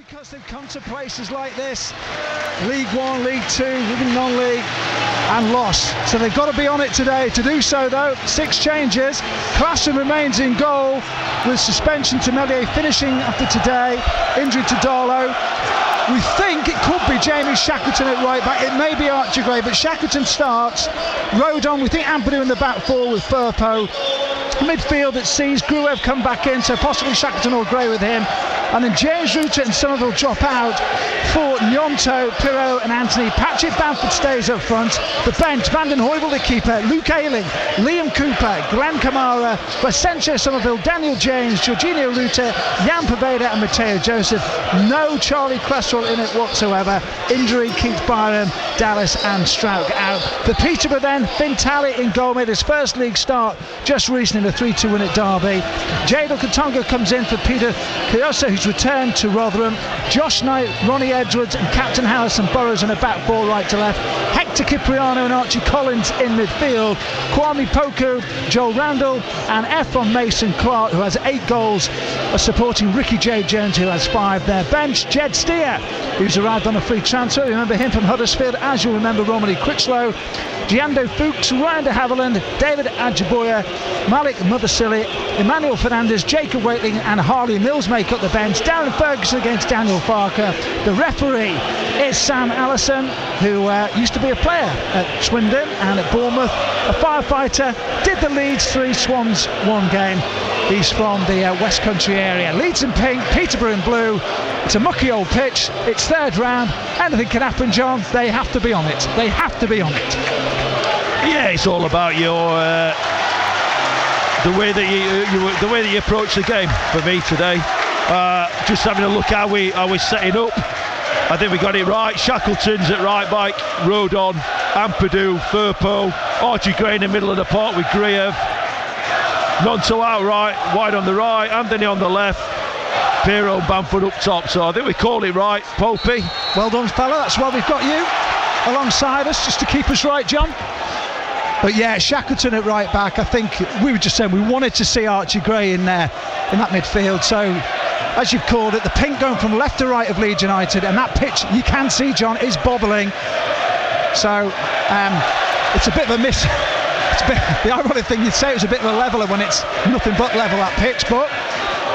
because they've come to places like this, League One, League Two, even non-league, and lost. So they've got to be on it today. To do so though, 6 changes. Klassen remains in goal with suspension to Melier finishing after today, injury to Darlow. We think it could be Jamie Shackleton at right back. It may be Archie Gray, but Shackleton starts. Rodon, we think Ampadu in the back four with Firpo. Midfield it sees Gruev come back in, so possibly Shackleton or Gray with him. And then James Rutter and Somerville drop out for Nyonto, Pirot and Anthony. Patrick Bamford stays up front. The bench, Vanden Heuvel the keeper, Luke Ayling, Liam Cooper, Glenn Kamara, Placentia Somerville, Daniel James, Jorginho Rutter, Jan Poveda and Matteo Joseph. No Charlie Cresswell in it whatsoever. Injury keeps Byram, Dallas and Strouk out. For Peterborough then, Finn Talley in goal, made his first league start just recently in a 3-2 win at Derby. Jadel Katonga comes in for Peter Kyosa, who's returned to Rotherham. Josh Knight, Ronnie Edwards and Captain Harrison Burrows in a back four right to left. Hector Cipriano and Archie Collins in midfield. Kwame Poku, Joel Randall and Efron Mason Clark, who has 8 goals, are supporting Ricky J. Jones, who has 5. Their bench, Jed Steer, who's arrived on a free transfer. Remember him from Huddersfield, as you'll remember Romilly Critchlow. Giando Fuchs, Ryan de Havilland, David Adjaboya, Malik Mothersili, Emmanuel Fernandez, Jacob Waitling and Harley Mills make up the bench. Darren Ferguson against Daniel Farker. The referee is Sam Allison, who used to be a player at Swindon and at Bournemouth, a firefighter, did the Leeds 3, Swans 1 game. He's from the West Country area. Leeds in pink, Peterborough in blue. It's a mucky old pitch. It's third round. Anything can happen, John. They have to be on it. They have to be on it. Yeah, it's all about your the way that you approach the game. For me today, just having a look how we're setting up. I think we got it right. Shackleton's at right back, Rodon, Ampadu, Firpo, Archie Gray in the middle of the park with Gruev. Nonto out right, wide on the right, Anthony on the left, Pirot and Bamford up top. So I think we called it right. Popey, well done, fella. That's why we've got you alongside us, just to keep us right, John. But yeah, Shackleton at right back. I think we were just saying we wanted to see Archie Gray in there in that midfield. So as you've called it, the pink going from left to right of Leeds United, and that pitch you can see, John, is bobbling. So it's a bit of a miss. The ironic thing, you'd say it was a bit of a leveller when it's nothing but level, that pitch, but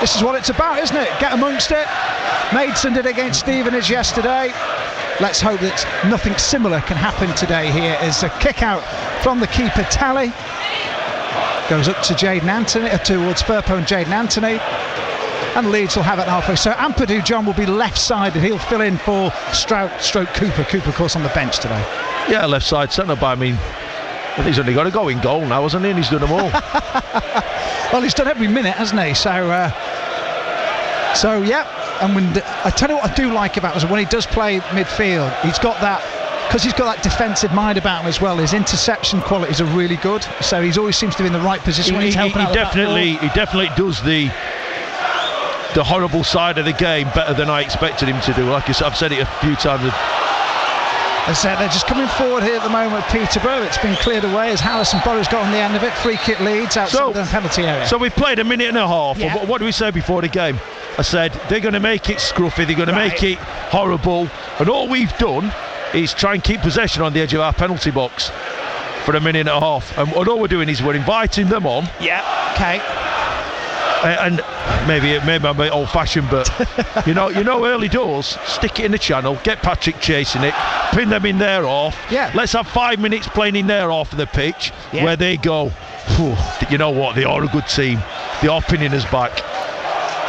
this is what it's about, isn't it? Get amongst it. Maidson did it against Stevenage yesterday. Let's hope that nothing similar can happen today. Here is a kick out from the keeper, Talley. Goes up to Jaden Anthony, towards Firpo and Jaden Anthony. And Leeds will have it halfway. So Ampadu, John, will be left-sided. He'll fill in for Stroke Cooper. Cooper, of course, on the bench today. Yeah, left side centre, but I mean, he's only got to go in goal now, hasn't he? And he's done them all. Well, he's done every minute, hasn't he? So yeah. And when I tell you what I do like about him is when he does play midfield, he's got that, because he's got that defensive mind about him as well. His interception qualities are really good. So he always seems to be in the right position when he's helping out. He definitely does the horrible side of the game better than I expected him to do. Like I've said it a few times. As I said, they're just coming forward here at the moment. Peterborough, it's been cleared away as Harrison Burrows got on the end of it. Free kick Leeds outside the penalty area. So we've played a minute and a half. Yeah. What did we say before the game? I said they're going to make it scruffy, they're going to make it horrible, and all we've done is try and keep possession on the edge of our penalty box for a minute and a half, and all we're doing is we're inviting them on. Yeah, okay. And maybe I'm a bit old-fashioned, but you know, early doors, stick it in the channel, get Patrick chasing it, pin them in their half. Yeah. Let's have 5 minutes playing in their half of the pitch, where they go, whew, you know what, they are a good team. They are pinning us back.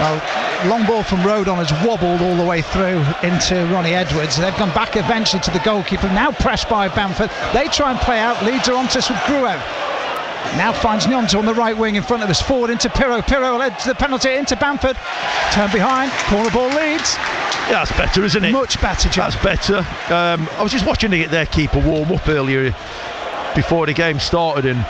Well, long ball from Rodon has wobbled all the way through into Ronnie Edwards. They've gone back eventually to the goalkeeper, now pressed by Bamford. They try and play out. Leeds are onto us with Gruev. Now finds Nyonto on the right wing in front of us, forward into Pirot. Pirot led to the penalty into Bamford. Turn behind, corner ball Leeds. Yeah, that's better, isn't it? Much better, John. That's better. I was just watching their keeper warm up earlier before the game started, and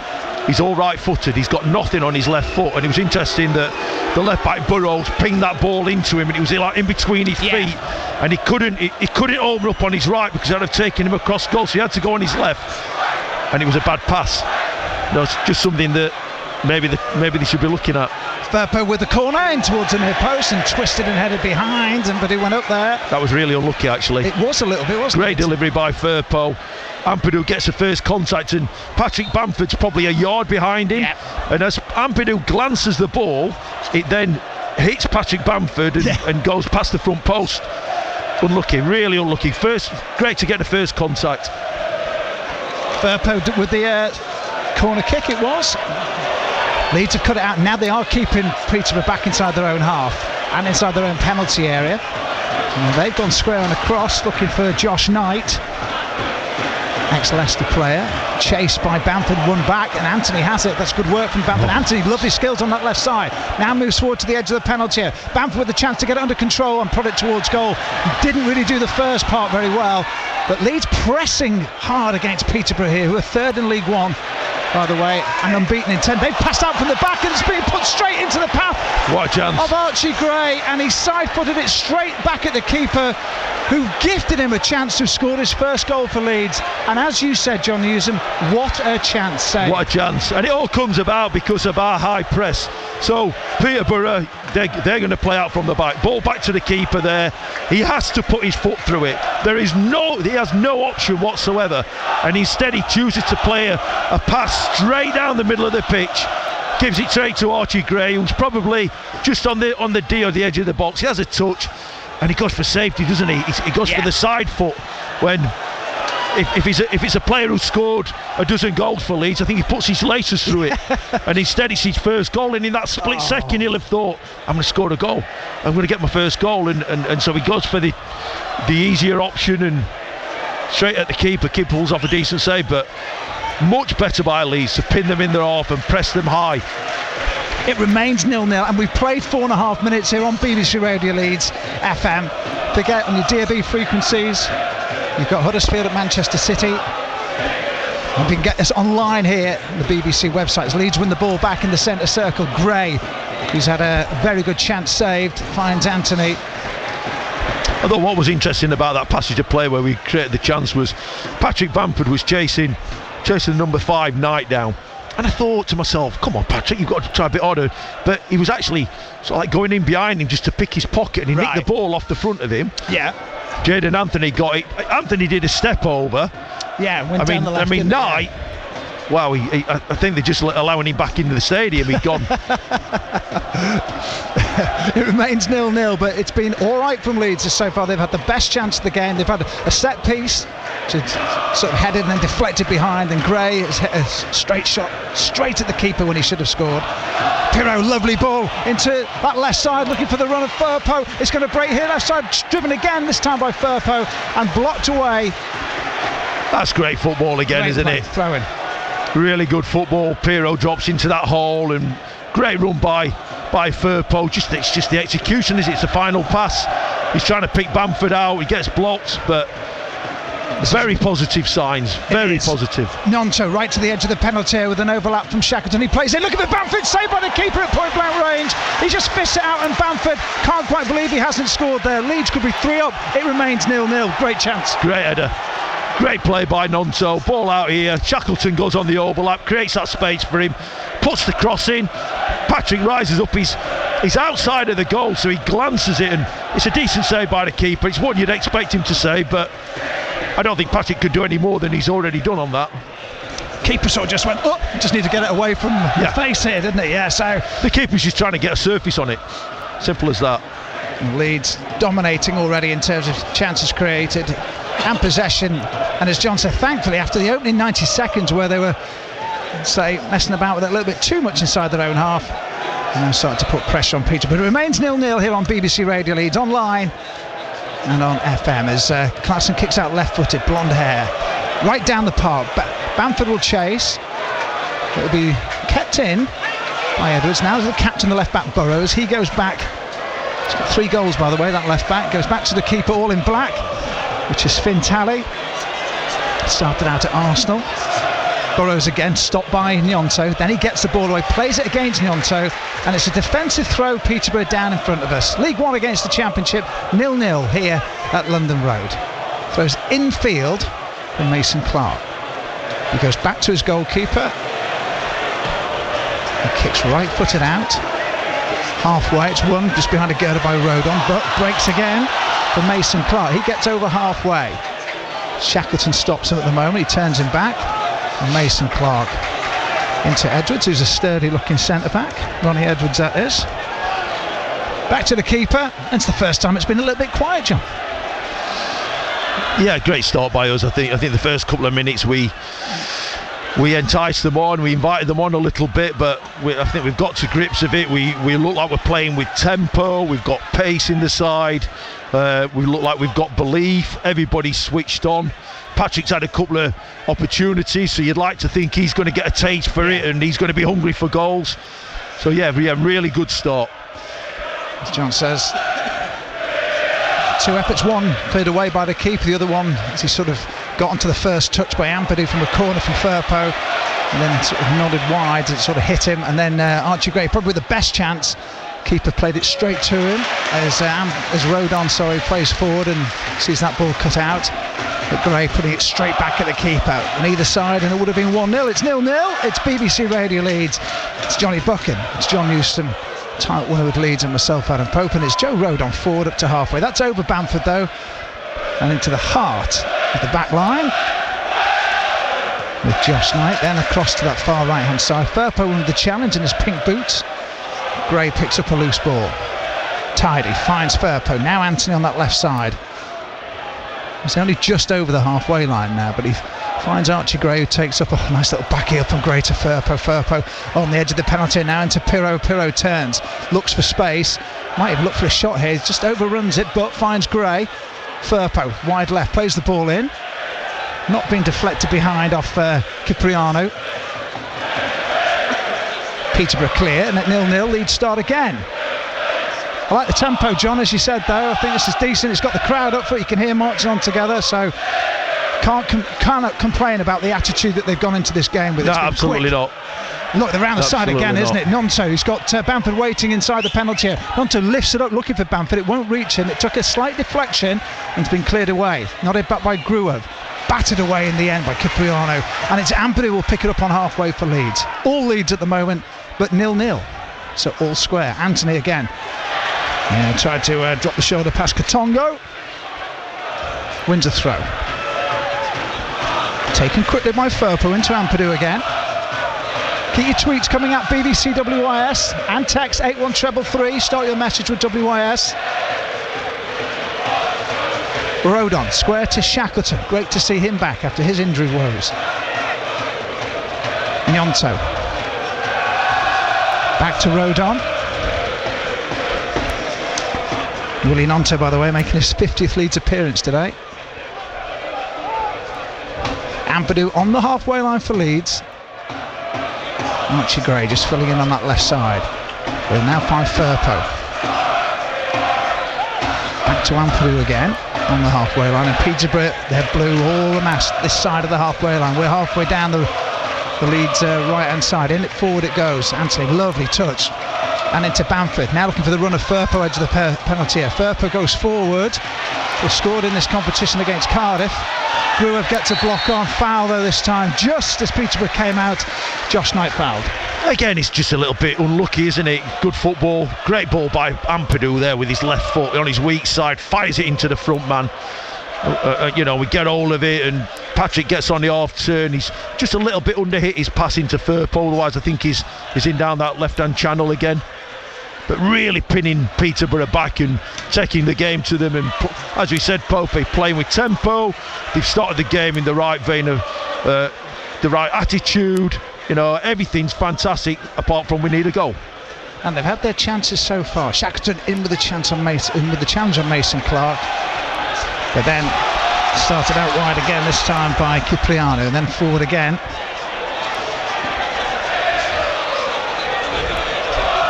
he's all right-footed. He's got nothing on his left foot, and it was interesting that the left back Burrows pinged that ball into him, and it was like in between his feet, and he couldn't open up on his right because I'd have taken him across goal, so he had to go on his left, and it was a bad pass. No, it's just something that maybe they should be looking at. Firpo with the corner in towards the near post and twisted and headed behind, but he went up there. That was really unlucky, actually. It was a little bit, wasn't it? Great delivery by Firpo. Ampadu gets the first contact, and Patrick Bamford's probably a yard behind him. Yep. And as Ampadu glances the ball, it then hits Patrick Bamford and goes past the front post. Unlucky, really unlucky. Great to get the first contact. Firpo with the corner kick, it was. Leeds have cut it out. Now they are keeping Peterborough back inside their own half and inside their own penalty area. And they've gone square and across, looking for Josh Knight, ex-Leicester player. Chased by Bamford, won back, and Anthony has it. That's good work from Bamford. Anthony, lovely skills on that left side. Now moves forward to the edge of the penalty area. Bamford with the chance to get it under control and put it towards goal. He didn't really do the first part very well, but Leeds pressing hard against Peterborough here, who are third in League One, by the way, and unbeaten in 10. They've passed out from the back and it's been put straight into the path of Archie Gray, and he side-footed it straight back at the keeper, who gifted him a chance to score his first goal for Leeds. And as you said, John Newsom, what a chance. What a chance. And it all comes about because of our high press. So Peterborough, they're going to play out from the back. Ball back to the keeper there. He has to put his foot through it. He has no option whatsoever. And instead he chooses to play a pass straight down the middle of the pitch. Gives it straight to Archie Gray, who's probably just on the D or the edge of the box. He has a touch and he goes for safety, doesn't he? He goes for the side foot when... If it's a player who scored a dozen goals for Leeds, I think he puts his laces through it. And instead it's his first goal, and in that split second he'll have thought, I'm going to score a goal, I'm going to get my first goal, and so he goes for the easier option and straight at the keeper. Keeper pulls off a decent save, but much better by Leeds to pin them in their half and press them high. It remains 0-0, and we've played 4.5 minutes here on BBC Radio Leeds FM. Forget on your DAB frequencies. You've got Huddersfield at Manchester City. You can get us online here on the BBC website as Leeds win the ball back in the centre circle. Gray, who's had a very good chance saved, finds Anthony. I thought what was interesting about that passage of play where we created the chance was Patrick Bamford was chasing number 5 Knight down. And I thought to myself, come on Patrick, you've got to try a bit harder. But he was actually sort of like going in behind him just to pick his pocket, and he nicked the ball off the front of him. Yeah. Jaden Anthony got it. Anthony did a step over. Yeah, went down the left. Knight, wow, I think they're just allowing him back into the stadium. He's gone. It remains 0-0, but it's been all right from Leeds so far. They've had the best chance of the game. They've had a set piece, which sort of headed and then deflected behind, and Gray has hit a straight shot straight at the keeper when he should have scored. Pirro, lovely ball into that left side, looking for the run of Firpo. It's going to break here, left side, driven again, this time by Firpo, and blocked away. That's great football again, isn't it? Throwing. Really good football. Pirro drops into that hole, and great run by Firpo. It's just the execution, is it? It's the final pass. He's trying to pick Bamford out. He gets blocked, but very positive signs. Very positive. Nonto right to the edge of the penalty area with an overlap from Shackleton. He plays it. Look at the Bamford saved by the keeper at point blank range. He just fists it out, and Bamford can't quite believe he hasn't scored there. Leeds could be 3 up. It remains 0-0. Great chance. Great header. Great play by Nonto. Ball out here. Shackleton goes on the overlap, creates that space for him, puts the cross in. Patrick rises up. He's outside of the goal, so he glances it, and it's a decent save by the keeper. It's what you'd expect him to save, but I don't think Patrick could do any more than he's already done on that. Keeper sort of just went, just need to get it away from the face here, didn't he? Yeah, so the keeper's just trying to get a surface on it. Simple as that. Leeds dominating already in terms of chances created and possession, and as John said, thankfully after the opening 90 seconds where they were messing about with it a little bit too much inside their own half, and now starting to put pressure on Peterborough. But it remains 0-0 here on BBC Radio Leeds, online and on FM, as Clarkson kicks out left-footed, blonde hair, right down the park. Bamford will chase. It will be kept in by Edwards. Now the captain, the left-back Burrows. He goes back. He's got 3 goals, by the way, that left-back. Goes back to the keeper, all in black, which is Finn Talley. Started out at Arsenal. Burrows again, stopped by Nyonto. Then he gets the ball away, plays it against Nyonto, and it's a defensive throw. Peterborough down in front of us. League One against the Championship, 0-0 here at London Road. Throws infield for Mason Clark. He goes back to his goalkeeper. He kicks right-footed out. Halfway, it's won just behind a girder by Rodon, but breaks again for Mason Clark. He gets over halfway. Shackleton stops him at the moment. He turns him back. And Mason Clark into Edwards, who's a sturdy-looking centre-back. Ronnie Edwards, that is. Back to the keeper. It's the first time it's been a little bit quiet, John. Yeah, great start by us. I think the first couple of minutes we enticed them on, we invited them on a little bit, but I think we've got to grips of it. We look like we're playing with tempo, we've got pace in the side, we look like we've got belief, everybody's switched on. Patrick's had a couple of opportunities, so you'd like to think he's going to get a taste for it and he's going to be hungry for goals. So yeah, really good start. As John says, 2 efforts, one cleared away by the keeper, the other one as he sort of got onto the first touch by Ampadu from a corner from Firpo, and then sort of nodded wide and sort of hit him, and then Archie Gray, probably the best chance. Keeper played it straight to him as Rodon plays forward and sees that ball cut out, but Gray putting it straight back at the keeper on either side, and it would have been 1-0. It's 0-0. It's BBC Radio Leeds. It's Johnny Buchan, it's John Newsome, title winner with Leeds, and myself, Adam Pope, and it's Joe Rodon forward up to halfway. That's over Bamford though, and into the heart of the back line with Josh Knight, then across to that far right hand side. Firpo with the challenge in his pink boots. Gray picks up a loose ball. Tidy finds Firpo. Now Anthony on that left side. He's only just over the halfway line now, but he finds Archie Gray, who takes up a nice little backy up from Gray to Firpo. Firpo on the edge of the penalty now into Pirro. Pirro turns, looks for space, might even look for a shot here, just overruns it, but finds Gray. Firpo wide left, plays the ball in, not being deflected behind off Cipriano. Peterborough clear, and at 0-0 Leeds start again. I like the tempo, John, as you said though. I think this is decent. It's got the crowd up for it. You can hear marching on together, so cannot complain about the attitude that they've gone into this game with. No, absolutely not. Look, they're around the side again, isn't it? Nonto, he's got Bamford waiting inside the penalty area. Nonto lifts it up looking for Bamford. It won't reach him. It took a slight deflection and it's been cleared away. Nodded back by Gruev. Battered away in the end by Cipriano. And it's Ampadu who will pick it up on halfway for Leeds. All Leeds at the moment, but 0-0. So all square. Anthony again. Yeah, tried to drop the shoulder past Katongo. Wins a throw. Taken quickly by Firpo into Ampadu again. Keep your tweets coming at BBC WIS and text 81333. Start your message with WIS. Rodon, square to Shackleton. Great to see him back after his injury woes. Gnonto. Back to Rodon. Willie Gnonto, by the way, making his 50th Leeds appearance today. Ampadu on the halfway line for Leeds. Archie Gray just filling in on that left side. We'll now find Firpo. Back to Ampadu again on the halfway line, and Peterborough, they're blue all amassed this side of the halfway line. We're halfway down the Leeds right hand side. In it forward it goes. Anthony, lovely touch. And into Bamford, now looking for the run of Firpo, edge of the penalty area. Firpo goes forward. We've scored in this competition against Cardiff. Gruev gets a block on, foul though this time, just as Peterborough came out. Josh Knight fouled. Again, it's just a little bit unlucky, isn't it? Good football, great ball by Ampadu there with his left foot on his weak side, fires it into the front man. We get hold of it, and Patrick gets on the half turn. He's just a little bit underhit his pass into Firpo, otherwise I think he's in down that left hand channel again. But really pinning Peterborough back and taking the game to them, and as we said, Pope playing with tempo. They've started the game in the right vein of the right attitude. Everything's fantastic apart from we need a goal. And they've had their chances so far. Shackleton in with the challenge on Mason Clark. They then started out wide again, this time by Cipriano, and then forward again.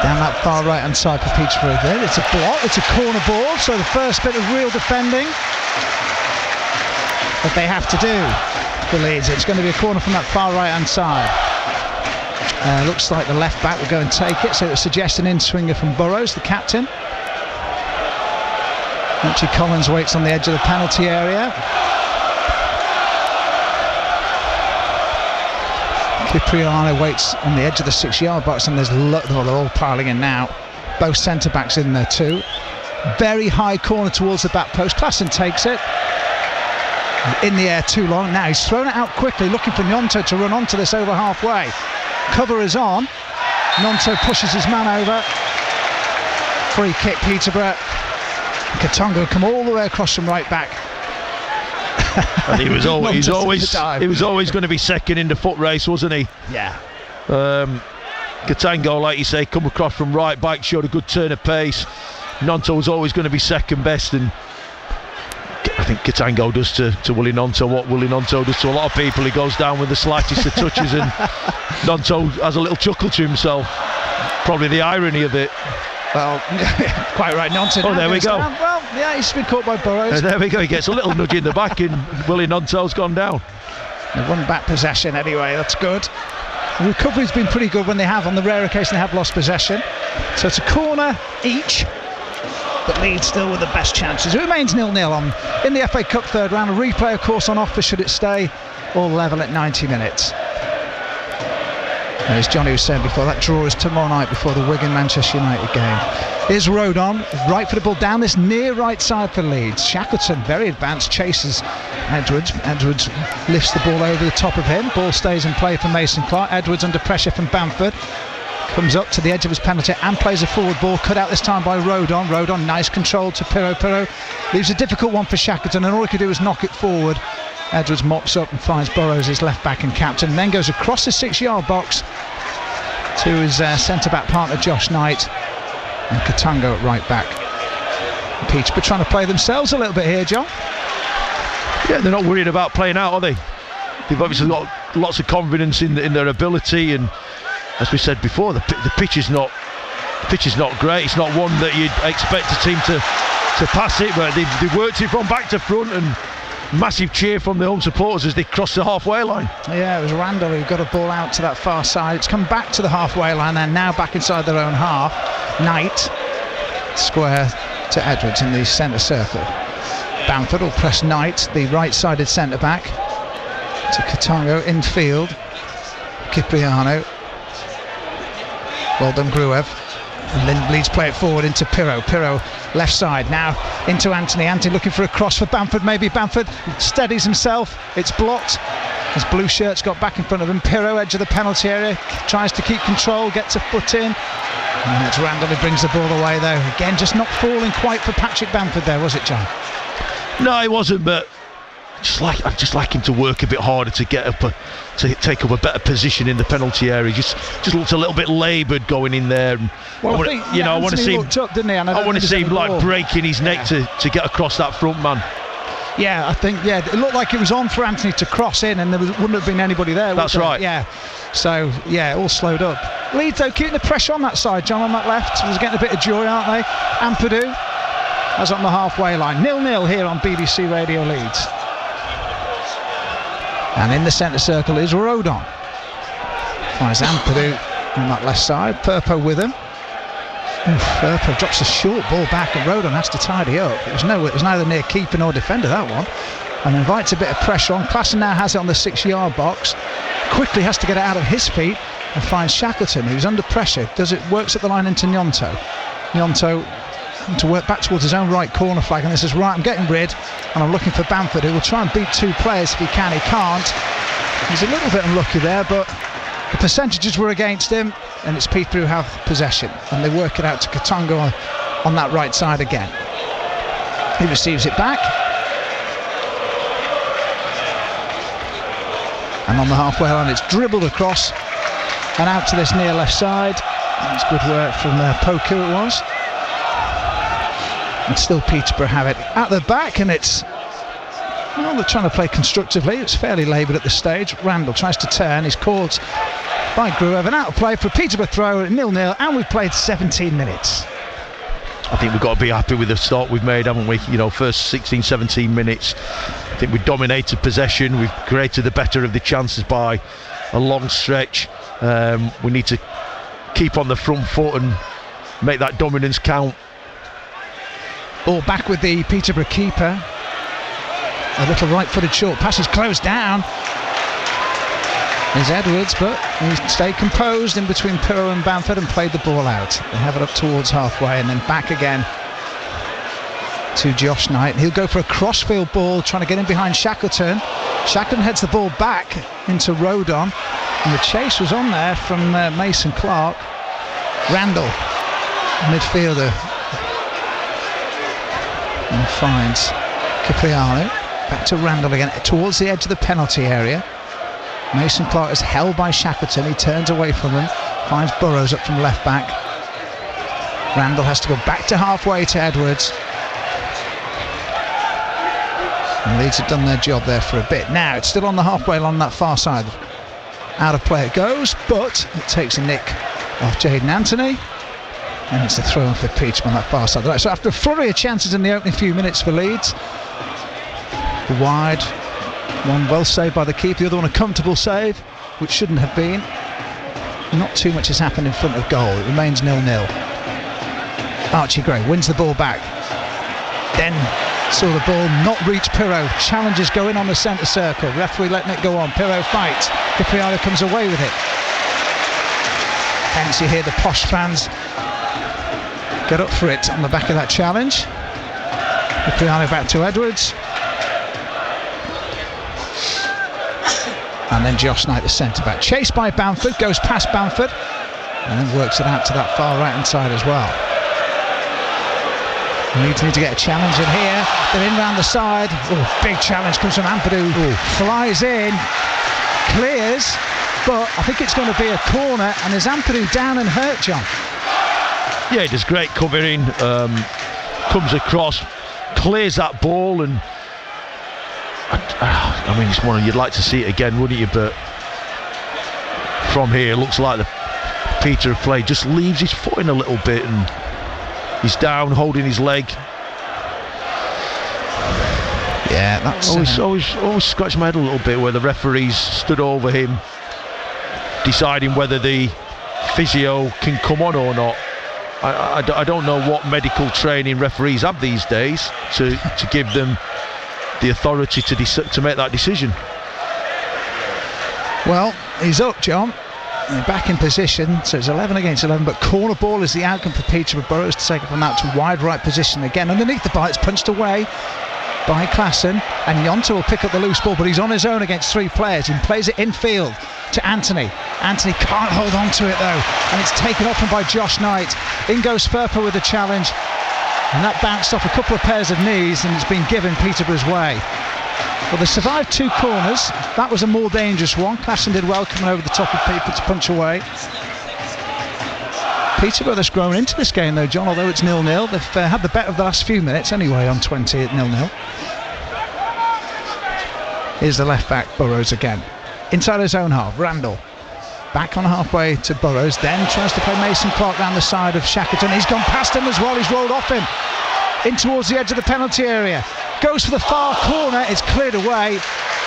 Down that far right hand side for Peterborough again. It's a block, it's a corner ball, so the first bit of real defending that they have to do for Leeds. It's going to be a corner from that far right hand side. Looks like the left back will go and take it, so it suggests an in-swinger from Burrows, the captain. Richie Collins waits on the edge of the penalty area. Cipriano waits on the edge of the 6-yard box, and they're all piling in now. Both centre-backs in there too. Very high corner towards the back post. Klassen takes it. In the air too long. Now he's thrown it out quickly, looking for Gnonto to run onto this over halfway. Cover is on. Gnonto pushes his man over. Free kick, Peterborough. Katongo come all the way across from right back. And he was always going to be second in the foot race, wasn't he? Yeah. Katongo, like you say, come across from right back, showed a good turn of pace. Gnonto was always going to be second best, and I think Katongo does to Willie Gnonto what Willie Gnonto does to a lot of people. He goes down with the slightest of touches, and Gnonto has a little chuckle to himself. Probably the irony of it. Well, quite right, Gnonto. Oh, there we go. Well, yeah, he's been caught by Burrows. There we go. He gets a little nudge in the back, and Willie Gnonto's gone down. They won back possession anyway. That's good. The recovery's been pretty good when they have, on the rare occasion they have lost possession. So it's a corner each, but Leeds still with the best chances. It remains 0-0 in the FA Cup third round. A replay, of course, on offer should it stay all level at 90 minutes. And as Johnny was saying before, that draw is tomorrow night before the Wigan-Manchester United game. Here's Rodon, right for the ball down this near right side for Leeds. Shackleton, very advanced, chases Edwards. Edwards lifts the ball over the top of him. Ball stays in play for Mason Clark. Edwards under pressure from Bamford. Comes up to the edge of his penalty and plays a forward ball, cut out this time by Rodon. Rodon, nice control to Pirro. Pirro leaves a difficult one for Shackleton, and all he could do is knock it forward. Edwards mops up and finds Burrows, his left back and captain, and then goes across the 6-yard box to his centre-back partner Josh Knight, and Katongo at right back. Peterborough trying to play themselves a little bit here, John. Yeah, they're not worried about playing out, are they? They've obviously got lots of confidence in their ability, and as we said before, the pitch is not great. It's not one that you'd expect a team to pass it, but they've worked it from back to front, and massive cheer from the home supporters as they cross the halfway line. Yeah, it was Randall who got a ball out to that far side. It's come back to the halfway line, and now back inside their own half. Knight square to Edwards in the centre circle. Bamford will press Knight, the right-sided centre-back, to Katongo in field. Cipriano. Well done, Gruev. And then Leeds play it forward into Pirro. Pirro left side now into Anthony. Anthony looking for a cross for Bamford. Maybe Bamford steadies himself. It's blocked. His blue shirt's got back in front of him. Pirro, edge of the penalty area, tries to keep control, gets a foot in. And it's Randall who brings the ball away though. Again, just not falling quite for Patrick Bamford there, was it, John? No, it wasn't, but I'd just like him to work a bit harder to get up, to take up a better position in the penalty area. Just looked a little bit laboured going in there. And well, I want to see him, didn't he? I want to see him like breaking his neck to get across that front man. Yeah, I think it looked like it was on for Anthony to cross in, and there wouldn't have been anybody there. That's right. Yeah. So all slowed up. Leeds though keeping the pressure on that side. John on that left was getting a bit of joy, aren't they? Ampadu as on the halfway line. 0-0 here on BBC Radio Leeds. And in the centre circle is Rodon. Finds Ampadu on that left side. Purpo with him. Purpo drops a short ball back, and Rodon has to tidy up. It was neither near keeper nor defender, that one. And invites a bit of pressure on. Klassen now has it on the 6-yard box. Quickly has to get it out of his feet and finds Shackleton, who's under pressure. Works at the line into Gnonto. Gnonto to work back towards his own right corner flag, and this is right, I'm getting rid, and I'm looking for Bamford, who will try and beat two players if he can. He can't. He's a little bit unlucky there, but the percentages were against him, and it's Peterborough who have possession, and they work it out to Katongo on that right side again. He receives it back, and on the halfway line it's dribbled across and out to this near left side. That's good work from Poku, it was. And still Peterborough have it at the back, and they're trying to play constructively. It's fairly laboured at this stage. Randall tries to turn, he's caught by Gruev, and out of play for a Peterborough throw at 0-0, and we've played 17 minutes. I think we've got to be happy with the start we've made, haven't we? First 16, 17 minutes, I think we've dominated possession, we've created the better of the chances by a long stretch. We need to keep on the front foot and make that dominance count. Ball back with the Peterborough keeper. A little right-footed short pass is closed down. is Edwards, but he stayed composed in between Pirro and Bamford and played the ball out. They have it up towards halfway and then back again to Josh Knight. He'll go for a crossfield ball, trying to get in behind Shackleton. Shackleton heads the ball back into Rodon, and the chase was on there from Mason Clark. Randall, midfielder, and finds Cipriano. Back to Randall again, towards the edge of the penalty area. Mason Clark is held by Shackleton. He turns away from them, finds Burrows up from left back. Randall has to go back to halfway to Edwards. And Leeds have done their job there for a bit. Now it's still on the halfway line on that far side. Out of play it goes, but it takes a nick off Jayden Anthony. And it's a throw in for Peterborough on that far side. So after a flurry of chances in the opening few minutes for Leeds, the wide, one well saved by the keeper, the other one a comfortable save, which shouldn't have been. Not too much has happened in front of goal. It remains 0-0. Archie Gray wins the ball back. Then saw the ball not reach Pirro. Challenges go in on the centre circle. Referee letting it go on. Pirro fights. Cipriano comes away with it. Hence you hear the posh fans get up for it on the back of that challenge. Cipriano back to Edwards. And then Josh Knight, the centre back. Chased by Bamford, goes past Bamford and then works it out to that far right hand side as well. Leeds need to get a challenge in here. They're in round the side. Oh, big challenge comes from Ampadu. Flies in, clears, but I think it's going to be a corner. And is Ampadu down and hurt, John? Yeah, he does great covering. Comes across, clears that ball, and I mean, it's one you'd like to see it again, wouldn't you? But from here, it looks like the Peter play just leaves his foot in a little bit, and he's down, holding his leg. Yeah, that's always scratched my head a little bit where the referees stood over him, deciding whether the physio can come on or not. I don't know what medical training referees have these days to give them the authority to make that decision. Well, he's up, John. They're back in position, so it's 11 against 11, but corner ball is the outcome for Peterborough. Burrows to take it from out to wide right position again. Underneath the bar, it's punched away by Klassen, and Jonta will pick up the loose ball, but he's on his own against three players. He plays it infield to Anthony. Anthony can't hold on to it though, and it's taken off him by Josh Knight. In goes Furper with the challenge, and that bounced off a couple of pairs of knees, and it's been given Peterborough's way. Well, they survived two corners. That was a more dangerous one. Klassen did well coming over the top of people to punch away. Peterborough has grown into this game though, John, although it's 0-0. They've had the better of the last few minutes anyway on 20 at 0-0. Here's the left back, Burrows again. Inside his own half, Randall. Back on halfway to Burrows, then tries to play Mason Clark down the side of Shackleton. He's gone past him as well, he's rolled off him. In towards the edge of the penalty area. Goes for the far corner, it's cleared away,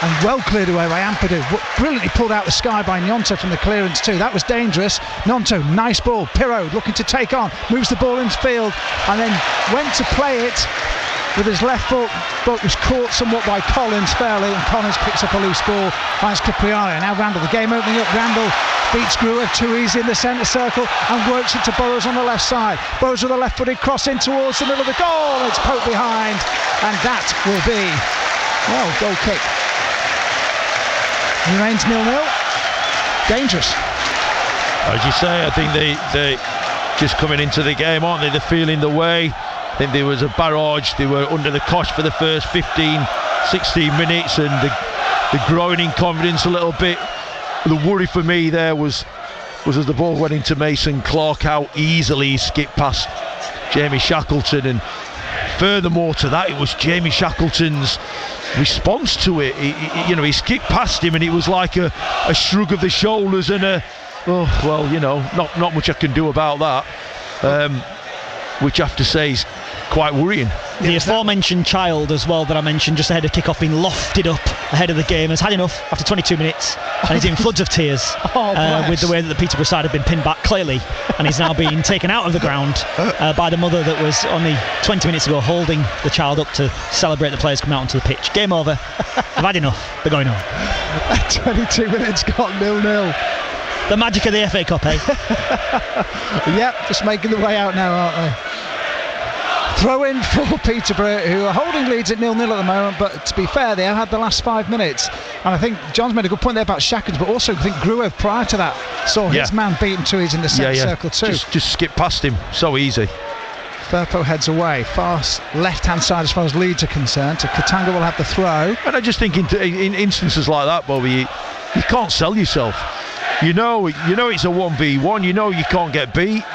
and well cleared away by Ampadu. Brilliantly pulled out the sky by Jonta from the clearance too. That was dangerous. Gnonto, nice ball. Pirro looking to take on, moves the ball in field, and then went to play it with his left foot, but was caught somewhat by Collins fairly, and Collins picks up a loose ball, finds Cipriano. Now Randall, the game opening up. Randall beats Gruev too easy in the centre circle and works it to Burrows on the left side. Burrows with a left-footed cross in towards the middle of the goal. It's poked behind, and that will be, well, goal kick. Remains 0-0. Dangerous. As you say, I think they just coming into the game, aren't they? They're feeling the way. I think there was a barrage. They were under the cosh for the first 15, 16 minutes, and they're growing in confidence a little bit. The worry for me there was as the ball went into Mason Clark, how easily he skipped past Jamie Shackleton, and furthermore to that, it was Jamie Shackleton's response to it. He skipped past him, and it was like a shrug of the shoulders and not much I can do about that, which I have to say is quite worrying. The aforementioned child as well that I mentioned just ahead of kick-off being lofted up ahead of the game has had enough after 22 minutes and he's in floods of tears with the way that the Peterborough side have been pinned back clearly, and he's now being taken out of the ground by the mother that was only 20 minutes ago holding the child up to celebrate the players coming out onto the pitch. Game over. I've had enough. They're going home. 22 minutes got 0-0. The magic of the FA Cup, eh? Yep, just making the way out now, aren't they? Throw in for Peterborough, who are holding Leeds at 0-0 at the moment, but to be fair, they have had the last 5 minutes. And I think John's made a good point there about Shackleton, but also I think Gruev prior to that saw his man beaten to his in the centre circle too. Just skip past him, so easy. Firpo heads away, far left-hand side as far as Leeds are concerned. So Katanga will have the throw. And I just think in instances like that, Bobby, you can't sell yourself. You know it's a 1v1. You know you can't get beat.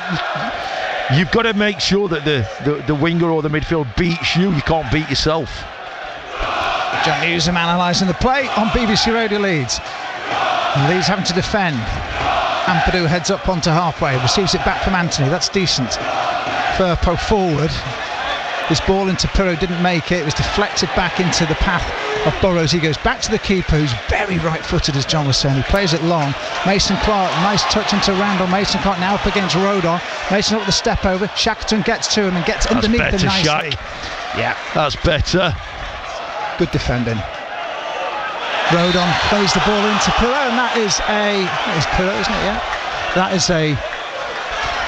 You've got to make sure that the winger or the midfield beats you. You can't beat yourself. John Newsom analysing the play on BBC Radio Leeds. Leeds having to defend. Ampadu heads up onto halfway, receives it back from Anthony. That's decent. Firpo forward. This ball into Pirro didn't make it. It was deflected back into the path of Burrows. He goes back to the keeper, who's very right-footed, as John was saying. He plays it long. Mason Clark, nice touch into Randall. Mason Clark now up against Rodon. Mason up with the step over. Shackleton gets to him and gets underneath him nicely. Yeah, that's better. Good defending. Rodon plays the ball into Pirro, and that is Pirro, isn't it? Yeah. That is a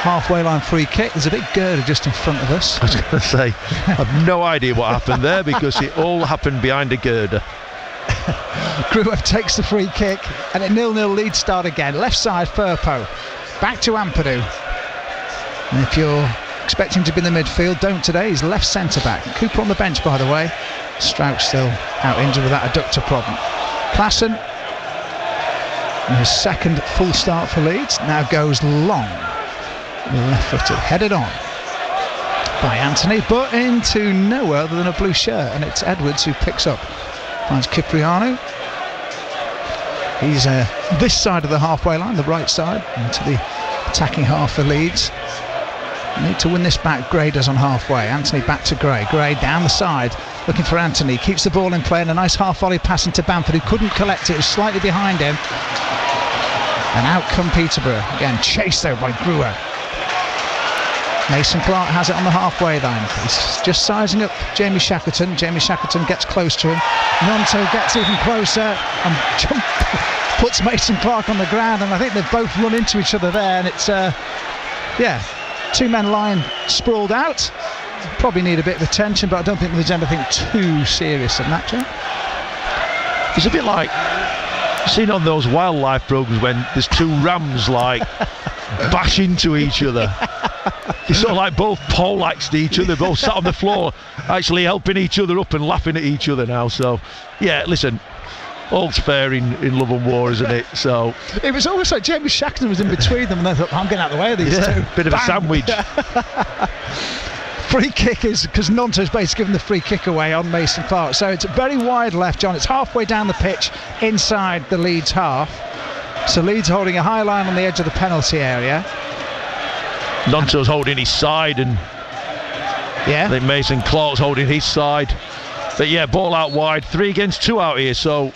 halfway line free kick. There's a big girder just in front of us. I was going to say, I have no idea what happened there because it all happened behind a girder. Gruev takes the free kick and a 0-0 lead start again. Left side, Firpo. Back to Ampadu. And if you're expecting to be in the midfield, don't today. He's left centre back. Cooper on the bench, by the way. Strauch still out injured with that adductor problem. Klassen, in his second full start for Leeds, now goes long. Left-footed, headed on by Anthony, but into nowhere other than a blue shirt, and it's Edwards who picks up. Finds Cipriano. He's this side of the halfway line, the right side, into the attacking half for Leeds. Need to win this back. Gray does on halfway. Anthony back to Gray. Gray down the side, looking for Anthony. Keeps the ball in play, and a nice half volley pass into Bamford, who couldn't collect it. It was slightly behind him. And out come Peterborough. Again, chased though by Gruev. Mason Clark has it on the halfway line. He's just sizing up Jamie Shackleton. Jamie Shackleton gets close to him. Nonto gets even closer and puts Mason Clark on the ground, and I think they've both run into each other there, and it's two men lying sprawled out. Probably need a bit of attention, but I don't think there's anything too serious in that, Joe. It's a bit like seen on those wildlife programs when there's two rams like bash into each other. They sort of like both poleaxed each other, both sat on the floor actually helping each other up and laughing at each other now. So yeah, listen, all's fair in love and war, isn't it? So it was almost like Jamie Shackleton was in between them, and I thought, I'm getting out of the way of these two. Bit of a sandwich. Free kick is because Nonto's basically given the free kick away on Mason Clark. So it's very wide left, John. It's halfway down the pitch inside the Leeds half. So Leeds holding a high line on the edge of the penalty area. Nonto's holding his side, and I think Mason Clark's holding his side. But yeah, ball out wide, 3 against 2 out here, so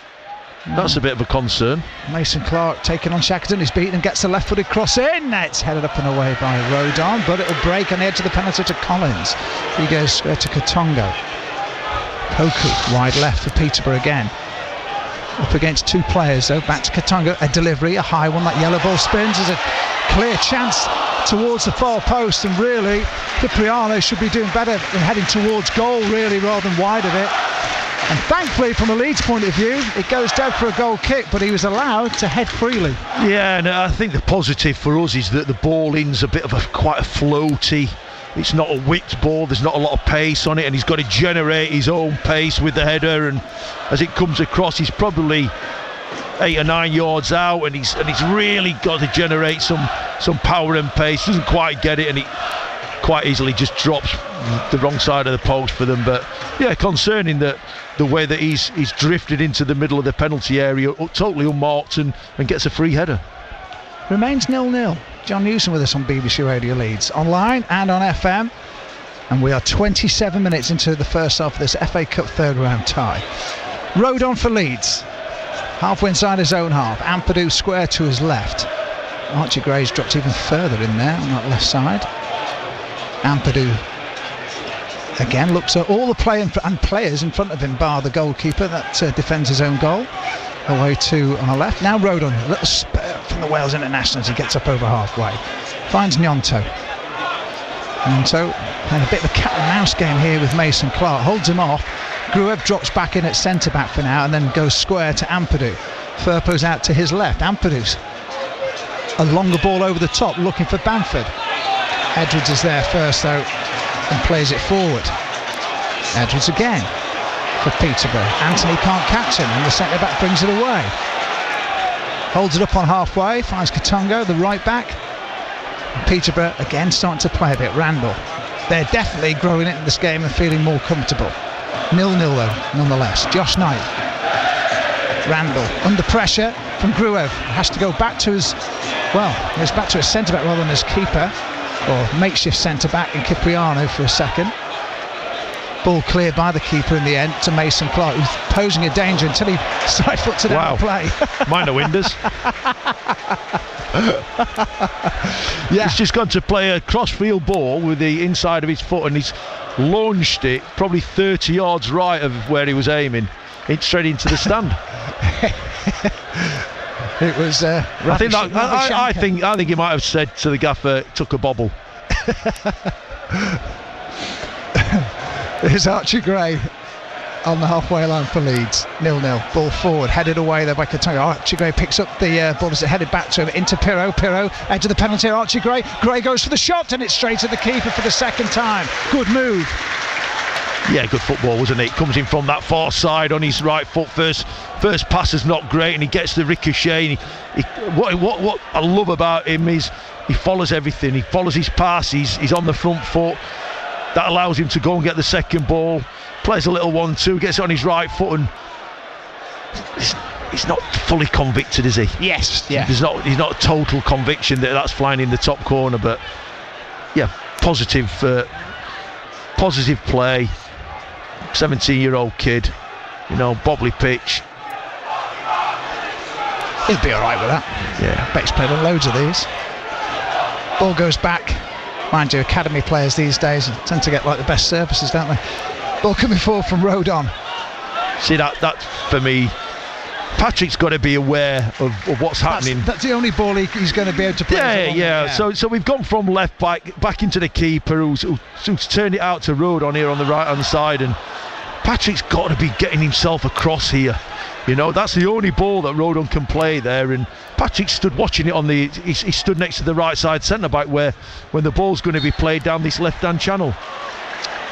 that's a bit of a concern. Mason Clark taking on Shackleton. He's beaten and gets the left-footed cross in. It's headed up and away by Rodon, but it'll break on the edge of the penalty to Collins. He goes square to Katongo. Poku wide left for Peterborough again. Up against 2 players though. Back to Katongo. A delivery, a high one. That yellow ball spins. There's a clear chance towards the far post, and really Cipriano should be doing better than heading towards goal really rather than wide of it. And thankfully, from a Leeds point of view, it goes down for a goal kick, but he was allowed to head freely. Yeah, and I think the positive for us is that the ball in's a bit of quite a floaty. It's not a whipped ball, there's not a lot of pace on it, and he's got to generate his own pace with the header, and as it comes across, he's probably 8 or 9 yards out, and he's really got to generate some power and pace. Doesn't quite get it, and he quite easily just drops the wrong side of the post for them. But yeah, concerning that the way that he's drifted into the middle of the penalty area, totally unmarked, and gets a free header. Remains 0-0. John Newsom with us on BBC Radio Leeds, online and on FM. And we are 27 minutes into the first half of this FA Cup third round tie. Rodon for Leeds. Halfway inside his own half. Ampadu square to his left. Archie Gray's dropped even further in there on that left side. Ampadu again looks at all the players in front of him, bar the goalkeeper that defends his own goal. Away to on the left. Now Rodon, a little spurt from the Wales international as he gets up over halfway. Finds Gnonto. Gnonto playing a bit of a cat and mouse game here with Mason Clark. Holds him off. Gruev drops back in at centre back for now and then goes square to Ampadu. Firpo's out to his left. Ampadu's a longer ball over the top looking for Bamford. Edwards is there first though and plays it forward. Edwards again for Peterborough. Anthony can't catch him and the centre back brings it away. Holds it up on halfway, finds Katongo, the right back. And Peterborough again starting to play a bit. Randall. They're definitely growing into this game and feeling more comfortable. 0-0 though, nonetheless. Josh Knight. Randall under pressure from Gruev. Has to go back to his, goes back to his centre back rather than his keeper. Or makeshift centre back in Cipriano for a second. Ball cleared by the keeper in the end to Mason Clark, who's posing a danger until he side foots it out of play. Minor winders. Yeah. He's just gone to play a cross-field ball with the inside of his foot and he's launched it probably 30 yards right of where he was aiming, straight into the stand. It was. I think he might have said to the gaffer, "Took a bobble." There's Archie Gray on the halfway line for Leeds. 0-0. Ball forward, headed away there by Katongo. Archie Gray picks up the ball as it headed back to him into Pirro. Pirro, edge of the penalty. Archie Gray. Gray goes for the shot and it's straight at the keeper for the second time. Good move. Yeah, good football, wasn't it? Comes in from that far side on his right foot. First pass is not great, and he gets the ricochet. What I love about him is he follows everything. He follows his pass. He's on the front foot. That allows him to go and get the second ball. Plays a little 1-2, gets it on his right foot, and he's not fully convicted, is he? Yes. Yeah. He's not total conviction that that's flying in the top corner, but yeah, positive play. 17-year-old kid, bobbly pitch. He'll be alright with that. Yeah. Bet he's played on loads of these. Ball goes back. Mind you, academy players these days tend to get like the best services, don't they? Ball coming forward from Rodon. See, that for me, Patrick's got to be aware of what's happening. That's the only ball he's going to be able to play. Yeah. So we've gone from left back into the keeper who's turned it out to Rodon here on the right hand side, and Patrick's got to be getting himself across here. That's the only ball that Rodon can play there, and Patrick stood watching it he stood next to the right side centre back when the ball's going to be played down this left hand channel.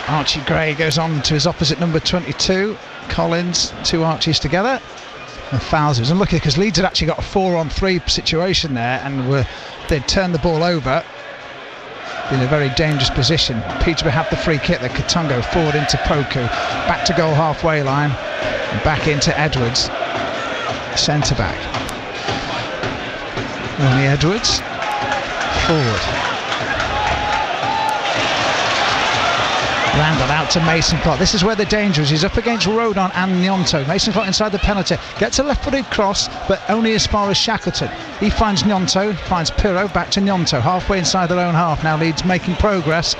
Archie Gray goes on to his opposite number 22, Collins, two Archies together, and fouls us. And look, because Leeds had actually got a 4-on-3 situation there, and they'd turned the ball over in a very dangerous position. Peterborough had the free kick there. Katongo forward into Poku, back to goal halfway line, and back into Edwards, centre back. Ronnie Edwards forward. Randall out to Mason Clark. This is where the danger is. He's up against Rodon and Gnonto. Mason Clark inside the penalty. Gets a left-footed cross, but only as far as Shackleton. He finds Gnonto, finds Pirro, back to Gnonto. Halfway inside their own half. Now Leeds making progress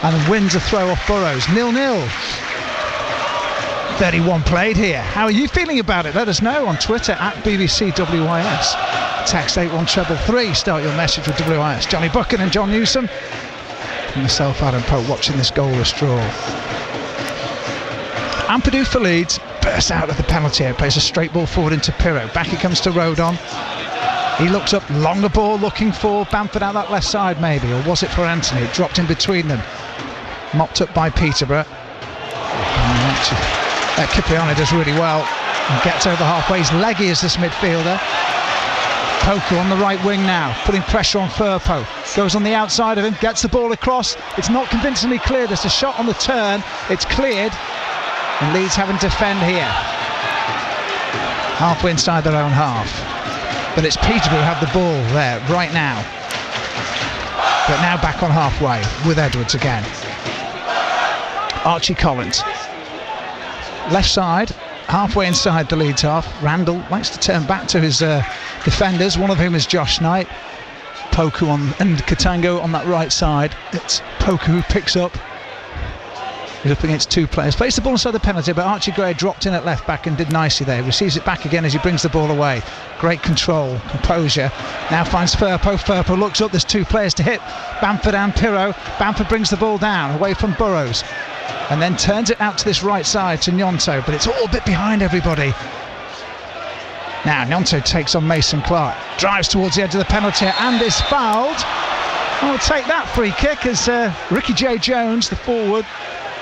and wins a throw off Burrows. 0-0. 31 played here. How are you feeling about it? Let us know on Twitter at BBCWIS. Text 81333. Start your message with WIS. Johnny Buchan and John Newsom. And myself, Adam Pope, watching this goalless draw. Ampadu for Leeds bursts out of the penalty area, plays a straight ball forward into Pirro. Back he comes to Rodon. He looks up, longer ball looking for Bamford out that left side maybe, or was it for Anthony? It dropped in between them. Mopped up by Peterborough. Cipriano does really well and gets over halfway. He's leggy as this midfielder. Poku on the right wing now, putting pressure on Firpo. Goes on the outside of him, gets the ball across. It's not convincingly clear. There's a shot on the turn. It's cleared. And Leeds having to defend here. Halfway inside their own half. But it's Peterborough who have the ball there right now. But now back on halfway with Edwards again. Archie Collins. Left side, halfway inside the Leeds half. Randall likes to turn back to his defenders, one of whom is Josh Knight. Poku and Katango on that right side. It's Poku who picks up. He's up against two players. Plays the ball inside the penalty, but Archie Gray dropped in at left back and did nicely there. Receives it back again as he brings the ball away. Great control, composure. Now finds Firpo. Firpo looks up. There's two players to hit. Bamford and Pirro. Bamford brings the ball down away from Burrows and then turns it out to this right side to Gnonto, but it's all a bit behind everybody. Now Gnonto takes on Mason Clark. Drives towards the edge of the penalty and is fouled. I'll take that free kick as Ricky J. Jones, the forward,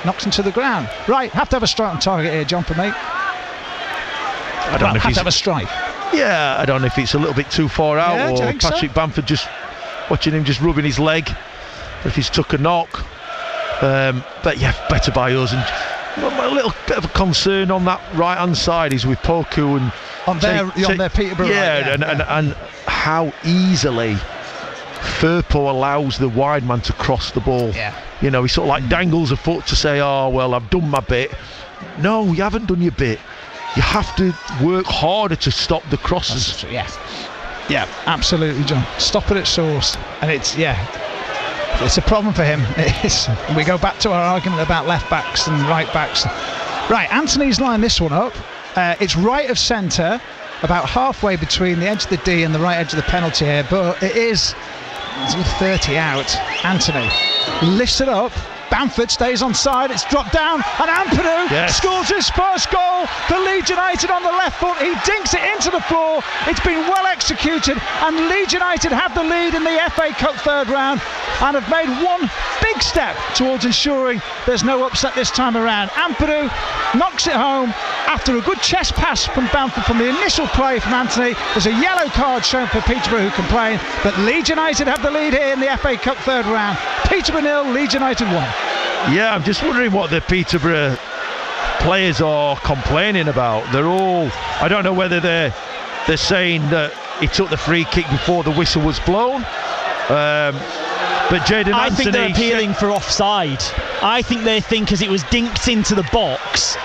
knocks him to the ground. Right, have to have a strike on target here, John, for me. I don't know if have to have a strike. Yeah, I don't know if it's a little bit too far out, Yeah, or Patrick Bamford just watching him just rubbing his leg, if he's took a knock. But yeah, better by us. And a little bit of a concern on that right hand side is with Poku and on their Peterborough. Yeah, right, and how easily Firpo allows the wide man to cross the ball. Yeah. You know, he sort of like dangles a foot to say, oh well, I've done my bit. No, you haven't done your bit. You have to work harder to stop the crosses. Yeah, absolutely, John. Stop it at source. And it's a problem for him. We go back to our argument about left backs and right backs. Right, Anthony's lined this one up. It's right of centre, about halfway between the edge of the D and the right edge of the penalty here, but it is 30 out. Anthony lifts it up. Bamford stays on side, it's dropped down, and Ampadu scores his first goal for Leeds United on the left foot. He dinks it into the floor. It's been well executed, and Leeds United have the lead in the FA Cup third round and have made one big step towards ensuring there's no upset this time around. Ampadu knocks it home after a good chest pass from Bamford from the initial play from Anthony. There's a yellow card shown for Peterborough, who complain, but Leeds United have the lead here in the FA Cup third round. Peterborough 0, Leeds United 1. Yeah, I'm just wondering what the Peterborough players are complaining about. They're all, I don't know whether they're saying that he took the free kick before the whistle was blown. But Jayden Anthony, I think they're appealing for offside. I think they think as it was dinked into the box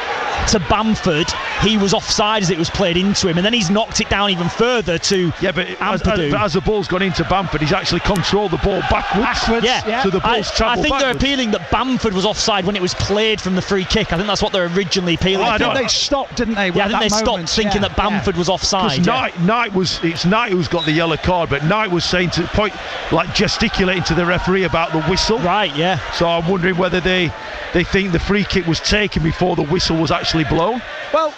to Bamford, he was offside as it was played into him, and then he's knocked it down even further to Ampadu. But as the ball's gone into Bamford, he's actually controlled the ball backwards. Yeah. So the ball's I think backwards. they're appealing that Bamford was offside when it was played from the free kick. I think that's what they're originally appealing. I think they stopped, didn't they? Yeah, I think they stopped thinking that Bamford was offside. It's Knight who's got the yellow card, but Knight was saying to point, like gesticulating to the referee about the whistle. Right, yeah. So I'm wondering whether they think the free kick was taken before the whistle was actually blown. Well,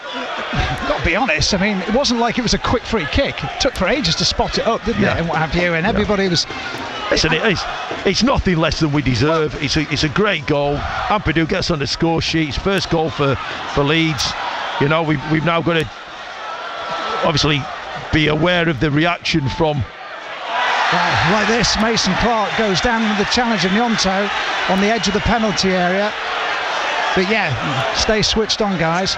got to be honest, I mean, it wasn't like it was a quick free kick. It took for ages to spot it up, didn't it, and what have you, and everybody was... Listen, it's nothing less than we deserve. It's a great goal. Ampadu gets on the score sheet. His first goal for Leeds. You know, we've now got to obviously be aware of the reaction from... like this, Mason Clark goes down with the challenge of Gnonto on the edge of the penalty area. But yeah, stay switched on, guys.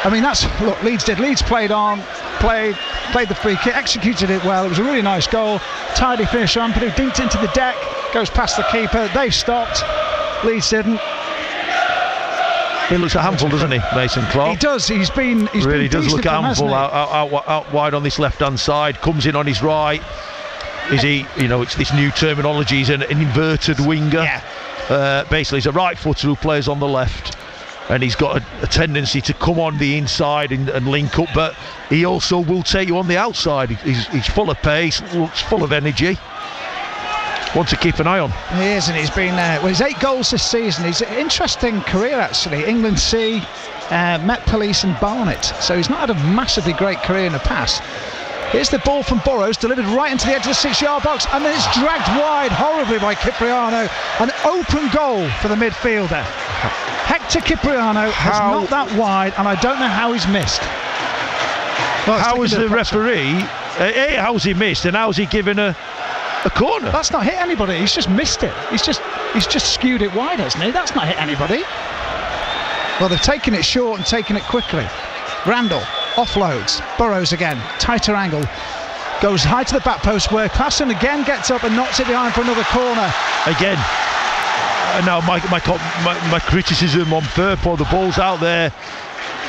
I mean, look, Leeds did. Leeds played on, played the free kick, executed it well. It was a really nice goal. Tidy finish. Ampadu dinked into the deck, goes past the keeper. They stopped. Leeds didn't. He looks a handful, doesn't he, Mason Clark? He does. He really does look a handful out wide on this left-hand side. Comes in on his right. Is he? You know, it's this new terminology. He's an inverted winger. Yeah. Basically, he's a right footer who plays on the left, and he's got a tendency to come on the inside and link up, but he also will take you on the outside. He's full of pace, looks full of energy. One to keep an eye on. He is, and he's been he's 8 goals this season. He's an interesting career, actually. England C, Met Police and Barnet, so he's not had a massively great career in the past. Here's the ball from Burrows, delivered right into the edge of the 6-yard box, and then it's dragged wide horribly by Cipriano. An open goal for the midfielder. Hector Cipriano has not that wide, and I don't know how he's missed. Well, how was the referee? How's he missed, and how's he given a corner? That's not hit anybody. He's just missed it. He's just skewed it wide, hasn't he? That's not hit anybody. Well, they've taken it short and taken it quickly. Randall offloads. Burrows again, tighter angle, goes high to the back post where Klassen again gets up and knocks it behind for another corner. Again, Now my criticism on Firpo, the ball's out there.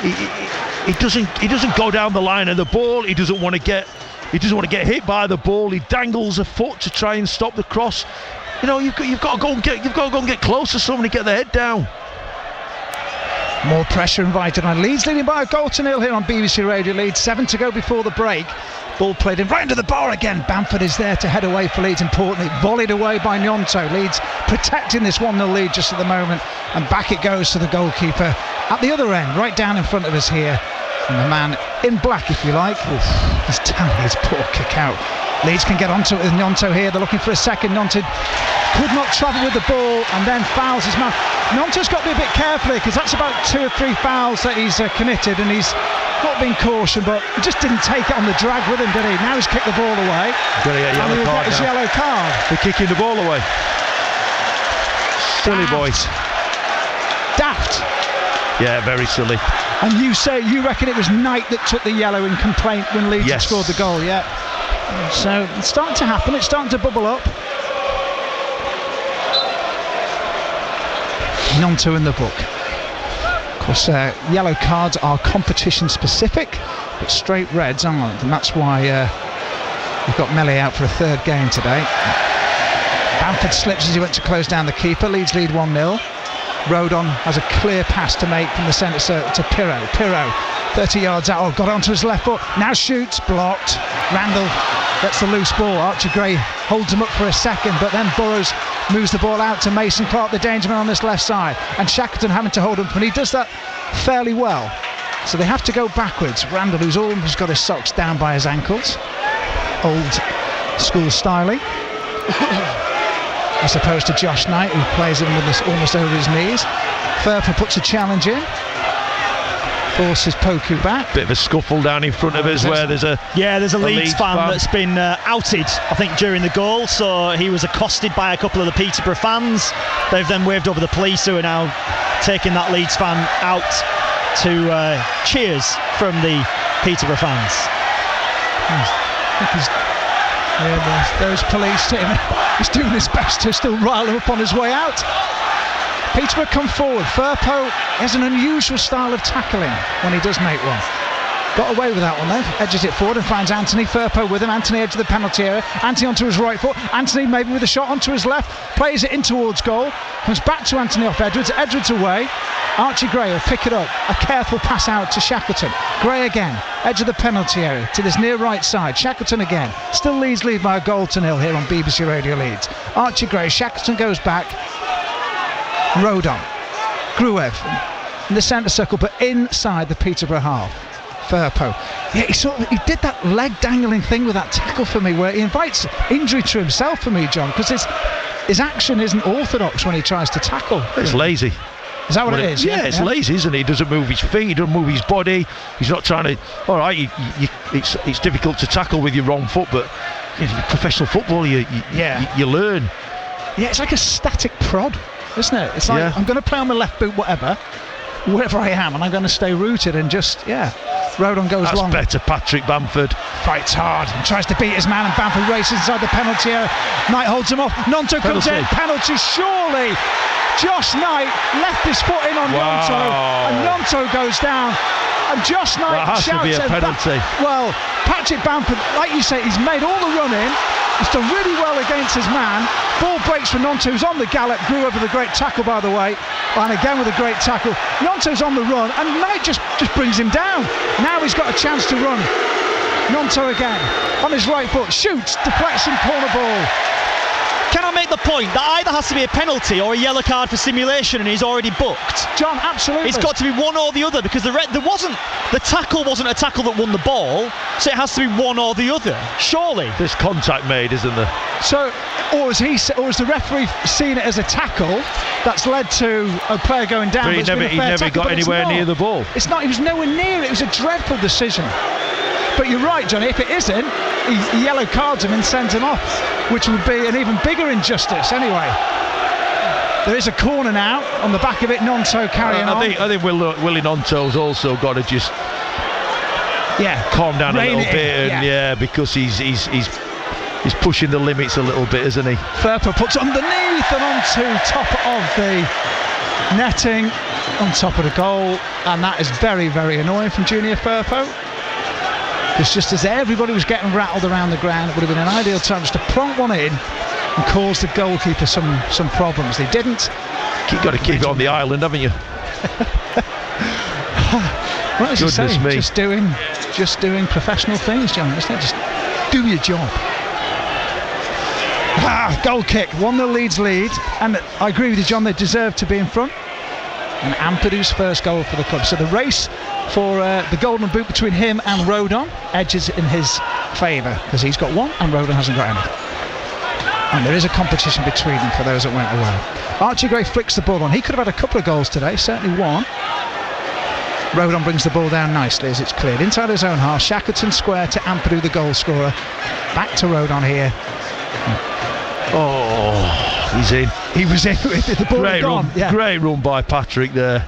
He doesn't go down the line of the ball. He doesn't want to get hit by the ball. He dangles a foot to try and stop the cross. You know, you've got to go and get close to someone to get the head down. More pressure invited on Leeds, leading by a goal to nil here on BBC Radio Leeds. 7 to go before the break. Ball played in right into the bar again. Bamford is there to head away for Leeds, importantly. Volleyed away by Gnonto. Leeds protecting this 1-0 lead just at the moment. And back it goes to the goalkeeper at the other end, right down in front of us here. And the man in black, if you like. He's down his poor kick out. Leeds can get onto it with Gnonto here. They're looking for a second. Gnonto could not travel with the ball and then fouls his man. Gnonto's got to be a bit careful here, because that's about 2 or 3 fouls that he's committed, and he's not been cautioned, but he just didn't take it on the drag with him, did he? Now he's kicked the ball away. And he'll get his yellow card. They're kicking the ball away. Silly boys. Daft. Yeah, very silly. And you reckon it was Knight that took the yellow in complaint when Leeds had scored the goal, yeah? So it's starting to happen, it's starting to bubble up. Gnonto in the book. Of course, yellow cards are competition specific, but straight reds aren't, and that's why we've got Melly out for a third game today. Bamford slips as he went to close down the keeper. Leeds lead 1-0. Rodon has a clear pass to make from the centre circle to Pirro. Pirro, 30 yards out, got onto his left foot, now shoots, blocked. Randall gets the loose ball. Archie Gray holds him up for a second, but then Burrows moves the ball out to Mason Clark, the danger man on this left side, and Shackleton having to hold him, and he does that fairly well. So they have to go backwards. Randall, who's almost got his socks down by his ankles, old school styling. As opposed to Josh Knight, who plays him with this almost over his knees. Firpo puts a challenge in, forces Poku back. Bit of a scuffle down in front of us where there's a Leeds fan that's been outed, I think, during the goal. So he was accosted by a couple of the Peterborough fans. They've then waved over the police, who are now taking that Leeds fan out to cheers from the Peterborough fans. I think those police team. He's doing his best to still rile him up on his way out. Peterborough come forward. Firpo has an unusual style of tackling when he does make one. Got away with that one though. Edges it forward and finds Anthony. Firpo with him. Anthony edge of the penalty area. Anthony onto his right foot. Anthony maybe with a shot onto his left. Plays it in towards goal. Comes back to Anthony off Edwards. Edwards away. Archie Gray will pick it up. A careful pass out to Shackleton. Gray again. Edge of the penalty area to this near right side. Shackleton again. Still Leeds lead by a goal to nil here on BBC Radio Leeds. Archie Gray. Shackleton goes back. Rodon. Gruev in the centre circle, but inside the Peterborough half. Firpo. Yeah, he did that leg dangling thing with that tackle for me, where he invites injury to himself for me, John, because his action isn't orthodox when he tries to tackle. It's lazy. Is that what it is? Yeah, it's lazy, isn't it? He doesn't move his feet, he doesn't move his body. He's not trying to. All right, it's difficult to tackle with your wrong foot, but in professional football, you learn. Yeah, it's like a static prod, isn't it? It's like I'm going to play on my left boot, wherever I am, and I'm going to stay rooted and just Rodon goes long. That's better, Patrick Bamford. Fights hard and tries to beat his man, and Bamford races inside the penalty area. Knight holds him off. Gnonto comes in. Penalty, surely. Josh Knight left his foot in on Gnonto, and Gnonto goes down. And Josh Knight shouts to be a penalty. Well, Patrick Bamford, like you say, he's made all the run in. He's done really well against his man. Ball breaks for Gnonto, who's on the gallop. Grew over the great tackle, by the way. And again with a great tackle. Gnonto's on the run, and Knight just brings him down. Now he's got a chance to run. Gnonto again, on his right foot. Shoots, deflection, corner ball. Can I make the point that either has to be a penalty or a yellow card for simulation, and he's already booked? John, absolutely. It's got to be one or the other, because the tackle wasn't a tackle that won the ball, so it has to be one or the other. Surely. There's contact made, isn't there? So, or has the referee seen it as a tackle that's led to a player going down? But he never got anywhere near the ball. It's not. He was nowhere near it. It was a dreadful decision. But you're right, Johnny, if it isn't, he yellow cards him and sends him off, which would be an even bigger injustice anyway. There is a corner now on the back of it. Gnonto carrying on. I think Willie Gnonto's also got to just calm down a little bit, and because he's He's pushing the limits a little bit, isn't he? Firpo puts underneath and onto top of the netting, on top of the goal, and that is very, very annoying from Junior Firpo. It's just as everybody was getting rattled around the ground, it would have been an ideal time just to plonk one in and cause the goalkeeper some problems. They didn't. You've got to keep it on the island, haven't you? Well, as you say, Goodness me. just doing professional things, John. Isn't it? Just do your job. Goal kick, 1-0 Leeds lead, and I agree with you, John, they deserve to be in front. And Ampadu's first goal for the club. So the race for the golden boot between him and Rodon edges in his favour, because he's got one and Rodon hasn't got any. And there is a competition between them for those that went away. Archie Gray flicks the ball on. He could have had a couple of goals today, certainly one. Rodon brings the ball down nicely as it's cleared inside his own half. Shackleton square to Ampadu, the goal scorer. Back to Rodon here. Oh, he's in. He was in with it. The ball had gone. Great run by Patrick there.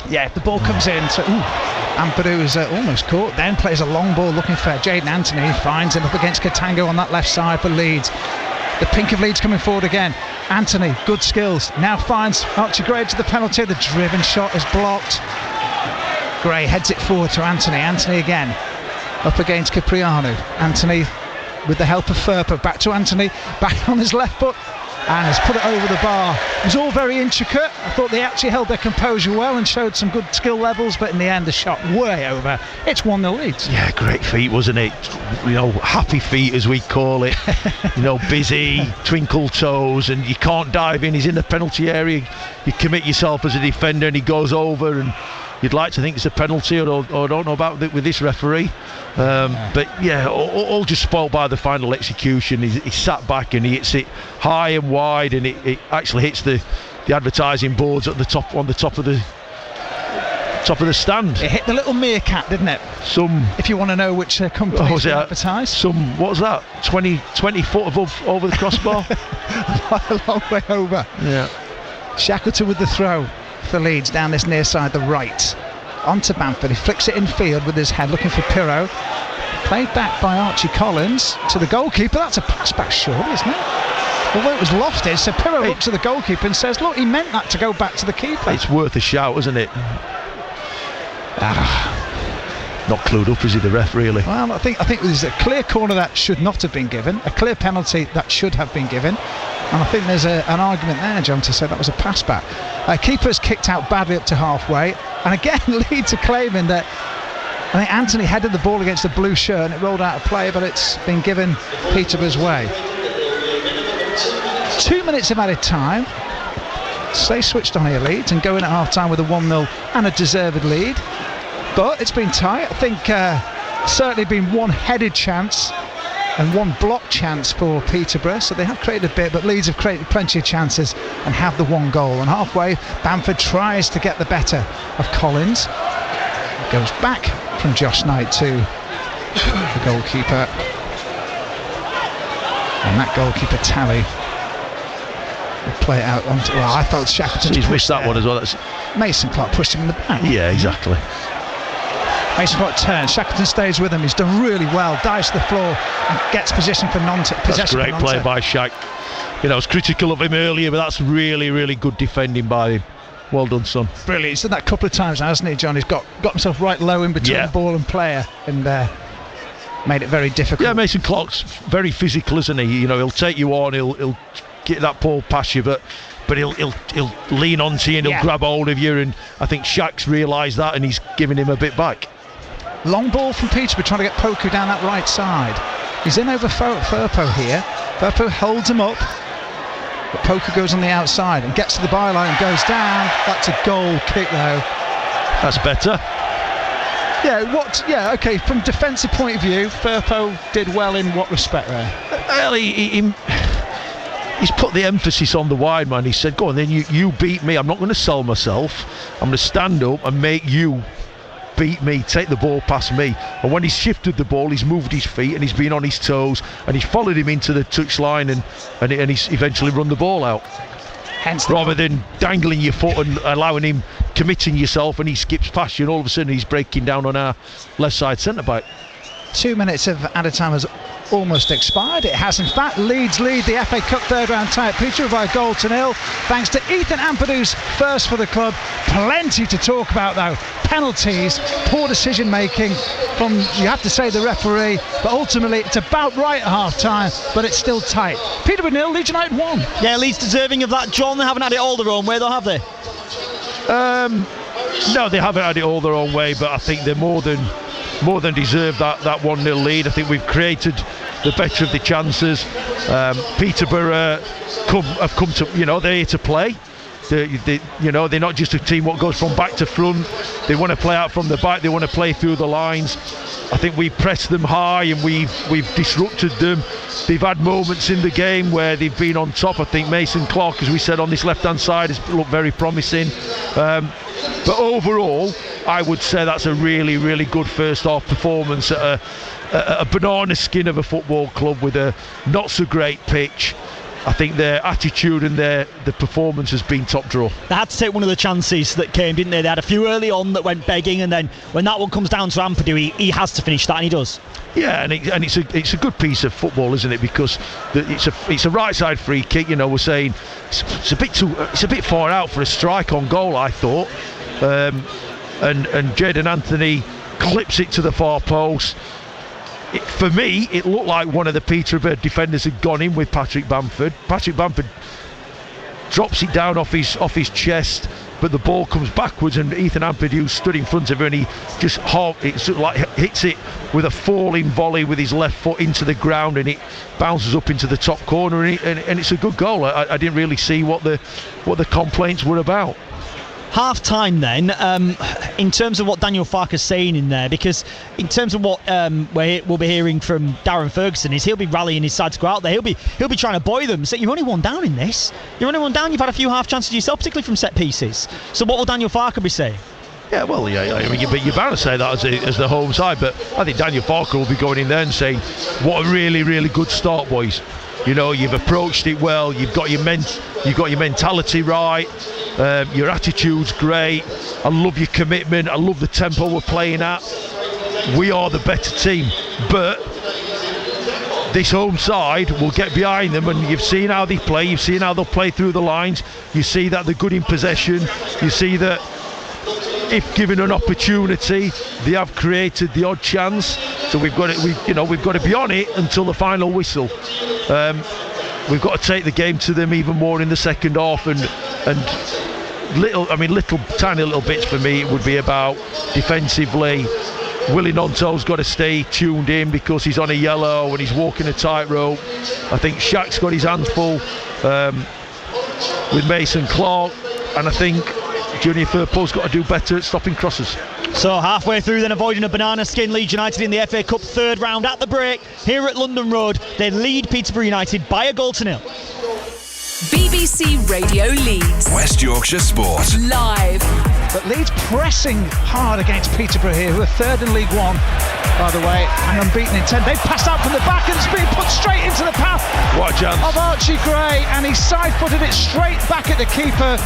Yeah, if the ball comes in, so Ampadu is almost caught, then plays a long ball looking for Jaden Anthony, finds him up against Katango on that left side for Leeds. The pink of Leeds coming forward again. Anthony, good skills, now finds Archie Gray to the penalty. The driven shot is blocked. Gray heads it forward to Anthony. Anthony again up against Cipriano. Anthony with the help of Firpo, back to Anthony, back on his left foot, and has put it over the bar. It was all very intricate. I thought they actually held their composure well and showed some good skill levels, but in the end the shot way over. It's 1-0 Leeds. Yeah, great feet, wasn't it? You know, happy feet as we call it. You know, busy, twinkle toes, and you can't dive in. He's in the penalty area. You commit yourself as a defender and he goes over, and you'd like to think it's a penalty, or I don't know about it with this referee. But yeah, all just spoiled by the final execution. He sat back and he hits it high and wide, and it actually hits the advertising boards at the top, on the top of the stand. It hit the little meerkat, didn't it? If you want to know which company advertised. What was that? 20 foot over the crossbar? A long way over. Yeah. Shackleton with the throw for Leeds down this near side, the right, onto Bamford. He flicks it in field with his head, looking for Pirro. Played back by Archie Collins to the goalkeeper. That's a pass back, surely, isn't it? Although it was lofted, so Pirro looks to the goalkeeper and says, look, he meant that to go back to the keeper. It's worth a shout, isn't it? Not clued up, is he, the ref, really? Well, I think there's a clear corner that should not have been given, a clear penalty that should have been given, and I think there's an argument there, John, to say that was a pass back. Keeper's kicked out badly up to halfway, and again Leeds are claiming that I think Anthony headed the ball against the blue shirt and it rolled out of play, but it's been given Peterborough's way. 2 minutes of added time. Stay switched on here, Leeds, and go in at half time with a 1-0 and a deserved lead. But it's been tight. I think certainly been one headed chance and one block chance for Peterborough, so they have created a bit, but Leeds have created plenty of chances and have the one goal. And halfway, Bamford tries to get the better of Collins. Goes back from Josh Knight to the goalkeeper, and that goalkeeper tally will play it out onto. Well, I thought Shackleton. He's missed that one as well. Mason Clark pushed him in the back. Yeah, exactly. Mason Clark turns, Shackleton stays with him, he's done really well, dives to the floor and gets position for possession. That's great play by Shaq. You know, I was critical of him earlier, but that's really, really good defending by him. Well done, son. Brilliant. He's done that a couple of times now, hasn't he, John? He's got himself right low in between the ball and player, and made it very difficult. Yeah, Mason Clark's very physical, isn't he? You know, he'll take you on, he'll get that ball past you, but he'll lean onto you and he'll grab hold of you, and I think Shaq's realised that and he's giving him a bit back. Long ball from Peterborough trying to get Poku down that right side. He's in over Firpo here. Firpo holds him up, but Poku goes on the outside and gets to the byline and goes down. That's a goal kick though. That's better. Yeah, okay, from defensive point of view, Firpo did well in what respect there? Well, he's put the emphasis on the wide man. He said, go on then, you beat me. I'm not going to sell myself. I'm going to stand up and make you beat me, take the ball past me. And when he's shifted the ball, he's moved his feet and he's been on his toes and he's followed him into the touchline and he's eventually run the ball out. Rather than dangling your foot and allowing him, committing yourself, and he skips past you and all of a sudden he's breaking down on our left side centre back. 2 minutes of added time has almost expired. It has in fact. Leeds lead the FA Cup third round tie at Peterborough by a goal to nil, thanks to Ethan Ampadu's first for the club. Plenty to talk about though. Penalties, poor decision making from, you have to say, the referee, but ultimately it's about right at half time, but it's still tight. Peterborough 0, Leeds United 1. Yeah, Leeds deserving of that, John. They haven't had it all their own way though, have they? No, they haven't had it all their own way, but I think they're more than deserve that 1-0 lead. I think we've created the better of the chances. Peterborough have come to, they're here to play. They're not just a team what goes from back to front. They want to play out from the back. They want to play through the lines. I think we pressed them high and we've disrupted them. They've had moments in the game where they've been on top. I think Mason Clark, as we said, on this left-hand side has looked very promising. But overall, I would say that's a really, really good first half performance at a banana skin of a football club with a not so great pitch. I think their attitude and the performance has been top draw. They had to take one of the chances that came, didn't they? They had a few early on that went begging, and then when that one comes down to Ampadu, he has to finish that, and he does. Yeah, and it's a good piece of football, isn't it? Because it's a right side free kick. We're saying it's a bit far out for a strike on goal, I thought. And Jadon Anthony clips it to the far post. For me, it looked like one of the Peterborough defenders had gone in with Patrick Bamford. Patrick Bamford drops it down off his chest, but the ball comes backwards, and Ethan Ampadu stood in front of him, and he just hits it with a falling volley with his left foot into the ground, and it bounces up into the top corner, and it's a good goal. I didn't really see what the complaints were about. Half time then, in terms of what Daniel Farke's saying in there, because in terms of what we'll be hearing from Darren Ferguson is he'll be rallying his side to go out there. He'll be trying to buoy them. So you're only one down in this. You're only one down. You've had a few half chances yourself, particularly from set pieces. So what will Daniel Farke be saying? Yeah, well, I mean, you're bound to say that as the home side, but I think Daniel Farke will be going in there and saying, "What a really, really good start, boys. You've approached it well. You've got your mentality right. Your attitude's great. I love your commitment. I love the tempo we're playing at. We are the better team, but this home side will get behind them, and you've seen how they play. You've seen how they'll play through the lines. You see that they're good in possession. You see that if given an opportunity, they have created the odd chance. So we've got to be on it until the final whistle. We've got to take the game to them even more in the second half, and tiny little bits for me. It would be about defensively. Willie Nonto's got to stay tuned in because he's on a yellow and he's walking a tightrope. I think Shaq's got his hands full with Mason Clark, and I think Junior Firpo's got to do better at stopping crosses. So halfway through then, avoiding a banana skin, Leeds United in the FA Cup third round at the break here at London Road. They lead Peterborough United by a goal to nil. BBC Radio Leeds. West Yorkshire Sport. Live. But Leeds pressing hard against Peterborough here, who are third in League One, by the way, and unbeaten in 10. They've passed out from the back and it's been put straight into the path of Archie Gray, and he side-footed it straight back at the keeper,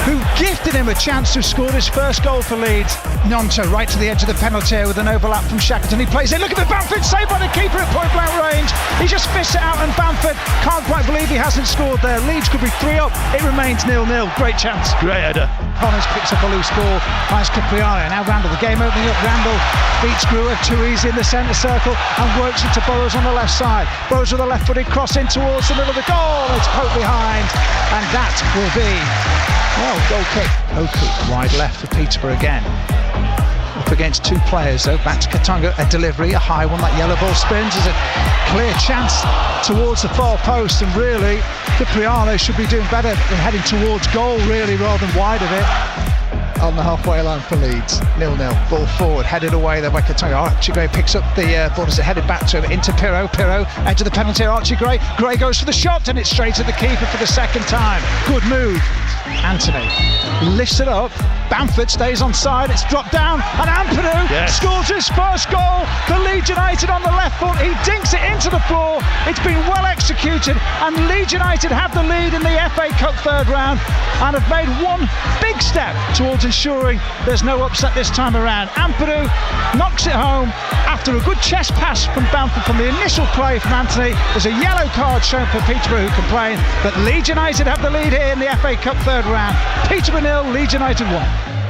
who gifted him a chance to score his first goal for Leeds. Nonto right to the edge of the penalty area with an overlap from Shackleton. He plays it. Look at the Bamford save by the keeper at point-blank range. He just fists it out, and Bamford can't quite believe he hasn't scored there. Leeds could be 3 up. It remains 0-0. Great chance. Great header. Connors picks up a loose ball, finds Capriano. Now Randall, the game opening up. Randall beats Gruer too easy in the centre circle and works it to Burrows on the left side. Burrows with a left-footed cross in towards the middle of the goal. It's poked behind, and that will be, goal kick. Oku wide left for Peterborough again. Up against two players though, back to Katonga, a delivery, a high one, that yellow ball spins, there's a clear chance towards the far post, and really Capriano should be doing better than heading towards goal really rather than wide of it. On the halfway line for Leeds, 0-0, ball forward, headed away there by Katonga. Archie Gray picks up the ball as it headed back to him, into Pirro, edge of the penalty, Archie Gray goes for the shot, and it's straight at the keeper for the second time. Good move. Anthony lifts it up, Bamford stays on side, it's dropped down, and Ampadu scores his his first goal for Leeds United on the left foot. He dinks it into the floor. It's been well executed, and Leeds United have the lead in the FA Cup third round and have made one big step towards ensuring there's no upset this time around. Ampadu knocks it home after a good chest pass from Bamford from the initial play from Anthony. There's a yellow card shown for Peterborough, who complain, but Leeds United have the lead here in the FA Cup third round. Peterborough 0, Leeds United 1.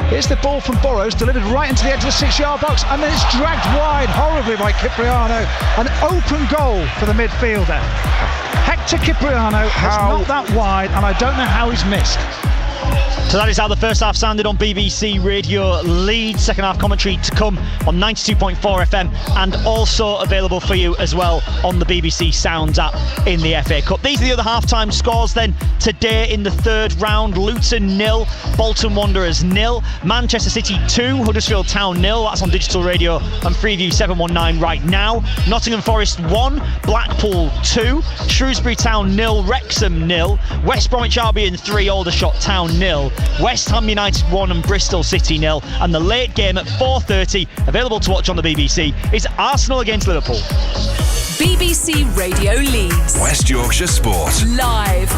Here's the ball from Burrows, delivered right into the edge of the 6-yard box, and then it's dragged wide horribly by Cipriano. An open goal for the midfielder. Hector Cipriano has not that wide, and I don't know how he's missed. So that is how the first half sounded on BBC Radio Leeds. Second half commentary to come on 92.4 FM and also available for you as well on the BBC Sounds app in the FA Cup. These are the other half-time scores then today in the third round. Luton 0, Bolton Wanderers 0, Manchester City 2, Huddersfield Town 0. That's on digital radio and Freeview 719 right now. Nottingham Forest 1, Blackpool 2, Shrewsbury Town 0, Wrexham 0, West Bromwich Albion 3, Aldershot Town 0, West Ham United 1 and Bristol City 0. And the late game at 4:30, available to watch on the BBC, is Arsenal against Liverpool. BBC Radio Leeds. West Yorkshire Sport. Live.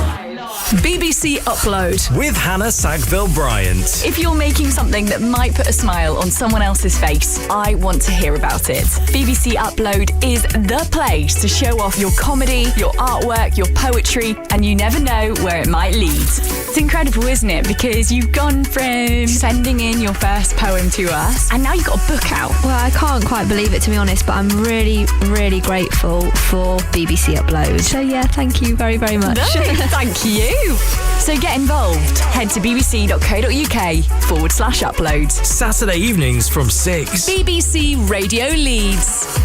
BBC Upload. With Hannah Sackville-Bryant. If you're making something that might put a smile on someone else's face, I want to hear about it. BBC Upload is the place to show off your comedy, your artwork, your poetry, and you never know where it might lead. It's incredible, isn't it? Because you've gone from sending in your first poem to us, and now you've got a book out. Well, I can't quite believe it, to be honest, but I'm really, really grateful for BBC Upload. So yeah, thank you very, very much. No, thank you. So get involved. Head to bbc.co.uk/upload. Saturday evenings from 6. BBC Radio Leeds.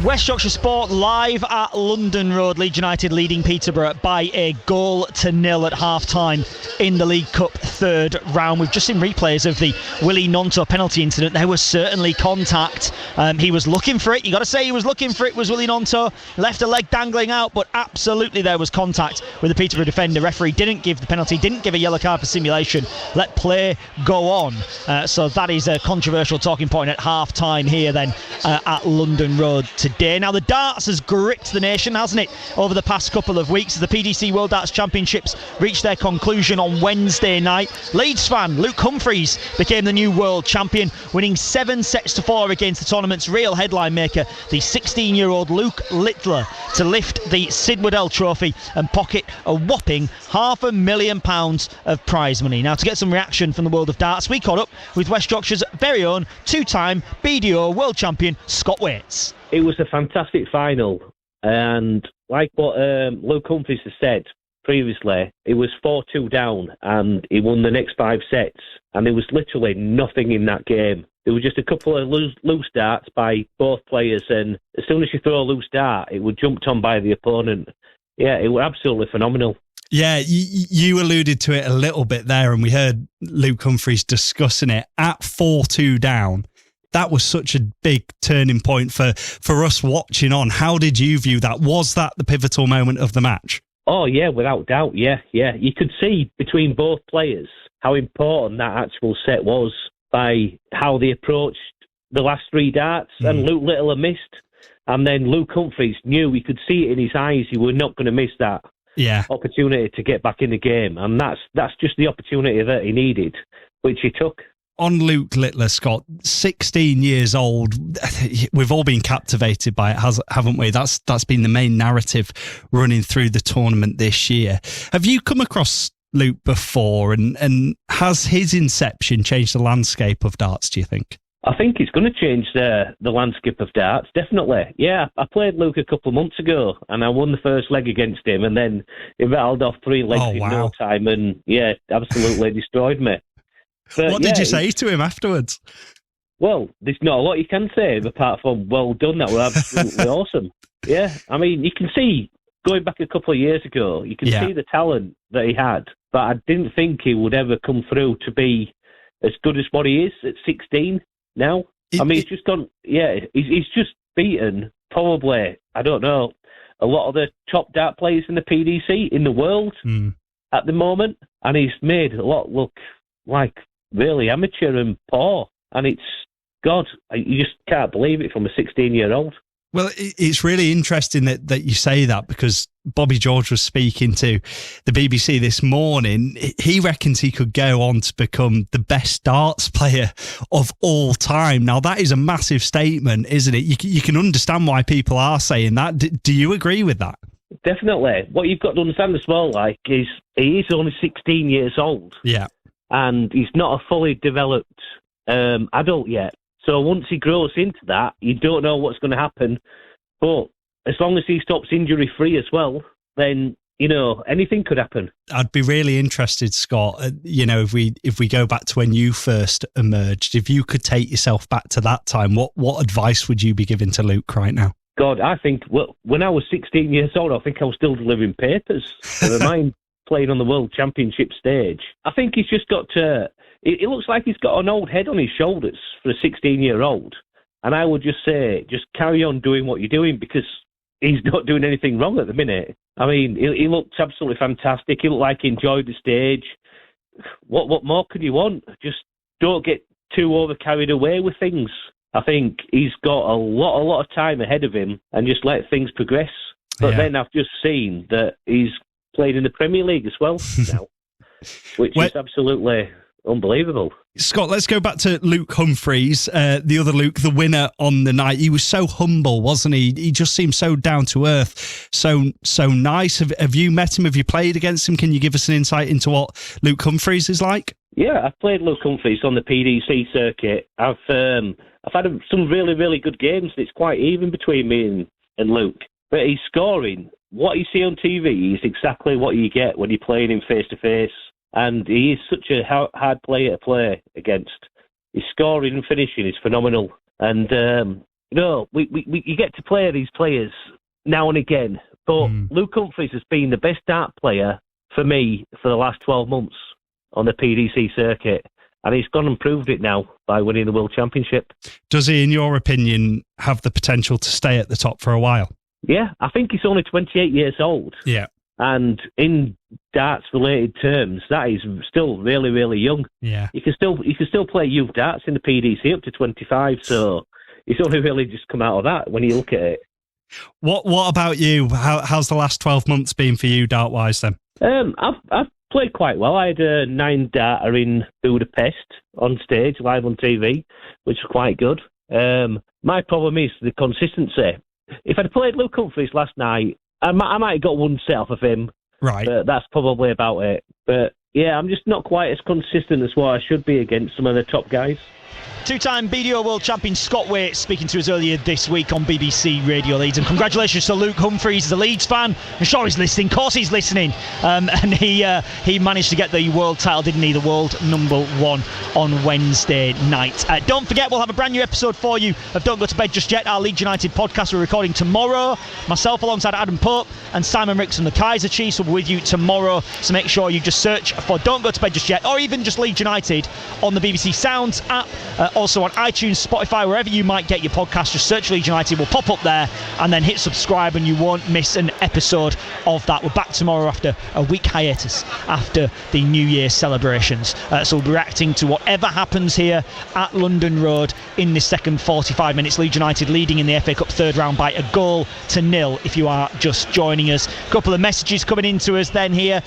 West Yorkshire Sport live at London Road. Leeds United leading Peterborough by a 1-0 at half-time in the League Cup third round. We've just seen replays of the Willie Nonto penalty incident. There was certainly contact. He was looking for it. You got to say he was looking for it, was Willie Nonto. Left a leg dangling out, but absolutely there was contact with the Peterborough defender. Referee didn't give the penalty, didn't give a yellow card for simulation. Let play go on. So that is a controversial talking point at half-time here then at London Road today. Now the darts has gripped the nation, hasn't it, over the past couple of weeks as the PDC World Darts Championships reached their conclusion on Wednesday night. Leeds fan Luke Humphries became the new world champion, winning 7-4 against the tournament's real headline maker, the 16-year-old Luke Littler, to lift the Sid Waddell Trophy and pocket a whopping £500,000 of prize money. Now, to get some reaction from the world of darts, we caught up with West Yorkshire's very own two-time BDO world champion Scott Waits. It was a fantastic final, and like what Luke Humphries has said previously, it was 4-2 down, and he won the next 5 sets, and there was literally nothing in that game. There was just a couple of loose darts by both players, and as soon as you throw a loose dart, it was jumped on by the opponent. Yeah, it was absolutely phenomenal. Yeah, you alluded to it a little bit there, and we heard Luke Humphries discussing it at 4-2 down. That was such a big turning point for us watching on. How did you view that? Was that the pivotal moment of the match? Oh, yeah, without doubt, yeah. You could see between both players how important that actual set was by how they approached the last 3 darts, and Luke Littler missed. And then Luke Humphries knew, he could see it in his eyes, he was not going to miss that opportunity to get back in the game. And that's just the opportunity that he needed, which he took. On Luke Littler, Scott, 16 years old, we've all been captivated by it, haven't we? That's been the main narrative running through the tournament this year. Have you come across Luke before, and has his inception changed the landscape of darts, do you think? I think it's going to change the landscape of darts, definitely. Yeah, I played Luke a couple of months ago, and I won the first leg against him, and then he rattled off 3 legs in no time, and yeah, absolutely destroyed me. But what did you say to him afterwards? Well, there's not a lot you can say apart from well done. That was absolutely awesome. Yeah, I mean, you can see, going back a couple of years ago, you can see the talent that he had, but I didn't think he would ever come through to be as good as what he is at 16 now. He's just gone, he's just beaten probably, I don't know, a lot of the top dart players in the PDC in the world at the moment, and he's made a lot look like really amateur and poor, and it's God, you just can't believe it from a 16-year-old. Well, it's really interesting that you say that, because Bobby George was speaking to the BBC this morning. He reckons he could go on to become the best darts player of all time. Now, that is a massive statement, isn't it? You can understand why people are saying that. Do you agree with that? Definitely. What you've got to understand as well, is he is only 16 years old. Yeah. And he's not a fully developed adult yet. So once he grows into that, you don't know what's going to happen. But as long as he stops injury-free as well, then, anything could happen. I'd be really interested, Scott, if we go back to when you first emerged, if you could take yourself back to that time, what advice would you be giving to Luke right now? God, I think, when I was 16 years old, I think I was still delivering papers. Never mind playing on the World Championship stage. I think he's just got to... It looks like he's got an old head on his shoulders for a 16-year-old. And I would just say, just carry on doing what you're doing, because he's not doing anything wrong at the minute. I mean, he looked absolutely fantastic. He looked like he enjoyed the stage. What more could you want? Just don't get too over carried away with things. I think he's got a lot of time ahead of him, and just let things progress. But then I've just seen that he's played in the Premier League as well now, which is absolutely... unbelievable. Scott, let's go back to Luke Humphries, the other Luke, the winner on the night. He was so humble, wasn't he? He just seemed so down to earth, so nice. Have you met him? Have you played against him? Can you give us an insight into what Luke Humphries is like? Yeah, I've played Luke Humphries on the PDC circuit. I've had some really, really good games. It's quite even between me and Luke. But he's scoring. What you see on TV is exactly what you get when you're playing him face-to-face. And he is such a hard player to play against. His scoring and finishing is phenomenal. And, you get to play these players now and again. But Luke Humphries has been the best dart player for me for the last 12 months on the PDC circuit. And he's gone and proved it now by winning the World Championship. Does he, in your opinion, have the potential to stay at the top for a while? Yeah, I think he's only 28 years old. Yeah. And in darts-related terms, that is still really, really young. Yeah, you can still play youth darts in the PDC up to 25. So it's only really just come out of that when you look at it. What about you? How's the last 12 months been for you, dart-wise? Then I've played quite well. I had a 9-darter in Budapest on stage, live on TV, which was quite good. My problem is the consistency. If I'd played Luke Humphries last night, I might have got one set off of him, right? But that's probably about it. But yeah, I'm just not quite as consistent as what I should be against some of the top guys. Two-time BDO World Champion Scott Waite speaking to us earlier this week on BBC Radio Leeds. And congratulations to Luke Humphries, the Leeds fan. I'm sure he's listening. Of course he's listening. And he managed to get the world title, didn't he? The world #1 on Wednesday night. Don't forget, we'll have a brand new episode for you of Don't Go to Bed Just Yet, our Leeds United podcast. We're recording tomorrow. Myself alongside Adam Pope and Simon Ricks from the Kaiser Chiefs will be with you tomorrow. So make sure you just search for Don't Go to Bed Just Yet, or even just Leeds United on the BBC Sounds app. Also on iTunes, Spotify, wherever you might get your podcast, just search Leeds United, will pop up there, and then hit subscribe and you won't miss an episode of that. We're back tomorrow after a week hiatus after the New Year celebrations. So we'll be reacting to whatever happens here at London Road in this second 45 minutes. Leeds United leading in the FA Cup third round by 1-0 if you are just joining us. A couple of messages coming into us then here.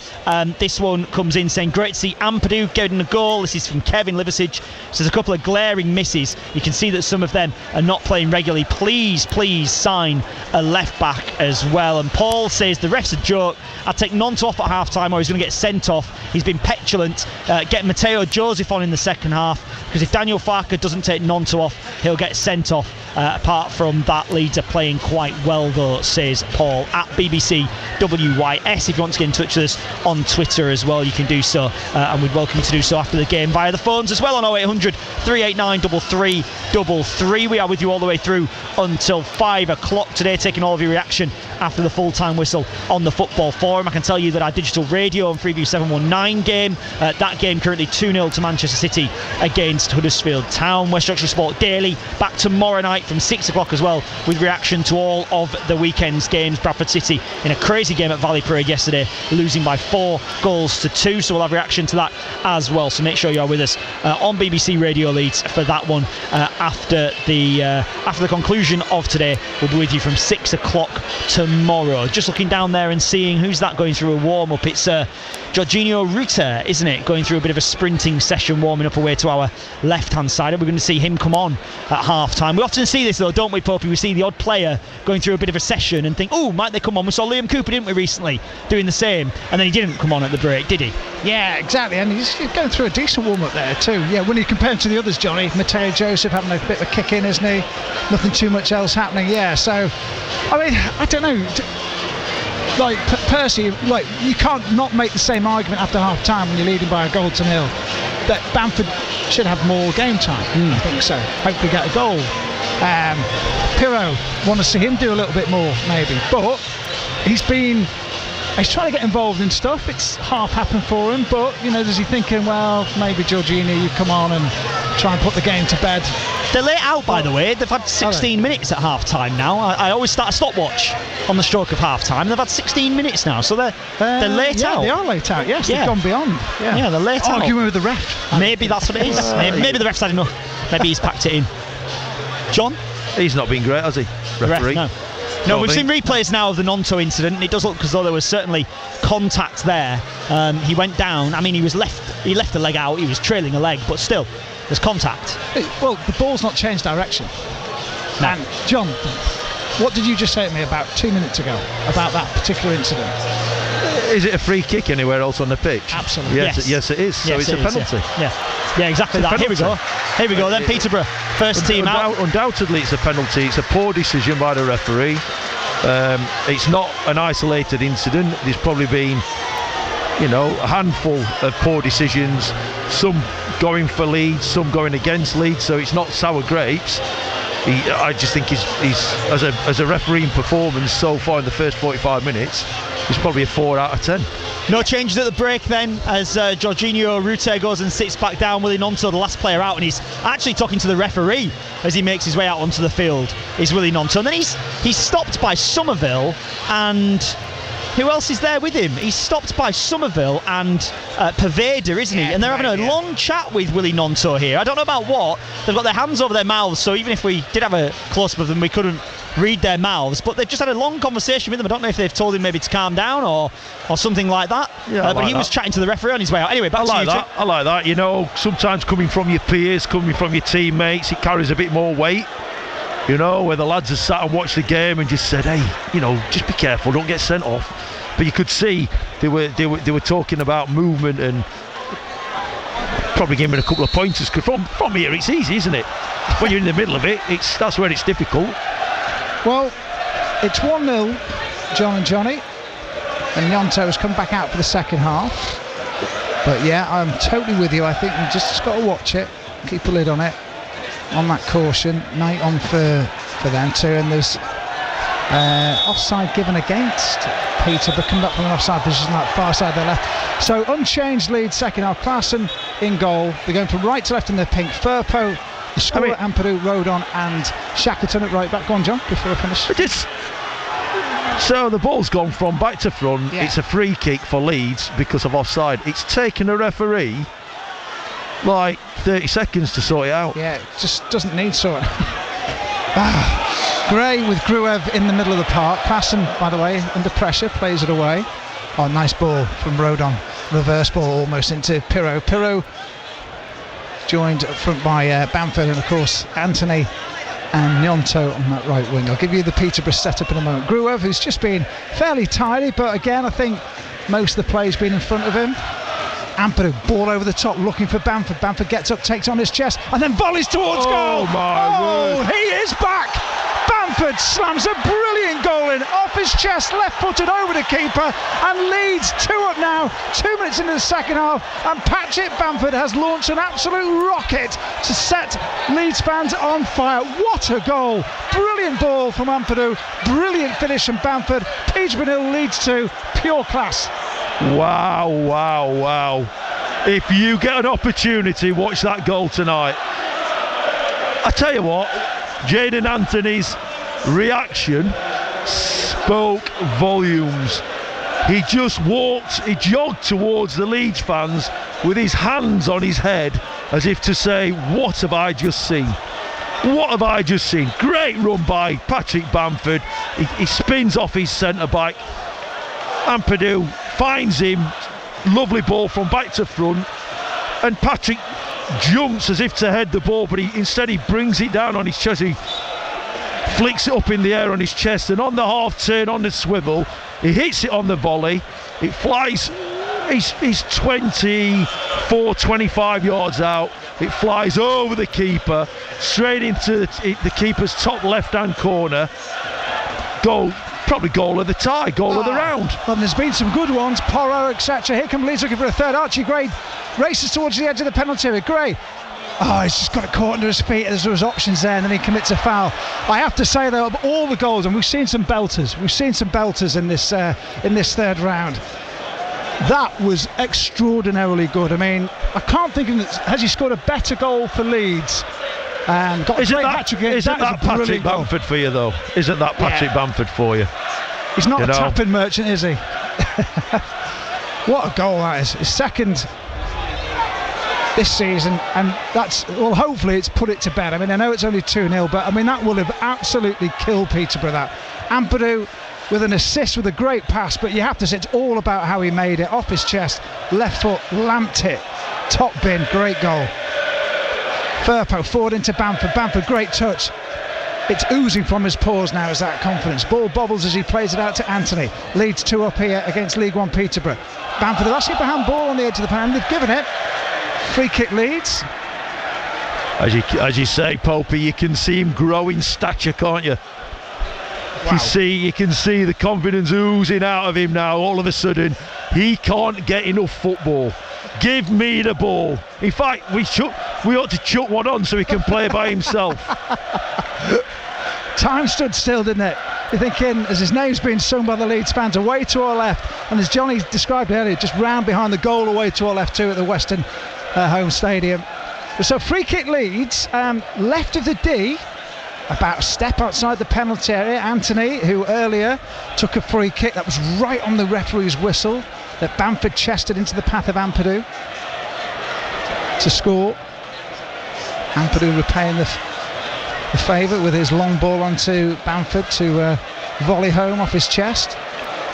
This one comes in saying, great to see Ampadu getting a goal. This is from Kevin Liversidge. So there's a couple of glaring misses. You can see that some of them are not playing regularly. Please sign a left back as well. And Paul says the ref's a joke. I'd take Nonto off at half time or he's going to get sent off. He's been petulant. Get Mateo Joseph on in the second half, because if Daniel Farker doesn't take Nonto off, he'll get sent off. Apart from that, Leeds are playing quite well though, says Paul at BBC WYS. If you want to get in touch with us on Twitter as well, you can do so, and we'd welcome you to do so after the game via the phones as well on 0800 389 3333. We are with you all the way through until 5 o'clock today, taking all of your reaction after the full-time whistle on the Football Forum. I can tell you that our digital radio and Freeview 719 game, that game currently 2-0 to Manchester City against Huddersfield Town. West Yorkshire Sport Daily back tomorrow night from 6 o'clock as well, with reaction to all of the weekend's games. Bradford City in a crazy game at Valley Parade yesterday, losing by 4-2, so we'll have reaction to that as well. So make sure you are with us on BBC Radio Leeds for that one after the conclusion of today. We'll be with you from 6 o'clock tomorrow. Just looking down there and seeing who's that going through a warm-up. It's Jorginho Rutter, isn't it, going through a bit of a sprinting session, warming up away to our left-hand side, and we're going to see him come on at half-time. We often see this though, don't we, Popey? We see the odd player going through a bit of a session and think, oh, might they come on? We saw Liam Cooper, didn't we, recently, doing the same, and then he didn't come on at the break, did he? Yeah, exactly, and he's going through a decent warm-up there too. Yeah, when you compare him to the others, Johnny, Mateo Joseph having a bit of a kick in, isn't he? Nothing too much else happening. Yeah, so I mean, I don't know. Like Percy, like you can't not make the same argument after half time when you're leading by a goal to nil that Bamford should have more game time. I think so. Hopefully get a goal. Pirro, want to see him do a little bit more maybe, but he's trying to get involved in stuff. It's half happened for him, but you know, is he thinking, well, maybe Jorginho, you come on and try and put the game to bed? They're late out, by the way. They've had 16 minutes at half time now. I always start a stopwatch on the stroke of half time. They've had 16 minutes now, so they're late out. They are late out, yes. They've gone beyond. Yeah, they're late out. Arguing with the ref. Maybe that's what it is. Maybe the ref's had enough. Maybe he's packed it in. John? He's not been great, has he? Referee? No, we've seen replays now of the Nonto incident, and it does look as though there was certainly contact there. He went down. I mean, he left the leg out. He was trailing a leg, but still, there's contact. Well, the ball's not changed direction. No. And John, what did you just say to me about 2 minutes ago about that particular incident? Is it a free kick anywhere else on the pitch? Absolutely. Yes, it is. So it's a penalty. Yeah, exactly that. Here we go. Then Peterborough, first team out. Undoubtedly, it's a penalty. It's a poor decision by the referee. It's not an isolated incident. There's probably been, a handful of poor decisions. Some going for Leeds, some going against Leeds. So it's not sour grapes. I just think he's as a refereeing performance so far in the first 45 minutes, he's probably a 4 out of 10. No changes at the break then, as Jorginho Rutter goes and sits back down. Willie Nonto, the last player out, and he's actually talking to the referee as he makes his way out onto the field, is Willie Nonto. And then he's stopped by Somerville, and who else is there with him? He's stopped by Somerville and Pervader, isn't he? And they're having a long chat with Willie Nonto here. I don't know about what. They've got their hands over their mouths, so even if we did have a close-up of them, we couldn't read their mouths. But they've just had a long conversation with them. I don't know if they've told him maybe to calm down or something like that. Yeah, but he was chatting to the referee on his way out. Anyway, back to you, Tim. I like that. Sometimes coming from your peers, coming from your teammates, it carries a bit more weight. Where the lads have sat and watched the game and just said, hey, just be careful, don't get sent off. But you could see they were talking about movement and probably giving a couple of pointers, because from here it's easy, isn't it? When you're in the middle of it, that's where it's difficult. Well, it's 1-0, John and Johnny, and Nonto has come back out for the second half. But yeah, I'm totally with you. I think we've just got to watch it, keep a lid on it, on that caution. Night on for them too, and there's offside given against Peterborough, coming up from an offside position, like far side of their left. So unchanged lead second half. Klassen in goal. They're going from right to left in their pink. Firpo, the scorer, Ampadu, Rodon and Shackleton at right back. Go on, John, before I finish. So the ball's gone from back to front. Yeah. It's a free kick for Leeds because of offside. It's taken a referee like 30 seconds to sort it out. Yeah, it just doesn't need sorting. Gray with Gruev in the middle of the park. Klassen, by the way, under pressure, plays it away. Oh, nice ball from Rodon. Reverse ball almost into Pirro. Pirro joined up front by Bamford, and of course Anthony and Nonto on that right wing. I'll give you the Peterborough setup in a moment. Gruev, who's just been fairly tidy, but again I think most of the play's been in front of him. Ampadu, ball over the top, looking for Bamford. Bamford gets up, takes on his chest, and then volleys towards goal. My word. He is back. Bamford slams a brilliant goal in off his his chest, left-footed over the keeper, and Leeds 2 up now, 2 minutes into the second half, and Patrick Bamford has launched an absolute rocket to set Leeds fans on fire. What a goal! Brilliant ball from Ampadu, brilliant finish from Bamford. Peterborough 0, Leeds 2, pure class. Wow. If you get an opportunity, watch that goal tonight. I tell you what, Jaden Anthony's reaction spoke volumes. He just jogged towards the Leeds fans with his hands on his head as if to say, what have I just seen? What have I just seen? Great run by Patrick Bamford. He spins off his centre back. Ampadu finds him. Lovely ball from back to front. And Patrick jumps as if to head the ball, but instead he brings it down on his chest. He flicks it up in the air on his chest, and on the half turn, on the swivel, he hits it on the volley. It flies. He's 24, 25 yards out. It flies over the keeper, straight into the keeper's top left-hand corner. Goal. Probably goal of the tie, goal of the round. Well, there's been some good ones, Porro, etc. Here come Leeds looking for a third. Archie Gray races towards the edge of the penalty area. Gray, he's just got it caught under his feet as there was options there, and then he commits a foul. I have to say, though, of all the goals, and we've seen some belters in this third round. That was extraordinarily good. I mean, I can't think of has he scored a better goal for Leeds? And got isn't that Patrick Bamford for you, though? Isn't that Patrick Bamford for you? He's not a tapping merchant, is he? What a goal that is. His second this season, and hopefully it's put it to bed. I mean, I know it's only 2-0, but I mean, that will have absolutely killed Peterborough, that. Ampadu with an assist with a great pass, but you have to say it's all about how he made it. Off his chest, left foot, lamped it. Top bin, great goal. Firpo forward into Bamford. Bamford, great touch. It's oozing from his pores now, is that confidence. Ball bobbles as he plays it out to Anthony. Leeds 2 up here against League One Peterborough. Bamford asking for handball on the edge of the pen. They've given it. Free kick Leeds. As you say, Popey, you can see him grow in stature, can't you? Wow. You can see the confidence oozing out of him now. All of a sudden, he can't get enough football. Give me the ball. In fact, we ought to chuck one on so he can play by himself. Time stood still, didn't it? You're thinking, as his name's being sung by the Leeds fans, away to our left, and as Johnny described earlier, just round behind the goal, away to our left too at the Western home stadium. So free kick Leeds, left of the D, about a step outside the penalty area. Anthony, who earlier took a free kick that was right on the referee's whistle, that Bamford chested into the path of Ampadu to score. Ampadu repaying the favour with his long ball onto Bamford to volley home off his chest.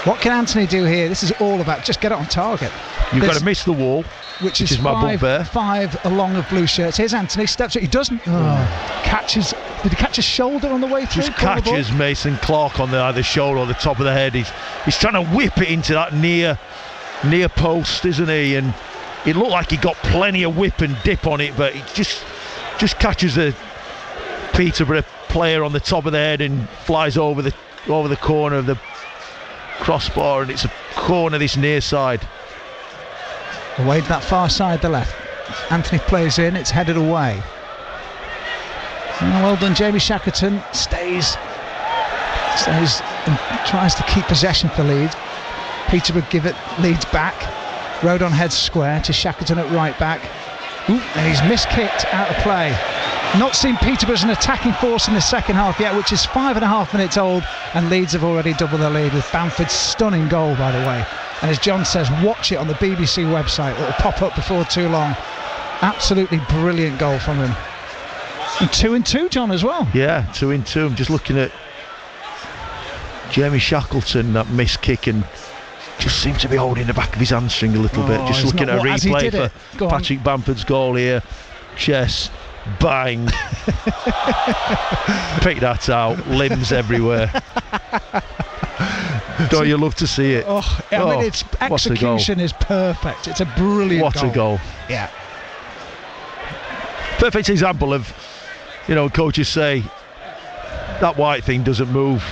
What can Anthony do here? This is all about just get it on target. You've got to miss the wall, which is my bugbear. 5 along of blue shirts. Here's Anthony, steps it. He doesn't. Catches. Did he catch his shoulder on the way through? Just catches Mason Clark on the shoulder or the top of the head. He's trying to whip it into that near post, isn't he? And it looked like he got plenty of whip and dip on it, but he just catches a Peterborough player on the top of the head and flies over the corner of the crossbar, and it's a corner this near side. Away to that far side, the left. Anthony plays in, it's headed away. Well done, Jamie Shackleton stays and tries to keep possession for Leeds. Peterborough give it Leeds back. Rodon heads square to Shackleton at right back. And he's miskicked out of play. Not seen Peterborough as an attacking force in the second half yet, which is 5.5 minutes old, and Leeds have already doubled their lead with Bamford's stunning goal, by the way. And as John says, watch it on the BBC website. It'll pop up before too long. Absolutely brilliant goal from him. And 2-2, John, as well. Yeah, 2-2. I'm just looking at Jamie Shackleton, that missed kick, and just seemed to be holding the back of his hamstring a little bit. Just looking at a replay for Patrick Bamford's goal here. Chest, bang. Pick that out. Limbs everywhere. Don't you love to see it? I mean, its execution is perfect. It's a brilliant goal. What a goal. Yeah. Perfect example of, coaches say, that white thing doesn't move.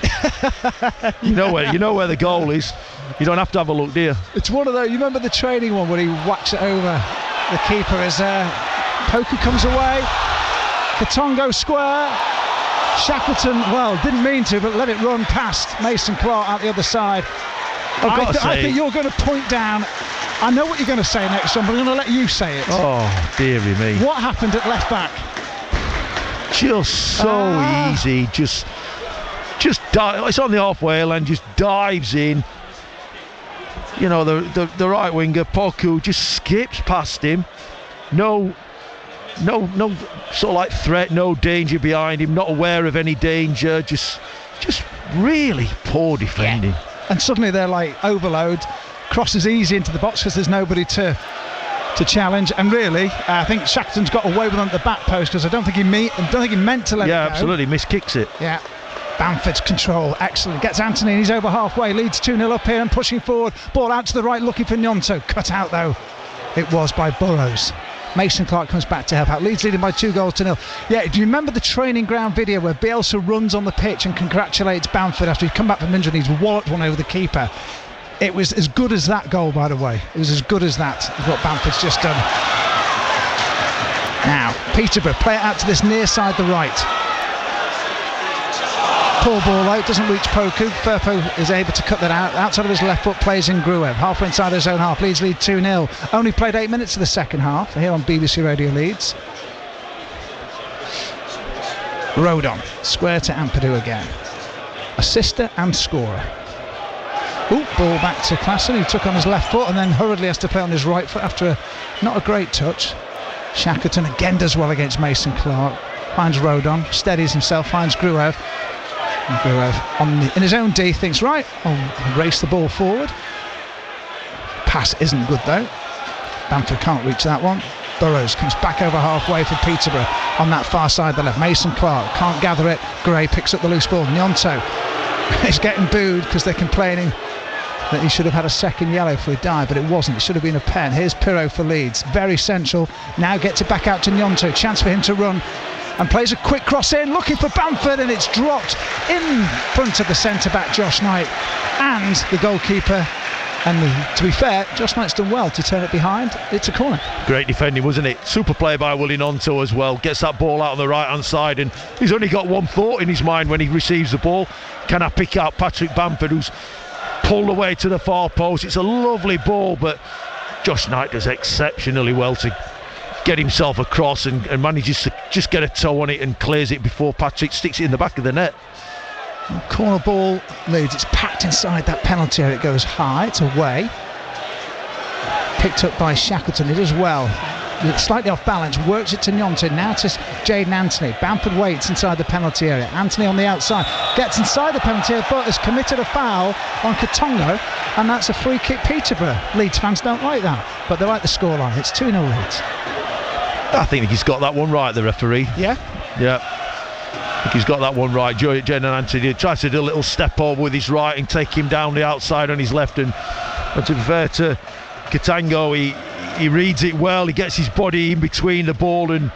You know where the goal is. You don't have to have a look, do you? It's one of those. You remember the training one where he whacks it over the keeper as Poku comes away. Katongo square. Shackleton, well, didn't mean to, but let it run past Mason Clark out the other side. I think you're going to point down. I know what you're going to say next one, but I'm going to let you say it. Oh, dearie me. What happened at left back? Just so easy. Just it's on the halfway line, just dives in. You know, the right winger, Poku, just skips past him. No sort of like threat, no danger behind him, not aware of any danger, just really poor defending. Yeah. And suddenly they're like overload, crosses easy into the box because there's nobody to challenge. And really, I think Shackleton's got away with it at the back post because I don't think he meant to let it go. Yeah, absolutely, miskicks it. Yeah. Bamford's control, excellent. Gets Anthony and he's over halfway. Leeds 2-0 up here and pushing forward. Ball out to the right, looking for Gnonto. Cut out though. It was by Burrows. Mason Clark comes back to help out. Leeds leading by 2-0. Yeah, do you remember the training ground video where Bielsa runs on the pitch and congratulates Bamford after he's come back from injury and he's walloped one over the keeper? It was as good as that goal, by the way. It was as good as that, what Bamford's just done. Now, Peterborough play it out to this near side, the right. Poor ball out, doesn't reach Poku. Firpo is able to cut that out. Outside of his left foot, plays in Gruev. Halfway inside his own half. Leeds lead 2-0. Only played 8 minutes of the second half here on BBC Radio Leeds. Rodon, square to Ampadu again. Assister and scorer. Ooh, ball back to Klassen, who took on his left foot and then hurriedly has to play on his right foot after not a great touch. Shackleton again does well against Mason Clark. Finds Rodon, steadies himself, finds Gruev. Gruev in his own D thinks, right, I'll race the ball forward. Pass isn't good though. Bamford can't reach that one. Burrows comes back over halfway for Peterborough on that far side of the left. Mason Clark can't gather it. Gray picks up the loose ball. Gnonto is getting booed because they're complaining that he should have had a second yellow for a dive, but it wasn't. It should have been a pen. Here's Pirro for Leeds. Very central. Now gets it back out to Gnonto. Chance for him to run. And plays a quick cross in, looking for Bamford, and it's dropped in front of the centre-back, Josh Knight, and the goalkeeper. And to be fair, Josh Knight's done well to turn it behind. It's a corner. Great defending, wasn't it? Super play by Willie Gnonto as well. Gets that ball out on the right-hand side, and he's only got one thought in his mind when he receives the ball. Can I pick out Patrick Bamford, who's pulled away to the far post? It's a lovely ball, but Josh Knight does exceptionally well to get himself across and manages to just get a toe on it and clears it before Patrick sticks it in the back of the net. Corner ball, Leeds. It's packed inside that penalty area. It goes high. It's away. Picked up by Shackleton. It does well. Slightly off balance. Works it to Gnonto. Now to Jaden Anthony. Bamford waits inside the penalty area. Anthony on the outside. Gets inside the penalty area, but has committed a foul on Katongo, and that's a free kick. Peterborough. Leeds fans don't like that, but they like the scoreline. It's 2-0 Leeds. I think he's got that one right, the referee. Yeah? Yeah. I think he's got that one right. Jaden Anthony tries to do a little step over with his right and take him down the outside on his left. And to be fair to Katongo, he reads it well. He gets his body in between the ball and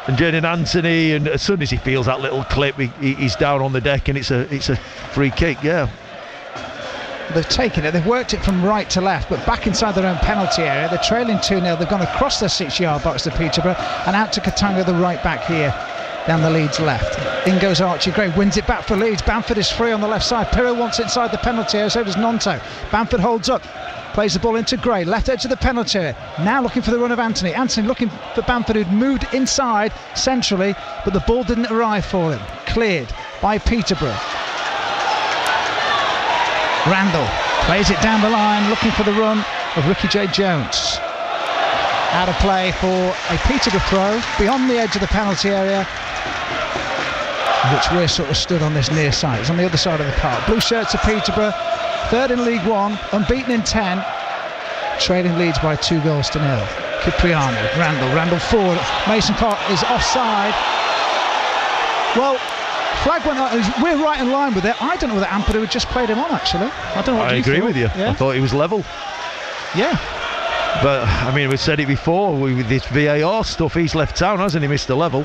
Jaden Anthony. And as soon as he feels that little clip, he's down on the deck, and it's a free kick. Yeah. They've taken it, they've worked it from right to left, but back inside their own penalty area. They're trailing 2-0. They've gone across their 6-yard box to Peterborough and out to Katongo, the right back here, down the Leeds left. In goes Archie Gray, wins it back for Leeds. Bamford is free on the left side. Pirro wants it inside the penalty area, so does Gnonto. Bamford holds up, plays the ball into Gray, left edge of the penalty area. Now looking for the run of Anthony. Anthony looking for Bamford, who'd moved inside centrally, but the ball didn't arrive for him. Cleared by Peterborough. Randall plays it down the line, looking for the run of Ricky J. Jones. Out of play for a Peterborough throw beyond the edge of the penalty area, which we're sort of stood on this near side. It's on the other side of the park. Blue shirts of Peterborough, third in League One, unbeaten in 10, trailing Leeds by 2-0. Cipriano, Randall forward. Mason Clark is offside. Well, flag went out. We're right in line with it. I don't know whether Ampadu had just played him on, actually. I don't know what I agree with you. Yeah? I thought he was level. Yeah. But I mean, we said it before with this VAR stuff. He's left town, hasn't he, Mr. Level?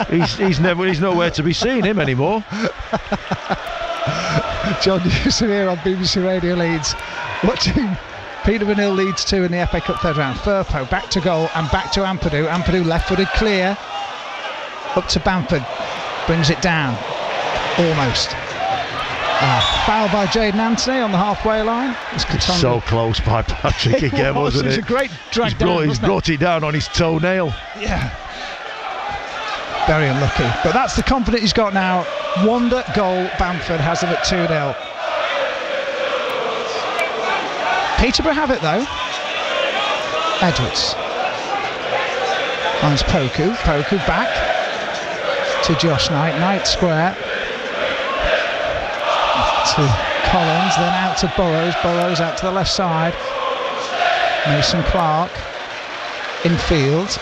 he's nowhere to be seen, him anymore. John Newsom here on BBC Radio Leeds, watching Peterborough 0, Leeds 2 in the FA Cup third round. Firpo back to goal and back to Ampadu. Ampadu left-footed clear up to Bamford, brings it down almost. Foul by Jayden Anthony on the halfway line. So close by Patrick again, wasn't it? It was a great drag down. He's brought it down on his toenail. Yeah. Very unlucky. But that's the confidence he's got now. Wonder goal. Bamford has him at 2-0. Peterborough have it though. Edwards finds Poku. Poku back to Josh Knight. Knight square to Collins, then out to Burrows. Burrows out to the left side. Mason Clark infield.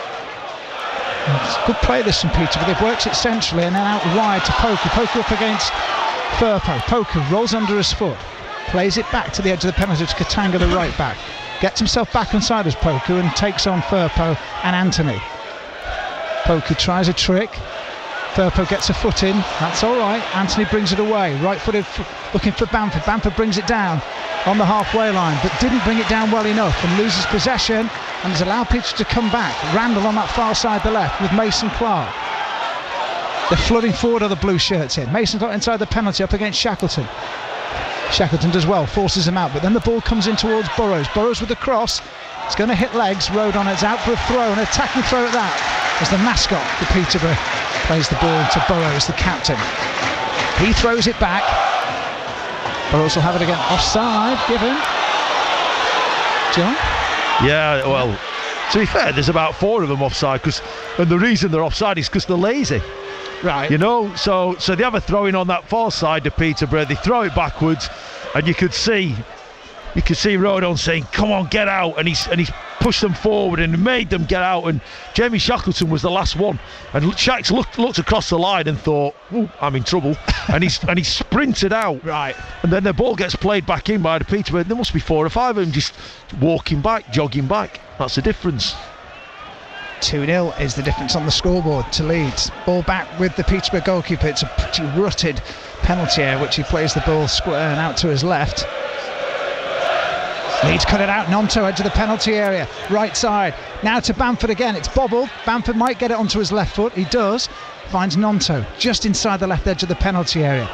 Good play this from Peterborough. They've worked it centrally and then out wide to Poku. Poku up against Firpo. Poku rolls under his foot, plays it back to the edge of the penalty to Katanga, the right back. Gets himself back inside as Poku and takes on Firpo and Anthony. Poku tries a trick. Firpo gets a foot in. That's all right. Anthony brings it away. Right-footed, looking for Bamford. Bamford brings it down on the halfway line, but didn't bring it down well enough and loses possession and has allowed Peterborough to come back. Randall on that far side, the left, with Mason Clark. They're flooding forward, are the blue shirts in. Mason Clark inside the penalty up against Shackleton. Shackleton does well, forces him out, but then the ball comes in towards Burrows. Burrows with the cross. It's going to hit legs. Rodon, it's out for a throw, an attacking throw at that, as the mascot for Peterborough plays the ball to Burrows, the captain. He throws it back. Burrows will have it again. Offside given. John? Yeah, well, to be fair, there's about 4 of them offside, and the reason they're offside is because they're lazy. Right. You know, so they have a throw-in on that far side to Peterborough. They throw it backwards, and you could see Rodon saying, "Come on, get out!" And he's pushed them forward and made them get out. And Jamie Shackleton was the last one, and Shacks looked across the line and thought, "Ooh, I'm in trouble," and he sprinted out. Right. And then the ball gets played back in by the Peterborough. There must be 4 or 5 of them just walking back, jogging back. That's the difference. 2-0 is the difference on the scoreboard to Leeds. Ball back with the Peterborough goalkeeper. It's a pretty rutted penalty area, which he plays the ball square and out to his left. Leeds cut it out. Nonto edge of the penalty area, right side. Now to Bamford again. It's bobbled. Bamford might get it onto his left foot. He does. Finds Nonto just inside the left edge of the penalty area.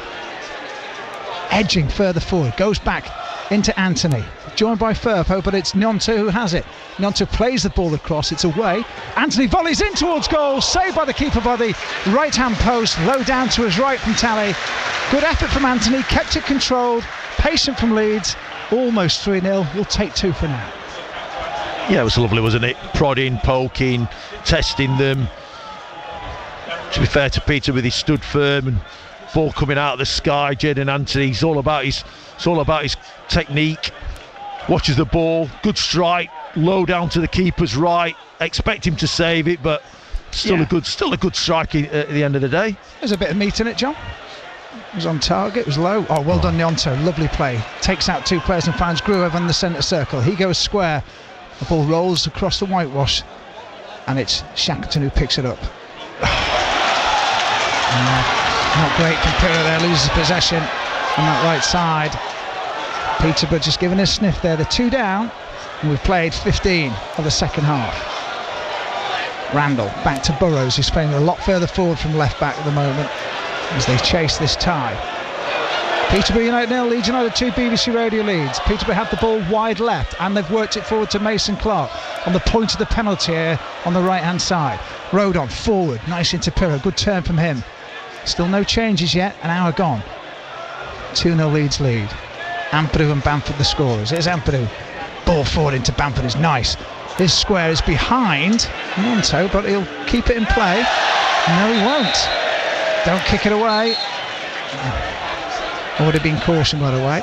Edging further forward. Goes back into Anthony. Joined by Firpo, but it's Nonto who has it. Nonto plays the ball across. It's away. Anthony volleys in towards goal. Saved by the keeper by the right-hand post. Low down to his right from Tally. Good effort from Anthony. Kept it controlled. Patient from Leeds. Almost 3-0. We'll take 2 for now. Yeah, it was lovely, wasn't it? Prodding, poking, testing them. To be fair to Peter, he stood firm and ball coming out of the sky. Jayden Anthony, it's all about his technique. Watches the ball, good strike, low down to the keeper's right. Expect him to save it, but still a good strike at the end of the day. There's a bit of meat in it, John. It was on target, it was low. Oh, well done, Nonto. Lovely play. Takes out 2 players and finds Gruev in the centre circle. He goes square. The ball rolls across the whitewash, and it's Shackleton who picks it up. Not great from Peterborough there, loses possession on that right side. Peterborough just giving a sniff there. They're 2 down, and we've played 15 of the second half. Randall back to Burrows, who's playing a lot further forward from left back at the moment as they chase this tie. Peterborough United 0, Leeds United 2, BBC Radio Leeds. Peterborough have the ball wide left, and they've worked it forward to Mason Clark on the point of the penalty area on the right hand side. Rodon forward, nice into Pirro, good turn from him. Still no changes yet, an hour gone. 2-0 Leeds lead. Ampadu and Bamford the scorers. Here's Ampadu. Ball forward into Bamford is nice. His square is behind Monto, but he'll keep it in play. No, he won't. Don't kick it away. Would have been caution by the way.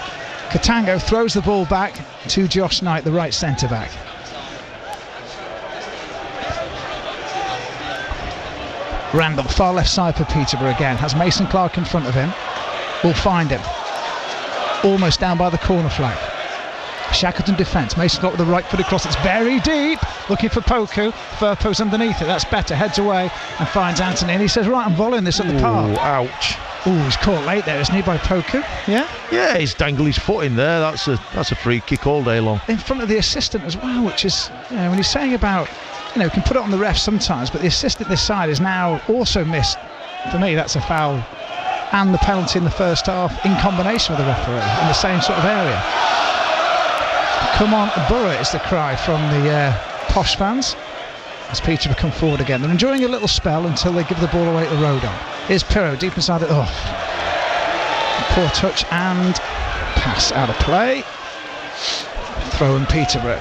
Katango throws the ball back to Josh Knight, the right centre back. Randall, far left side for Peterborough again. Has Mason Clark in front of him. Will find him. Almost down by the corner flag. Shackleton defence. Mason got with the right foot across. It's very deep. Looking for Poku. Firpo's underneath it. That's better. Heads away and finds Anthony. And he says, right, I'm volleying this at the park. Ouch. Oh, he's caught late there, isn't he, by Poku? Yeah? Yeah, he's dangled his foot in there. That's a free kick all day long. In front of the assistant as well, which is, when he's saying about, we can put it on the ref sometimes, but the assistant this side is now also missed. For me, that's a foul. And the penalty in the first half in combination with the referee in the same sort of area. Come on, Borough is the cry from the posh fans as Peterborough come forward again. They're enjoying a little spell until they give the ball away to Rodon. Here's Pirro deep inside it. Poor touch and pass out of play. Throw in Peterborough.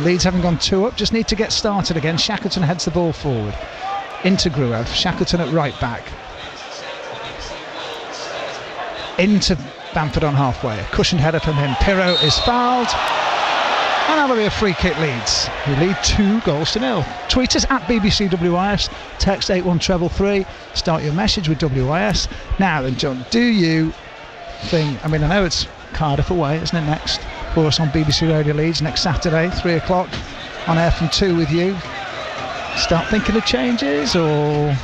Leeds having gone 2 up, just need to get started again. Shackleton heads the ball forward into Gruev. Shackleton at right back. Into Bamford on halfway. A cushioned header from him. Pirro is fouled. And that'll be a free kick. Leeds, who lead 2-0. Tweet us at BBC WIS. Text 81333. Start your message with WIS. Now then, John, do you think... I know it's Cardiff away, isn't it, next? For us on BBC Radio Leeds next Saturday, 3 o'clock. On air from 2 with you. Start thinking of changes, or...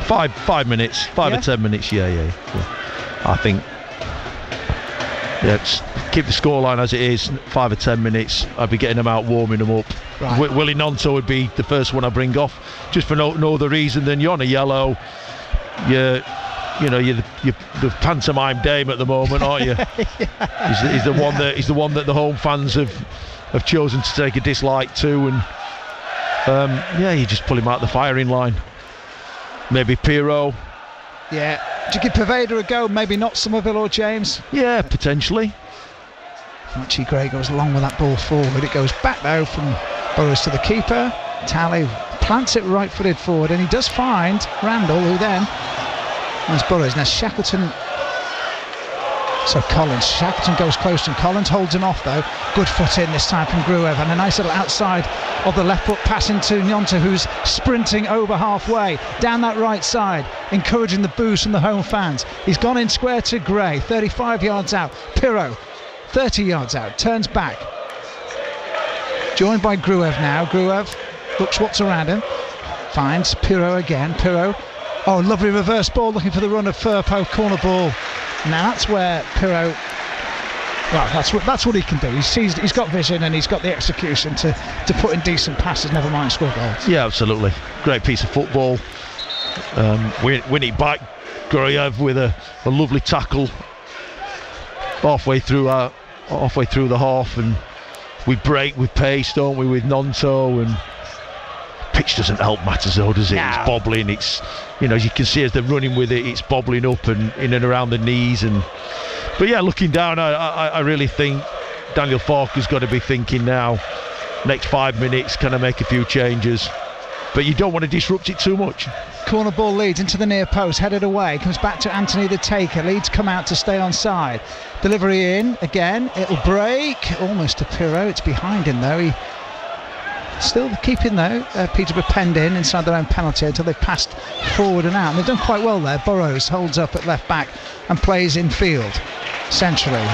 5 minutes. 5 or 10 minutes, yeah. I think... Yeah, just keep the scoreline as it is. 5 or 10 minutes. I'd be getting them out, warming them up. Right. Willie Nonto would be the first one I bring off, just for no other reason than you're on a yellow. You're the pantomime dame at the moment, aren't you? Yeah. He's the one that the home fans have chosen to take a dislike to, and you just pull him out the firing line. Maybe Pirro. Yeah. Do you give Poveda a go? Maybe not Somerville or James? Yeah, potentially. Archie Gray goes along with that ball forward. It goes back though from Burrows to the keeper. Talley plants it right-footed forward, and he does find Randall, who then finds Burrows. Now Shackleton. So Collins. Shackleton goes close and Collins holds him off though. Good foot in this time from Gruev, and a nice little outside of the left foot pass into Nyonta, who's sprinting over halfway down that right side, encouraging the boos from the home fans. He's gone in square to Gray, 35 yards out. Pirro, 30 yards out, turns back. Joined by Gruev now. Gruev looks what's around him. Finds Pirro again. Pirro. Oh, lovely reverse ball, looking for the run of Firpo, corner ball. Now that's where Pirro. Well, that's what he can do. He's got vision and he's got the execution to put in decent passes. Never mind score goals. Yeah, absolutely. Great piece of football. Win it back. Gruev with a lovely tackle halfway through the half, and we break with pace, don't we, with Nonto, and pitch doesn't help matters though, does it? No. It's bobbling. It's, as you can see as they're running with it, it's bobbling up and in and around the knees. But yeah, looking down, I really think Daniel Farker's got to be thinking now, next 5 minutes, can I make a few changes? But you don't want to disrupt it too much. Corner ball Leeds into the near post, headed away, comes back to Anthony the taker. Leeds come out to stay on side. Delivery in again, it'll break almost to Pirro. It's behind him though. He still keeping though Peterborough penned in inside their own penalty until they've passed forward and out, and they've done quite well there. Burrows holds up at left back and plays in field centrally.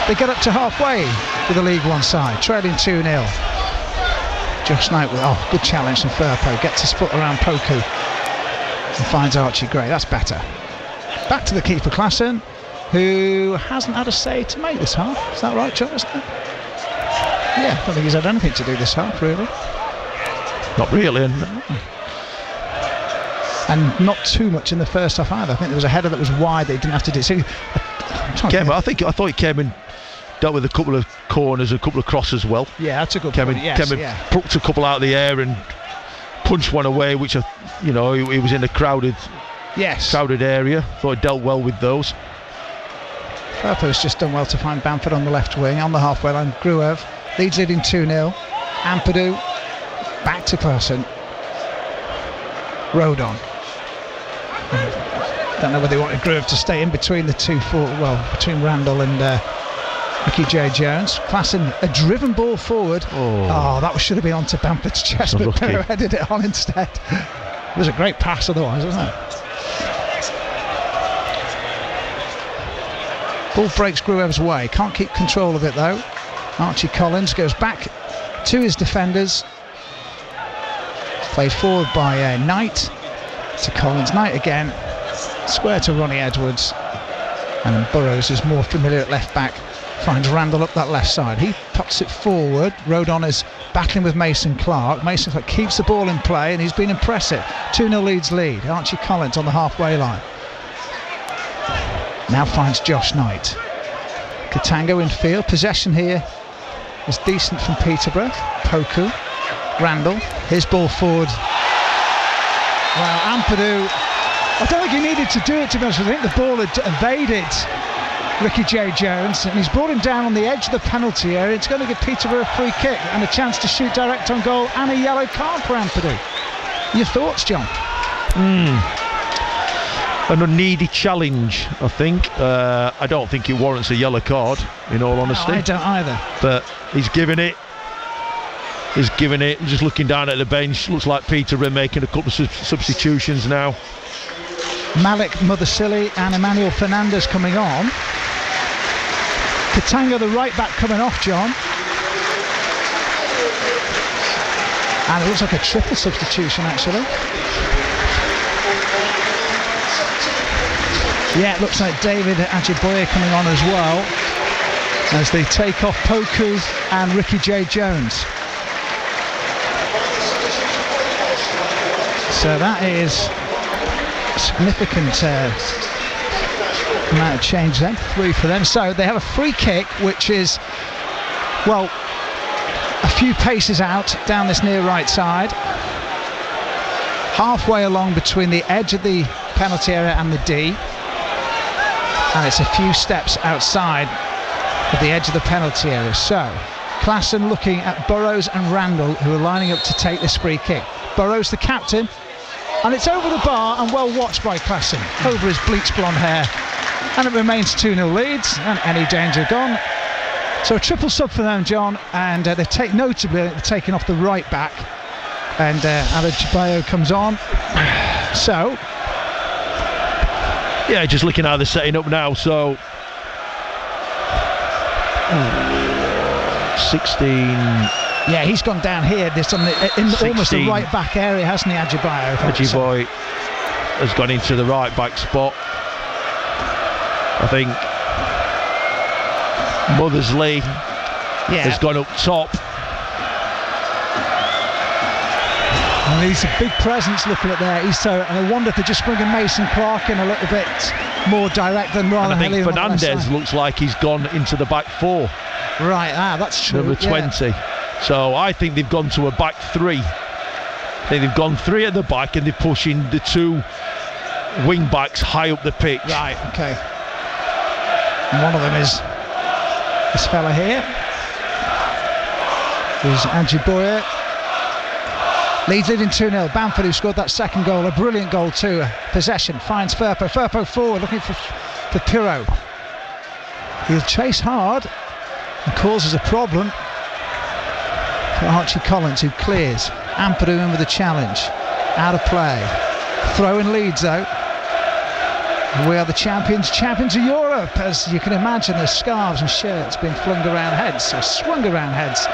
They get up to halfway to the League One side, trailing 2-0. Josh Knight with good challenge from Firpo, gets his foot around Poku and finds Archie Gray. That's better. Back to the keeper Klassen, who hasn't had a say to make this half. Is that right, John? Yeah, I don't think he's had anything to do this half, really. Not really. And not too much in the first half either. I think there was a header that was wide that he didn't have to do. So I thought he came and dealt with a couple of corners, a couple of crosses well. Yeah, that's a good point. Came and plucked a couple out of the air and punched one away, which he was in a crowded area. Thought he dealt well with those. Firpo's just done well to find Bamford on the left wing, on the halfway line. Gruev, Leeds leading 2-0. Ampadu back to Klassen. Rodon. Don't know whether they wanted Gruev to stay in between the between Randall and Ricky J. Jones. Klassen, a driven ball forward. That should have been onto Bamford's chest, but Pirro headed it on instead. It was a great pass otherwise, wasn't it? Ball breaks Gruev's way. Can't keep control of it though. Archie Collins goes back to his defenders. Played forward by Knight to Collins. Knight again. Square to Ronnie Edwards. And Burrows is more familiar at left back. Finds Randall up that left side. He puts it forward. Rodon is battling with Mason Clark. Mason Clark keeps the ball in play and he's been impressive. 2-0 Leeds lead. Archie Collins on the halfway line. Now finds Josh Knight. Katango in field. Possession here is decent from Peterborough. Poku. Randall. His ball forward. Well, Ampadu, I don't think he needed to do it, to be honest. I think the ball had evaded Ricky J. Jones, and he's brought him down on the edge of the penalty area. It's going to give Peterborough a free kick and a chance to shoot direct on goal and a yellow card for Ampadu. Your thoughts, John? An unneeded challenge, I think. I don't think it warrants a yellow card, in all honesty. No, I don't either. But he's given it. Just looking down at the bench, looks like Peterborough making a couple of substitutions now. Malik Mothersilly and Emmanuel Fernandez coming on. Katango, the right back, coming off, John. And it looks like a triple substitution, actually. Yeah, it looks like David Ajiboye coming on as well, as they take off Poku and Ricky J. Jones. So that is significant amount of change then, 3 for them. So they have a free kick, which is, well, a few paces out down this near right side, halfway along between the edge of the penalty area and the D, and it's a few steps outside of the edge of the penalty area. So Klassen looking at Burrows and Randall, who are lining up to take this free kick. Burrows, the captain, and it's over the bar and well watched by Klassen, over his bleached blonde hair, and it remains 2-0 Leeds and any danger gone. So a triple sub for them, John, and they've taken off the right back, and Adebayo comes on. So yeah, just looking how they're setting up now. So 16. Yeah, he's gone down here. There's in almost the right back area, hasn't he, Ajiboye? Ajiboye has gone into the right back spot. I think Mothersley has gone up top. And he's a big presence looking at there. And I wonder if they're just bringing Mason Clark in a little bit more direct than rather. And I think Fernandez looks like he's gone into the back 4. Right, that's true. Number 20. Yeah. So I think they've gone to a back 3. I think they've gone 3 at the back and they're pushing the 2 wing backs high up the pitch. Right, okay. And one of them is this fella here. There's Ajiboye. Leeds leading 2-0. Bamford, who scored that second goal, a brilliant goal too. Possession, finds Firpo. Firpo forward, looking for Pirro. He'll chase hard and causes a problem for Archie Collins, who clears. Ampadu in with the challenge. Out of play. Throw in Leeds though. We are the champions of Europe. As you can imagine, there's scarves and shirts being flung around heads, or swung around heads,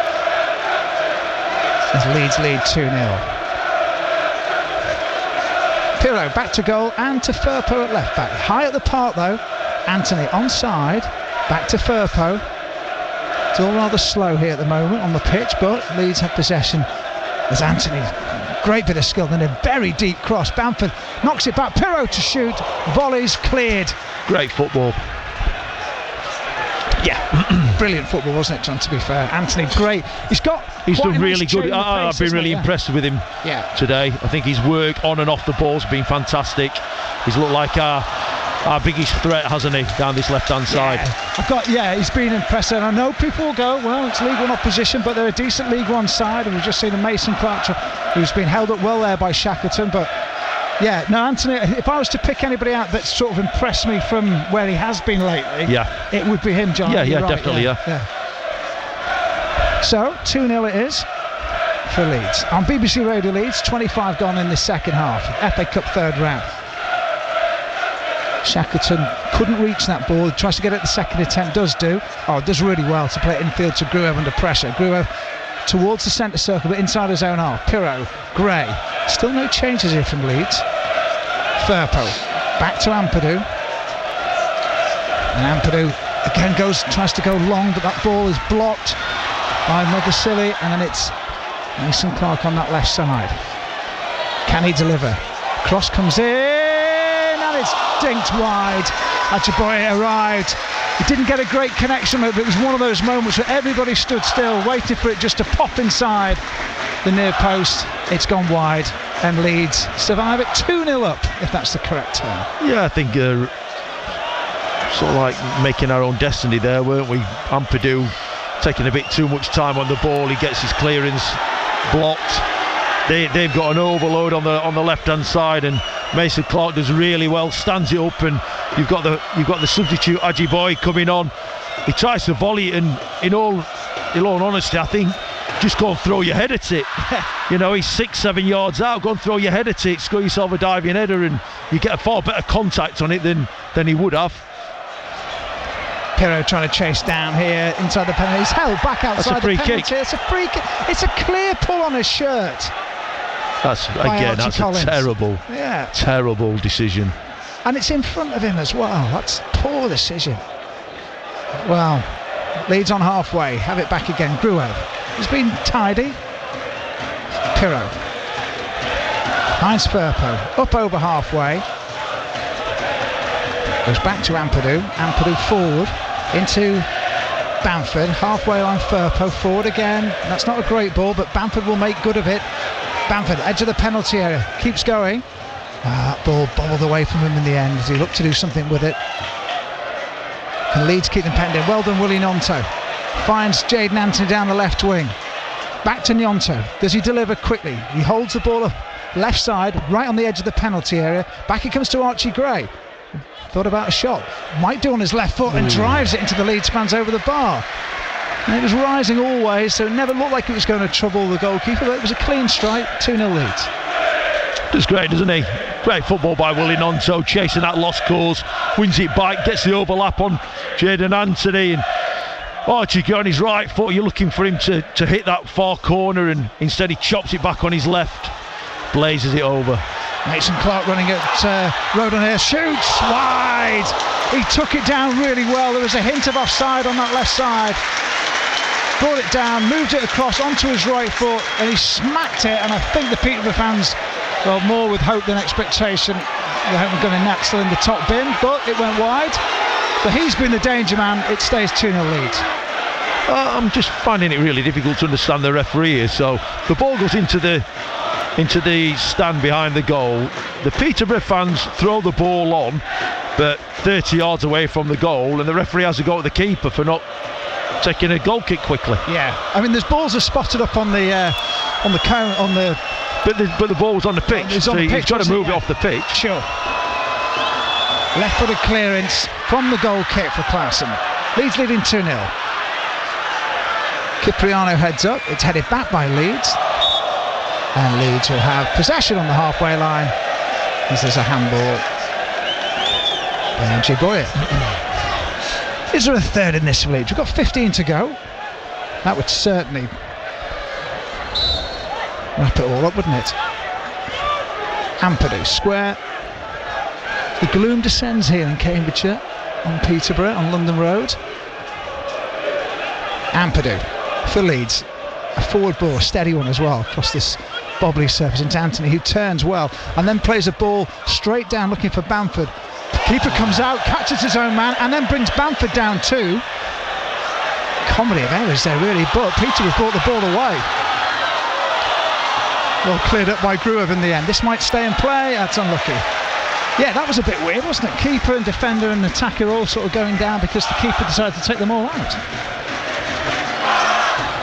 as Leeds lead 2-0. Pirro back to goal and to Firpo at left back. High at the park though. Anthony onside. Back to Firpo. It's all rather slow here at the moment on the pitch, but Leeds have possession. There's Anthony. Great bit of skill, then a very deep cross. Bamford knocks it back. Pirro to shoot. Volleys cleared. Great football. Yeah, brilliant football, wasn't it, John, to be fair? Anthony, great. He's done really good. I've been really impressed with him today. I think his work on and off the ball's been fantastic. He's looked like our biggest threat, hasn't he, down this left-hand side? He's been impressive. And I know people will go, well, it's League One opposition, but they're a decent League One side, and we've just seen a Mason Clark who's been held up well there by Shackleton. But yeah, no, Anthony, if I was to pick anybody out that sort of impressed me from where he has been lately, it would be him, John. Yeah, right, definitely. So 2-0 it is for Leeds. On BBC Radio Leeds, 25 gone in the second half. FA Cup third round. Shackleton couldn't reach that ball. Tries to get it at the second attempt. Does really well to play it infield to Gruev under pressure. Gruev towards the centre circle, but inside his own half. Pirro, Gray. Still no changes here from Leeds. Firpo back to Ampadu. And Ampadu again tries to go long, but that ball is blocked by Mogasili, and then it's Mason Clark on that left side. Can he deliver? Cross comes in, and it's dinked wide. Ajiboye arrived. He didn't get a great connection, but it was one of those moments where everybody stood still, waiting for it just to pop inside the near post. It's gone wide, and Leeds survive it 2-0 up, if that's the correct term. Yeah, I think sort of like making our own destiny there, weren't we? Ampadu taking a bit too much time on the ball. He gets his clearance blocked. They've got an overload on the left-hand side, and Mason Clark does really well, stands it up, and you've got the substitute Ajiboye coming on. He tries to volley it, and in all honesty, I think just go and throw your head at it. You know, he's 6-7 yards out. Go and throw your head at it, score yourself a diving header, and you get a far better contact on it than he would have. Pirro trying to chase down here inside the penalty. He's held back outside the penalty. Kick. It's a free kick. It's a clear pull on his shirt. That's Collins. A terrible decision. And it's in front of him as well. That's poor decision. Well, Leeds on halfway. Have it back again. Gruev. He's been tidy. Pirro. Finds Firpo. Up over halfway. Goes back to Ampadu. Ampadu forward into Bamford. Halfway line. Firpo forward again. That's not a great ball, but Bamford will make good of it. Bamford, edge of the penalty area, keeps going. That ball bobbled away from him in the end as he looked to do something with it. Can Leeds keep them pending? Well done, Willie Gnonto. Finds Jaden Anthony down the left wing. Back to Gnonto. Does he deliver quickly? He holds the ball up left side, right on the edge of the penalty area. Back it comes to Archie Gray. Thought about a shot. Might do on his left foot and drives it into the Leeds fans over the bar. And it was rising always, so it never looked like it was going to trouble the goalkeeper, but it was a clean strike. 2-0 Leeds. Does great, doesn't he? Great football by Willie Gnonto, chasing that lost cause, wins it back, gets the overlap on Jaden Anthony, and Archie on his right foot. You're looking for him to hit that far corner, and instead he chops it back on his left, blazes it over. Mason Clark running at Rodon here, shoots wide. He took it down really well. There was a hint of offside on that left side. Brought it down, moved it across onto his right foot, and he smacked it. And I think the Peterborough fans, well, more with hope than expectation, they haven't got a net still in the top bin, but it went wide. But he's been the danger man. It stays 2-0 Leeds. I'm just finding it really difficult to understand the referee here. So the ball goes into the stand behind the goal. The Peterborough fans throw the ball on, but 30 yards away from the goal, and the referee has to go at the keeper for not taking a goal kick quickly. Yeah, I mean, there's balls are spotted up on the cone on the. But the ball was on the pitch, so he's got to move it off the pitch. Sure. Left-footed clearance from the goal kick for Clausen. Leeds leading 2-0. Cipriano heads up. It's headed back by Leeds. And Leeds will have possession on the halfway line as there's a handball by Ajiboye. Is there a third in this for Leeds? We've got 15 to go. That would certainly wrap it all up, wouldn't it? Ampadu square. The gloom descends here in Cambridgeshire on Peterborough on London Road. Ampadu for Leeds. A forward ball, a steady one as well, across this bobbly surface into Anthony, who turns well and then plays a ball straight down looking for Bamford. The keeper comes out, catches his own man, and then brings Bamford down too. Comedy of errors there really, but Peterborough brought the ball away. Well cleared up by Gruev in the end. This might stay in play. That's unlucky. Yeah, that was a bit weird, wasn't it? Keeper and defender and attacker all sort of going down because the keeper decided to take them all out.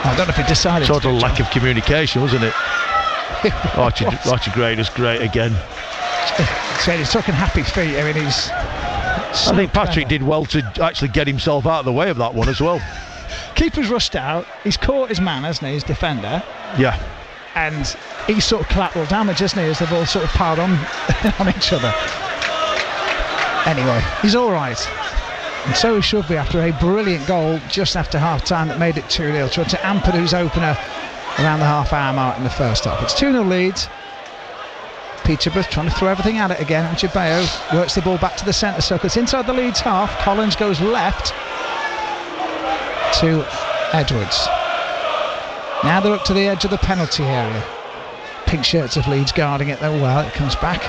I don't know if he decided. Total lack of communication, wasn't it? Archie Gray was great again. So he's talking happy feet. I mean, he's. I think Patrick did well to actually get himself out of the way of that one as well. Keeper's rushed out. He's caught his man, hasn't he? His defender. Yeah. And he's sort of collateral damage, isn't he? As they've all sort of piled on each other. Anyway, he's all right. And so he should be after a brilliant goal just after half-time that made it 2-0. Tried to Ampadu's opener around the half-hour mark in the first half. It's 2-0 Leeds. Peterborough trying to throw everything at it again. Ajibayo works the ball back to the centre circle. It's inside the Leeds half. Collins goes left to Edwards. Now they're up to the edge of the penalty area. Pink shirts of Leeds guarding it though well. It comes back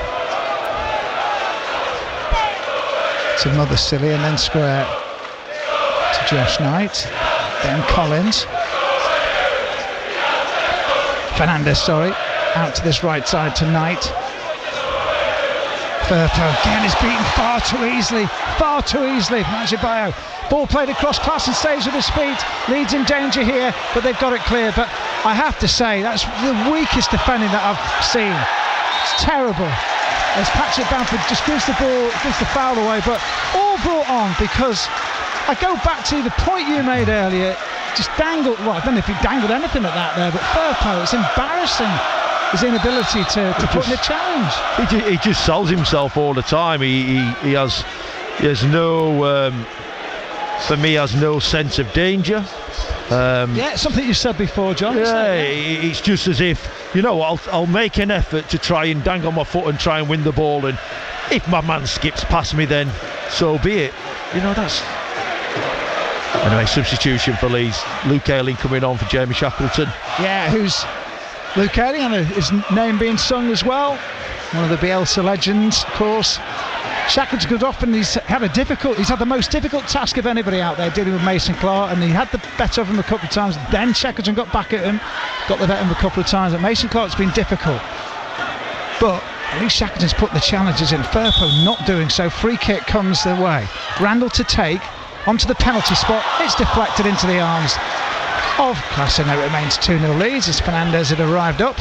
to Mother Silly and then square to Josh Knight. Then Collins. Fernandez, sorry. Out to this right side to Knight. Firpo again is beaten far too easily from Ajibayo. Ball played across, Klassen stays with his feet. Leeds in danger here, but they've got it clear. But I have to say, that's the weakest defending that I've seen. It's terrible. As Patrick Bamford just gives the foul away, but all brought on because I go back to the point you made earlier. Just dangled, well, I don't know if he dangled anything at that there, but Firpo, it's embarrassing. His inability to put in a challenge. He just sells himself all the time. He has no, for me, has no sense of danger. It's something you said before, John. Yeah, it's just as if, you know what, I'll make an effort to try and dangle my foot and try and win the ball, and if my man skips past me, then so be it. You know, that's... Anyway, substitution for Leeds. Luke Ayling coming on for Jamie Shackleton. Yeah, who's Luke Ayling, and his name being sung as well. One of the Bielsa legends, of course. Shackleton got off and he's had the most difficult task of anybody out there dealing with Mason Clark, and he had the better of him a couple of times. Then Shackleton got back at him, got the better of him a couple of times, but Mason Clark's been difficult. But at least Shackleton's put the challenges in. Firpo not doing so. Free kick comes their way. Randall to take onto the penalty spot. It's deflected into the arms of Klassen. It remains 2-0 Leeds as Fernandez had arrived up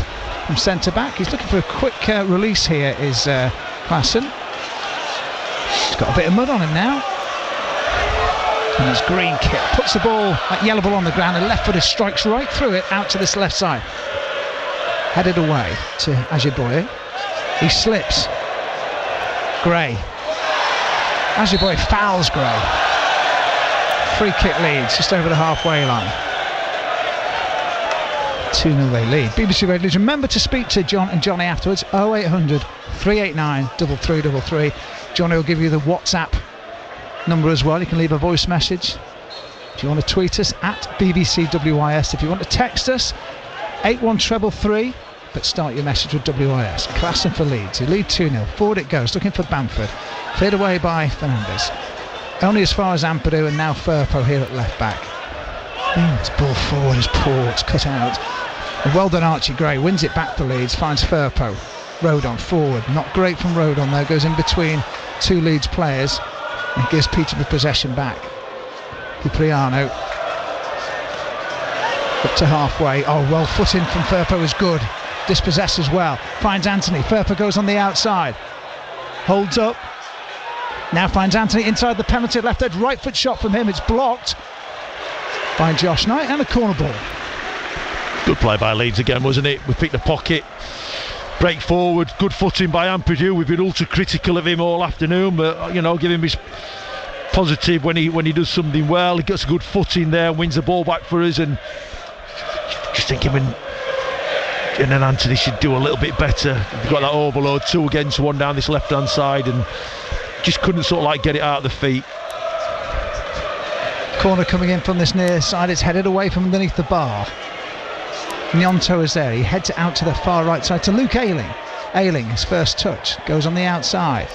from centre back. He's looking for a quick release here, is Klassen. He's got a bit of mud on him now. And his green kit puts the ball, that yellow ball on the ground, and left footer strikes right through it out to this left side. Headed away to Ajiboye. He slips. Gray. Ajiboye fouls Gray. Free kick Leeds just over the halfway line. 2-0 they lead. BBC Radio Leeds. Remember to speak to John and Johnny afterwards. 0800 389 3333. Johnny will give you the WhatsApp number as well. You can leave a voice message. If you want to tweet us at BBCWIS. If you want to text us, 81333. But start your message with WIS. Klassen for Leeds. You lead 2-0. Forward it goes. Looking for Bamford. Cleared away by Fernandez. Only as far as Ampadu, and now Firpo here at left back. This ball forward is poor. It's cut out. And well done Archie Gray. Wins it back for Leeds. Finds Firpo. Rodon forward. Not great from Rodon though. Goes in between two Leeds players and gives Peterborough possession back. Cipriano up to halfway. Oh, well, footing from Firpo is good. Dispossessed as well. Finds Anthony. Firpo goes on the outside. Holds up. Now finds Anthony inside the penalty left edge. Right foot shot from him. It's blocked by Josh Knight and a corner ball. Good play by Leeds again, wasn't it? We picked the pocket. Break forward. Good footing by Ampadu. We've been ultra critical of him all afternoon, but you know, give him his positive when he does something well. He gets a good footing there, wins the ball back for us, and just think him and then Anthony should do a little bit better. We've got that overload, 2 against 1 down this left hand side, and just couldn't sort of like get it out of the feet. Corner coming in from this near side. It's headed away from underneath the bar. Nyonto is there. He heads it out to the far right side to Luke Ayling. Ayling, his first touch, goes on the outside.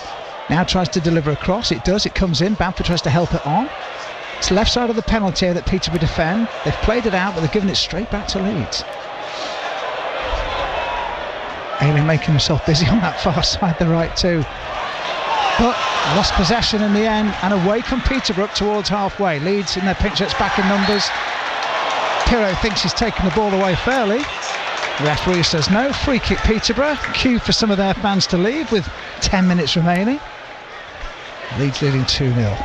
Now tries to deliver a cross. It does. It comes in. Bamford tries to help it on. It's left side of the penalty area that Peterborough defend. They've played it out, but they've given it straight back to Leeds. Ayling making himself busy on that far side, the right too. But lost possession in the end, and away come Peterborough up towards halfway. Leeds in their pink shirts back in numbers. Pirro thinks he's taken the ball away fairly. The referee says no. Free kick Peterborough. Cue for some of their fans to leave with 10 minutes remaining. Leeds leading 2-0.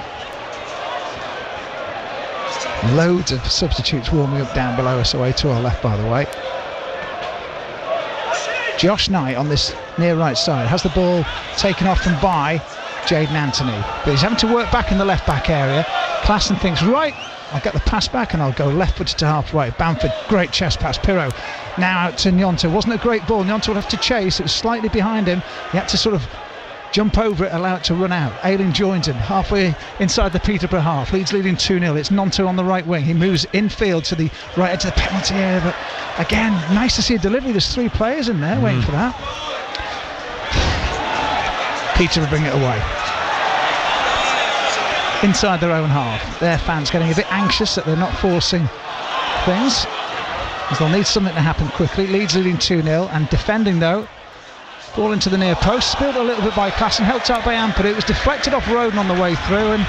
Loads of substitutes warming up down below us, away to our left by the way. Josh Knight on this near right side has the ball taken off from by Jaden Anthony, but he's having to work back in the left back area. Klassen thinks, right, I'll get the pass back and I'll go left footed to halfway. Bamford, great chest pass. Pirro now out to Gnonto. Wasn't a great ball. Gnonto would have to chase. It was slightly behind him. He had to sort of jump over it, allow it to run out. Ayling joins him halfway inside the Peterborough half. Leeds leading 2-0. It's Gnonto on the right wing. He moves infield to the right edge of the penalty area, but again, nice to see a delivery. There's 3 players in there waiting for that. Peterborough bring it away inside their own half. Their fans getting a bit anxious that they're not forcing things, as they'll need something to happen quickly. Leeds leading 2-0 and defending though. Ball into the near post, spilled a little bit by Klassen, helped out by Ampadu. It was deflected off Roden on the way through, and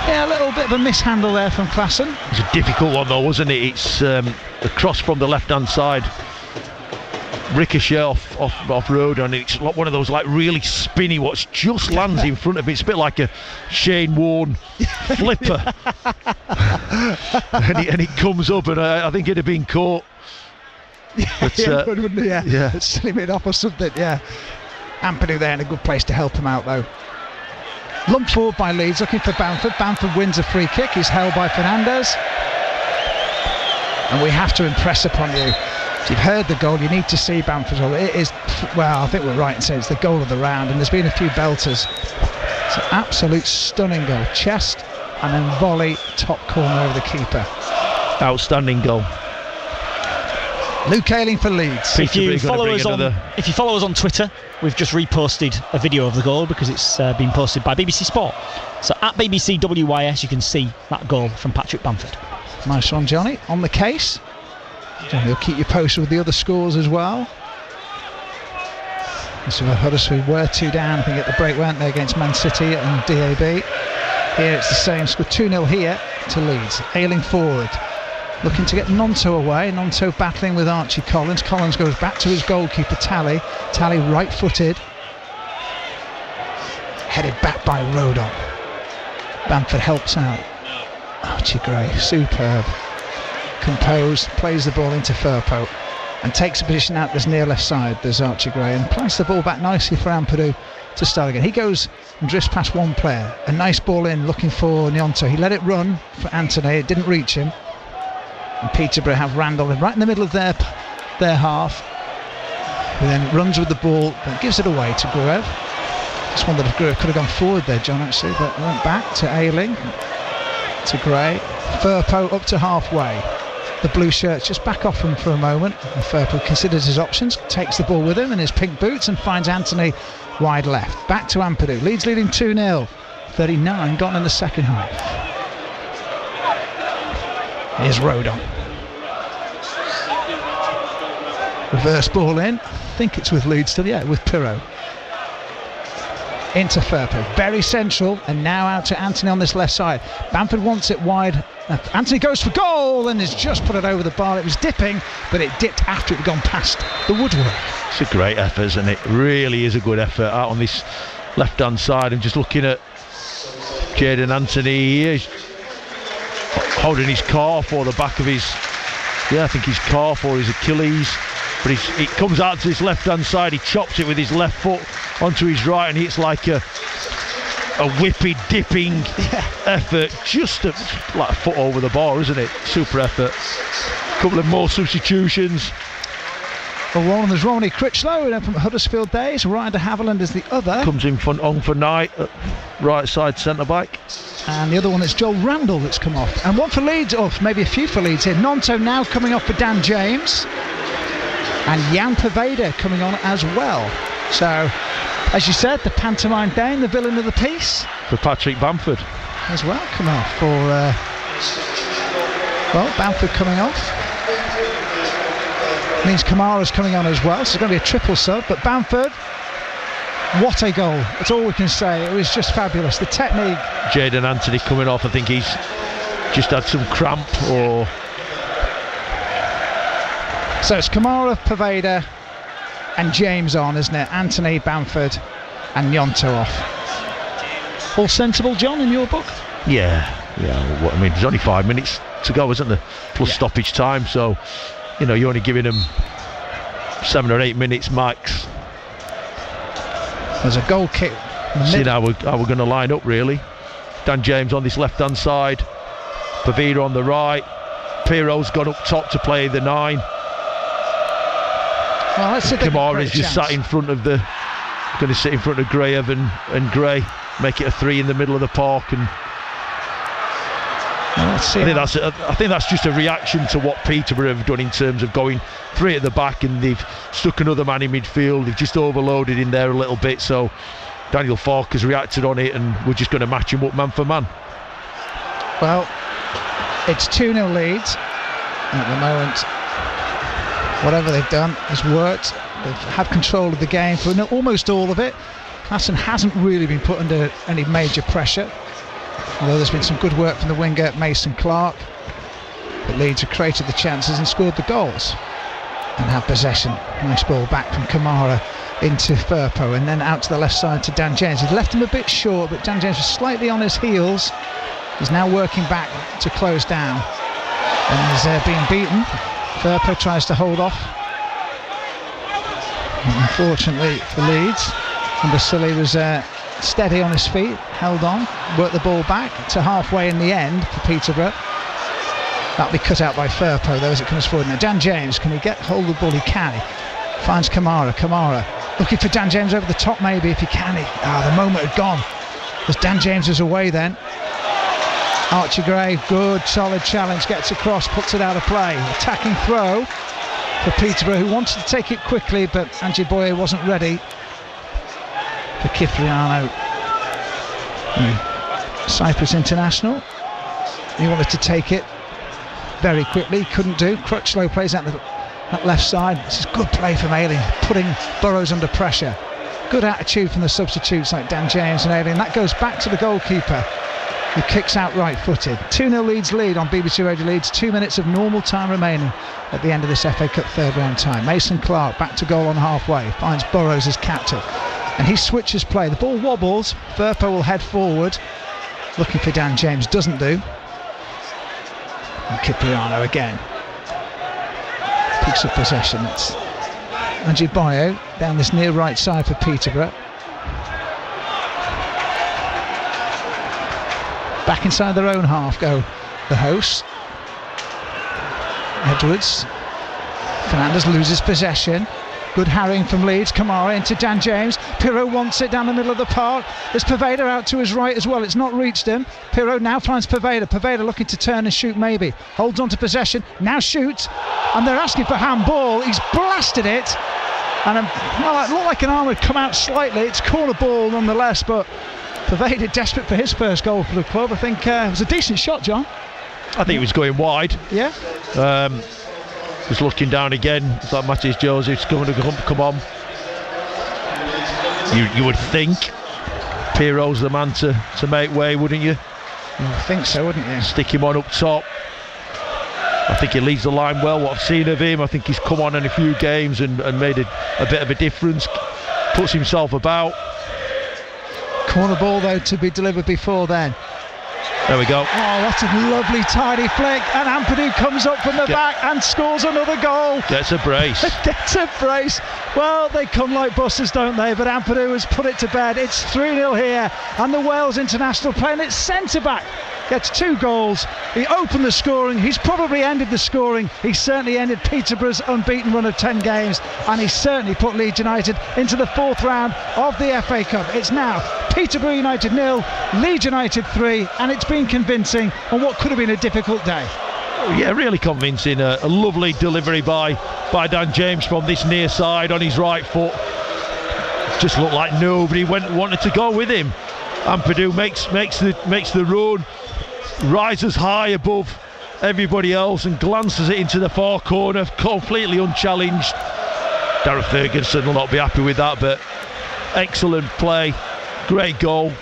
a little bit of a mishandle there from Klassen. It was a difficult one though, wasn't it? It's a cross from the left hand side, ricochet off Roden, and it's like one of those like really spinny what just lands in front of it. It's a bit like a Shane Warne flipper. and it comes up, and I think it'd have been caught. But, wouldn't he? Yeah. Slim it off or something, yeah. Ampadu there in a good place to help him out though. Lumped forward by Leeds, looking for Bamford. Bamford wins a free kick. He's held by Fernandez. And we have to impress upon you. If you've heard the goal, you need to see Bamford's goal. It is, well, I think we're right in saying it's the goal of the round, and there's been a few belters. It's an absolute stunning goal. Chest and then volley, top corner over the keeper. Outstanding goal. Luke Ayling for Leeds. If you follow us on Twitter, we've just reposted a video of the goal because it's been posted by BBC Sport. So at BBC WYS, you can see that goal from Patrick Bamford. Nice one, Johnny. On the case. Johnny will keep you posted with the other scores as well. So Huddersfield were 2 down, I think, at the break, weren't they, against Man City and DAB. Here it's the same score, 2-0 here to Leeds. Ayling forward, looking to get Gnonto away. Gnonto battling with Archie Collins. Collins goes back to his goalkeeper, Tally. Tally right-footed. Headed back by Rodon. Bamford helps out. Archie Gray, superb. Composed, plays the ball into Firpo and takes a position out this near left side. There's Archie Gray and plays the ball back nicely for Ampadu to start again. He goes and drifts past one player. A nice ball in, looking for Gnonto. He let it run for Anthony. It didn't reach him. And Peterborough have Randall in right in the middle of their half, who then runs with the ball but gives it away to Gruev. Just wondered if Gruev could have gone forward there, John, actually, but went back to Ayling, to Gray. Firpo up to halfway. The blue shirts just back off him for a moment. And Firpo considers his options, takes the ball with him in his pink boots and finds Anthony wide left. Back to Ampadu. Leeds leading 2-0. 39 gone in the second half. Here's Rodon. Reverse ball in. I think it's with Leeds still, with Pirro. Into Firpo, very central, and now out to Anthony on this left side. Bamford wants it wide. Anthony goes for goal and has just put it over the bar. It was dipping, but it dipped after it had gone past the woodwork. It's a great effort, isn't it? Really is a good effort out on this left-hand side. And just looking at Jaden Anthony, he's holding his calf or the back of his, I think his calf or his Achilles. But it comes out to his left-hand side. He chops it with his left foot onto his right, and it's like a whippy, dipping effort, just like a foot over the bar, isn't it? Super effort. A couple of more substitutions. Well, one there's Romney Critchlow from Huddersfield days. Ryder Haviland is the other. Comes in on for Knight, right side centre back. And the other one is Joel Randall that's come off. And one for Leeds, or maybe a few for Leeds here. Gnonto now coming off for Dan James. And Jan Poveda coming on as well. So, as you said, the pantomime Dane, the villain of the piece. For Patrick Bamford. As well, come off for, Bamford coming off. Means Kamara's coming on as well, so it's going to be a triple sub. But Bamford, what a goal. That's all we can say. It was just fabulous. The technique. Jaden Anthony coming off, I think he's just had some cramp or... So it's Kamara, Poveda and James on, isn't it? Anthony, Bamford and Gnonto off. All sensible, John, in your book? Yeah. I mean, there's only 5 minutes to go, isn't there? Plus stoppage time, so, you're only giving them 7 or 8 minutes max. There's a goal kick Seeing how we're going to line up, really. Dan James on this left-hand side, Pavida on the right. Piro's gone up top to play the 9. Well, let's see. Kamara's just sat in front of going to sit in front of Graham and Gray, make it a 3 in the middle of the park. And let's see. I think that's just a reaction to what Peterborough have done in terms of going 3 at the back, and they've stuck another man in midfield. They've just overloaded in there a little bit, so Daniel Falk has reacted on it, and we're just going to match him up man for man. Well, it's 2-0 Leeds at the moment. Whatever they've done has worked. They've had control of the game for almost all of it. Klassen hasn't really been put under any major pressure, although there's been some good work from the winger Mason Clark. But Leeds have created the chances and scored the goals and have possession. Nice ball back from Kamara into Firpo, and then out to the left side to Dan James. He's left him a bit short, but Dan James was slightly on his heels. He's now working back to close down, and he's being beaten. Firpo tries to hold off. Unfortunately for Leeds, Basile was steady on his feet, held on, worked the ball back to halfway in the end for Peterborough. That'll be cut out by Firpo though as it comes forward. Now Dan James, can he get hold of the ball? He can. He finds Kamara looking for Dan James over the top maybe if he can. The moment had gone because Dan James was away then. Archie Gray, good solid challenge, gets across, puts it out of play. Attacking throw for Peterborough, who wanted to take it quickly, but Angie Boye wasn't ready for Kifliano, Cyprus international. He wanted to take it very quickly, couldn't do. Crutchlow plays out that left side. This is good play from Ayling, putting Burrows under pressure. Good attitude from the substitutes like Dan James and Ayling. That goes back to the goalkeeper, who kicks out right-footed. 2-0 Leeds lead on BBC Radio Leeds. 2 minutes of normal time remaining at the end of this FA Cup third round time. Mason Clark back to goal on halfway, finds Burrows as captain, and he switches play. The ball wobbles. Firpo will head forward, looking for Dan James, doesn't do. And Cipriano again picks up possession. It's Angie Boye down this near right side for Peterborough. Back inside their own half go the hosts. Edwards. Fernandez loses possession. Good harrying from Leeds. Kamara into Dan James. Pirro wants it down the middle of the park. There's Paveda out to his right as well. It's not reached him. Pirro now finds Paveda. Paveda looking to turn and shoot maybe. Holds on to possession. Now shoots. And they're asking for handball. He's blasted it. And it looked like an arm had come out slightly. It's corner ball nonetheless, but Paveda desperate for his first goal for the club. I think it was a decent shot, John. I think it was going wide. Yeah. Just looking down again, thought Matis Joseph's going to come on. You would think Piro's the man to make way, wouldn't you? I think so, wouldn't you? Stick him on up top. I think he leads the line well. What I've seen of him, I think he's come on in a few games and made a bit of a difference. Puts himself about. Corner ball though to be delivered before then. There we go. Oh, what a lovely tidy flick, and Ampadu comes up from the back and scores another goal. Gets a brace. Gets a brace. Well, they come like busters, don't they? But Ampadu has put it to bed. It's 3-0 here, and the Wales international playing its centre-back gets 2 goals. He opened the scoring. He's probably ended the scoring. He certainly ended Peterborough's unbeaten run of 10 games, and he certainly put Leeds United into the 4th round of the FA Cup. It's now Peterborough United 0, Leeds United 3, and it's been convincing on what could have been a difficult day. Yeah, really convincing. A lovely delivery by Dan James from this near side on his right foot. Just looked like nobody wanted to go with him. Ampadu makes the run, rises high above everybody else and glances it into the far corner, completely unchallenged. Darren Ferguson will not be happy with that, but excellent play, great goal.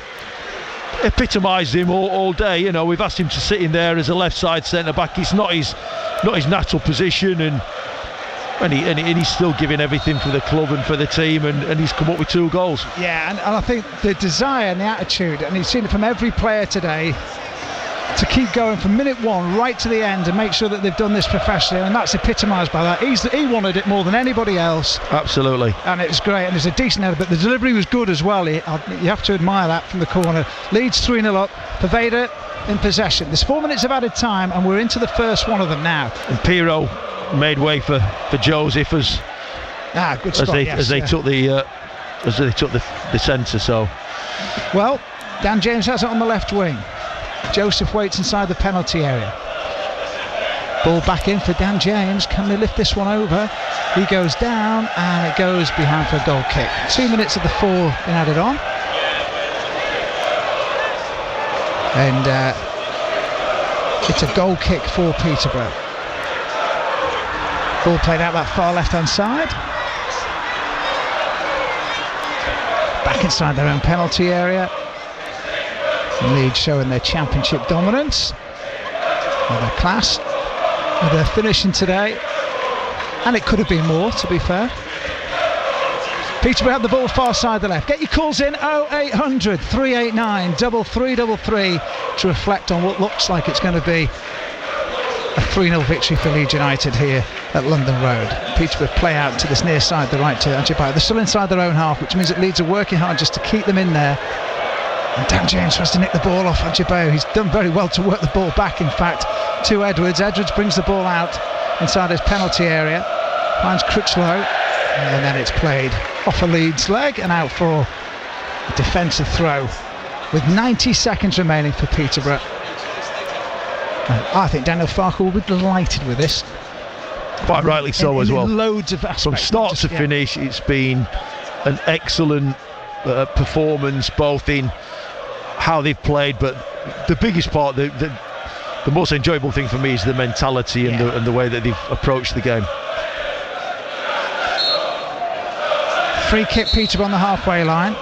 Epitomised him all day. You know, we've asked him to sit in there as a left side centre back. It's not his natural position, and he's still giving everything for the club and for the team, and he's come up with 2 goals. Yeah, and I think the desire and the attitude, and you've seen it from every player today, to keep going from minute one right to the end and make sure that they've done this professionally, and that's epitomised by that. He wanted it more than anybody else. Absolutely. And it was great, and it's a decent header, but the delivery was good as well. You have to admire that from the corner. Leeds 3-0 up. Poveda in possession. There's 4 minutes of added time, and we're into the first one of them now. And Pirro made way for Joseph as good spot, as they took the centre. So, well, Dan James has it on the left wing. Joseph waits inside the penalty area. Ball back in for Dan James. Can they lift this one over? He goes down, and it goes behind for a goal kick. 2 minutes of the 4 been added on. And it's a goal kick for Peterborough. Ball played out that far left-hand side. Back inside their own penalty area. Leeds showing their championship dominance. With their class. With their finishing today. And it could have been more, to be fair. Peterborough have the ball far side the left. Get your calls in 0800 389 3333 to reflect on what looks like it's going to be a 3-0 victory for Leeds United here at London Road. Peterborough play out to this near side, the right to Ajibayo. They're still inside their own half, which means that Leeds are working hard just to keep them in there. And Dan James tries to nick the ball off Ajibayo. He's done very well to work the ball back, in fact, to Edwards. Edwards brings the ball out inside his penalty area, finds Critchlow, and then it's played off a Leeds leg and out for a defensive throw with 90 seconds remaining for Peterborough. I think Daniel Farke will be delighted with this. Quite rightly so as well. Loads of aspects. From start to finish, it's been an excellent performance, both in how they've played, but the biggest part, the most enjoyable thing for me is the mentality and the way that they've approached the game. Free kick, Peterborough on the halfway line.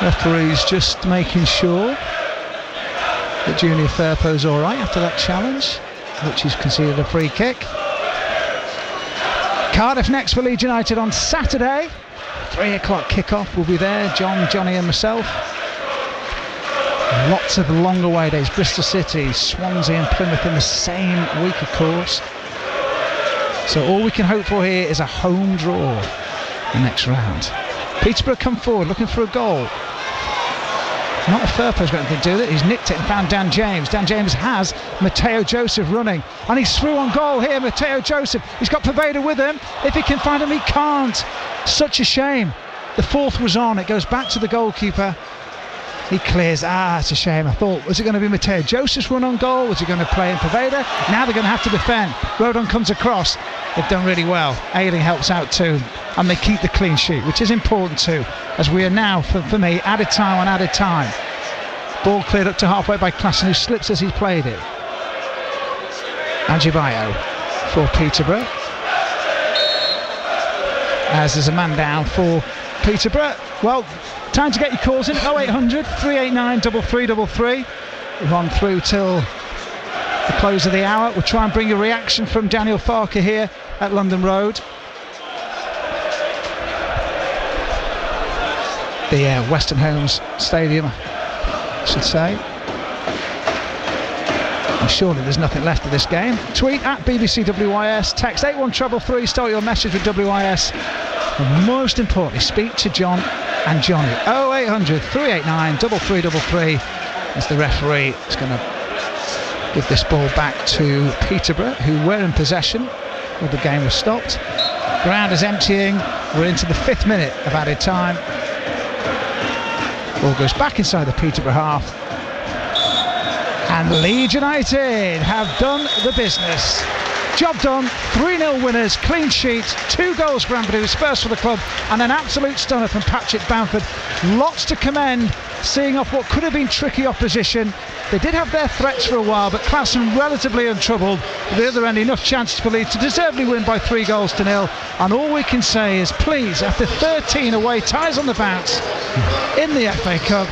Referee's just making sure that Junior Firpo's all right after that challenge, which is considered a free kick. Cardiff next for Leeds United on Saturday. 3 o'clock kickoff. We'll be there, Johnny and myself. Lots of long away days. Bristol City, Swansea and Plymouth in the same week, of course. So all we can hope for here is a home draw the next round. Peterborough come forward looking for a goal. Not if Firpo's got anything to do with it. He's nicked it and found Dan James. Dan James has Matteo Joseph running, and he's through on goal here. Matteo Joseph, he's got Poveda with him. If he can find him, he can't. Such a shame. The fourth was on. It goes back to the goalkeeper. He clears. It's a shame. I thought, was it going to be Matteo Joseph's run on goal? Was he going to play in Poveda? Now they're going to have to defend. Rodon comes across. They've done really well. Ayling helps out too, and they keep the clean sheet, which is important too, as we are now, for me, added time on added time. Ball cleared up to halfway by Klassen, who slips as he's played it. Ajibayo for Peterborough. As there's a man down for Peterborough. Well, time to get your calls in. 0800 389 3333. We've on through till the close of the hour. We'll try and bring a reaction from Daniel Farke here at London Road. The Western Homes Stadium, I should say. And surely there's nothing left of this game. Tweet at BBC WIS, text 81333, start your message with WIS, and most importantly, speak to John and Johnny. 0800 389 3333, as the referee is going to give this ball back to Peterborough, who were in possession when the game was stopped. Ground is emptying. We're into the 5th minute of added time. Ball goes back inside the Peterborough half. And Leeds United have done the business. Job done. 3-0 winners, clean sheet, 2 goals for Ampadu, first for the club, and an absolute stunner from Patrick Bamford. Lots to commend, seeing off what could have been tricky opposition. They did have their threats for a while, but Klassen relatively untroubled. At the other end, enough chances for Leeds to deservedly win by 3-0. And all we can say is, please, after 13 away ties on the bounce in the FA Cup,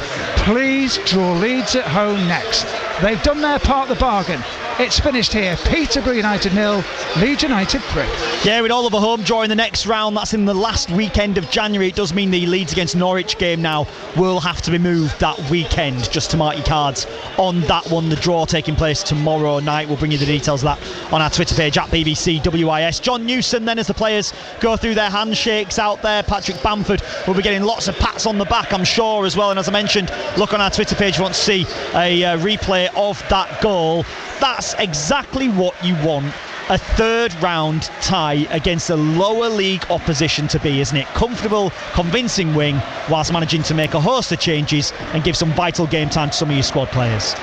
please draw Leeds at home next. They've done their part of the bargain. It's finished here. Peterborough United 0, Leeds United 3. Yeah, with Oliver home drawing the next round, that's in the last weekend of January. It does mean the Leeds against Norwich game now will have to be moved that weekend, just to mark your cards on that one. The draw taking place tomorrow night. We'll bring you the details of that on our Twitter page at BBC WIS. John Newson then, as the players go through their handshakes out there. Patrick Bamford will be getting lots of pats on the back, I'm sure, as well. And as I mentioned, look on our Twitter page if you want to see a replay of that goal. That's exactly what you want a third round tie against a lower league opposition to be, isn't it? Comfortable, convincing win, whilst managing to make a host of changes and give some vital game time to some of your squad players.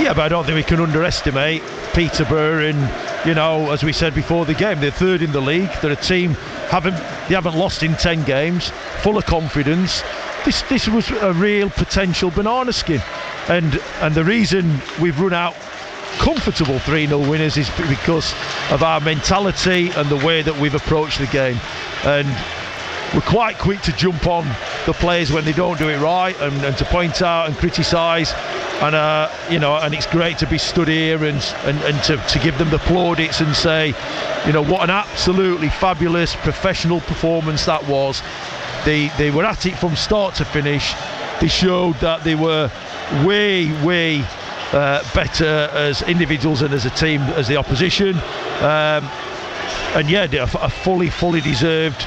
Yeah, but I don't think we can underestimate Peterborough. And, you know, as we said before the game, they're third in the league. They're a team, they haven't lost in 10 games, full of confidence. This was a real potential banana skin. And the reason we've run out comfortable 3-0 winners is because of our mentality and the way that we've approached the game. And we're quite quick to jump on the players when they don't do it right, and to point out and criticise. And you know, and it's great to be stood here and to give them the plaudits and say, you know, what an absolutely fabulous professional performance that was. They were at it from start to finish. They showed that they were way better as individuals and as a team as the opposition. And yeah, a fully deserved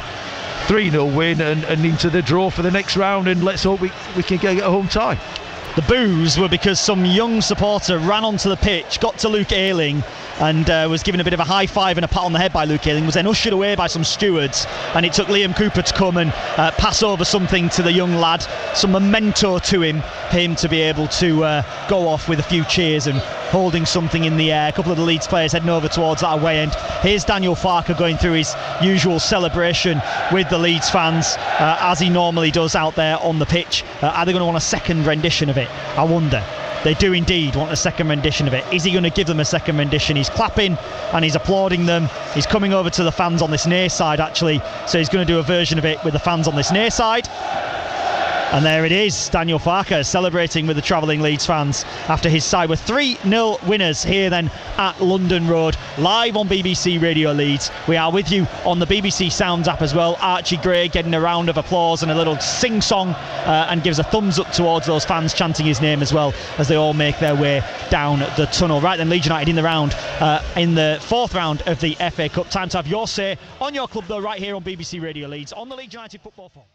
3-0 win and into the draw for the next round, and let's hope we can get a home tie. The boos were because some young supporter ran onto the pitch, got to Luke Ayling and was given a bit of a high five and a pat on the head by Luke Ayling, was then ushered away by some stewards, and it took Liam Cooper to come and pass over something to the young lad, some memento to him, for him to be able to go off with a few cheers and holding something in the air. A couple of the Leeds players heading over towards that away end. Here's Daniel Farker going through his usual celebration with the Leeds fans, as he normally does out there on the pitch. Are they going to want a second rendition of it? I wonder. They do indeed want a second rendition of it. Is he going to give them a second rendition? He's clapping and he's applauding them. He's coming over to the fans on this near side, actually, so he's going to do a version of it with the fans on this near side. And there it is, Daniel Farker celebrating with the travelling Leeds fans after his side were 3-0 winners here then at London Road, live on BBC Radio Leeds. We are with you on the BBC Sounds app as well. Archie Gray getting a round of applause and a little sing-song and gives a thumbs up towards those fans chanting his name as well as they all make their way down the tunnel. Right then, Leeds United in the round, in the fourth round of the FA Cup. Time to have your say on your club though, right here on BBC Radio Leeds on the Leeds United Football Forum.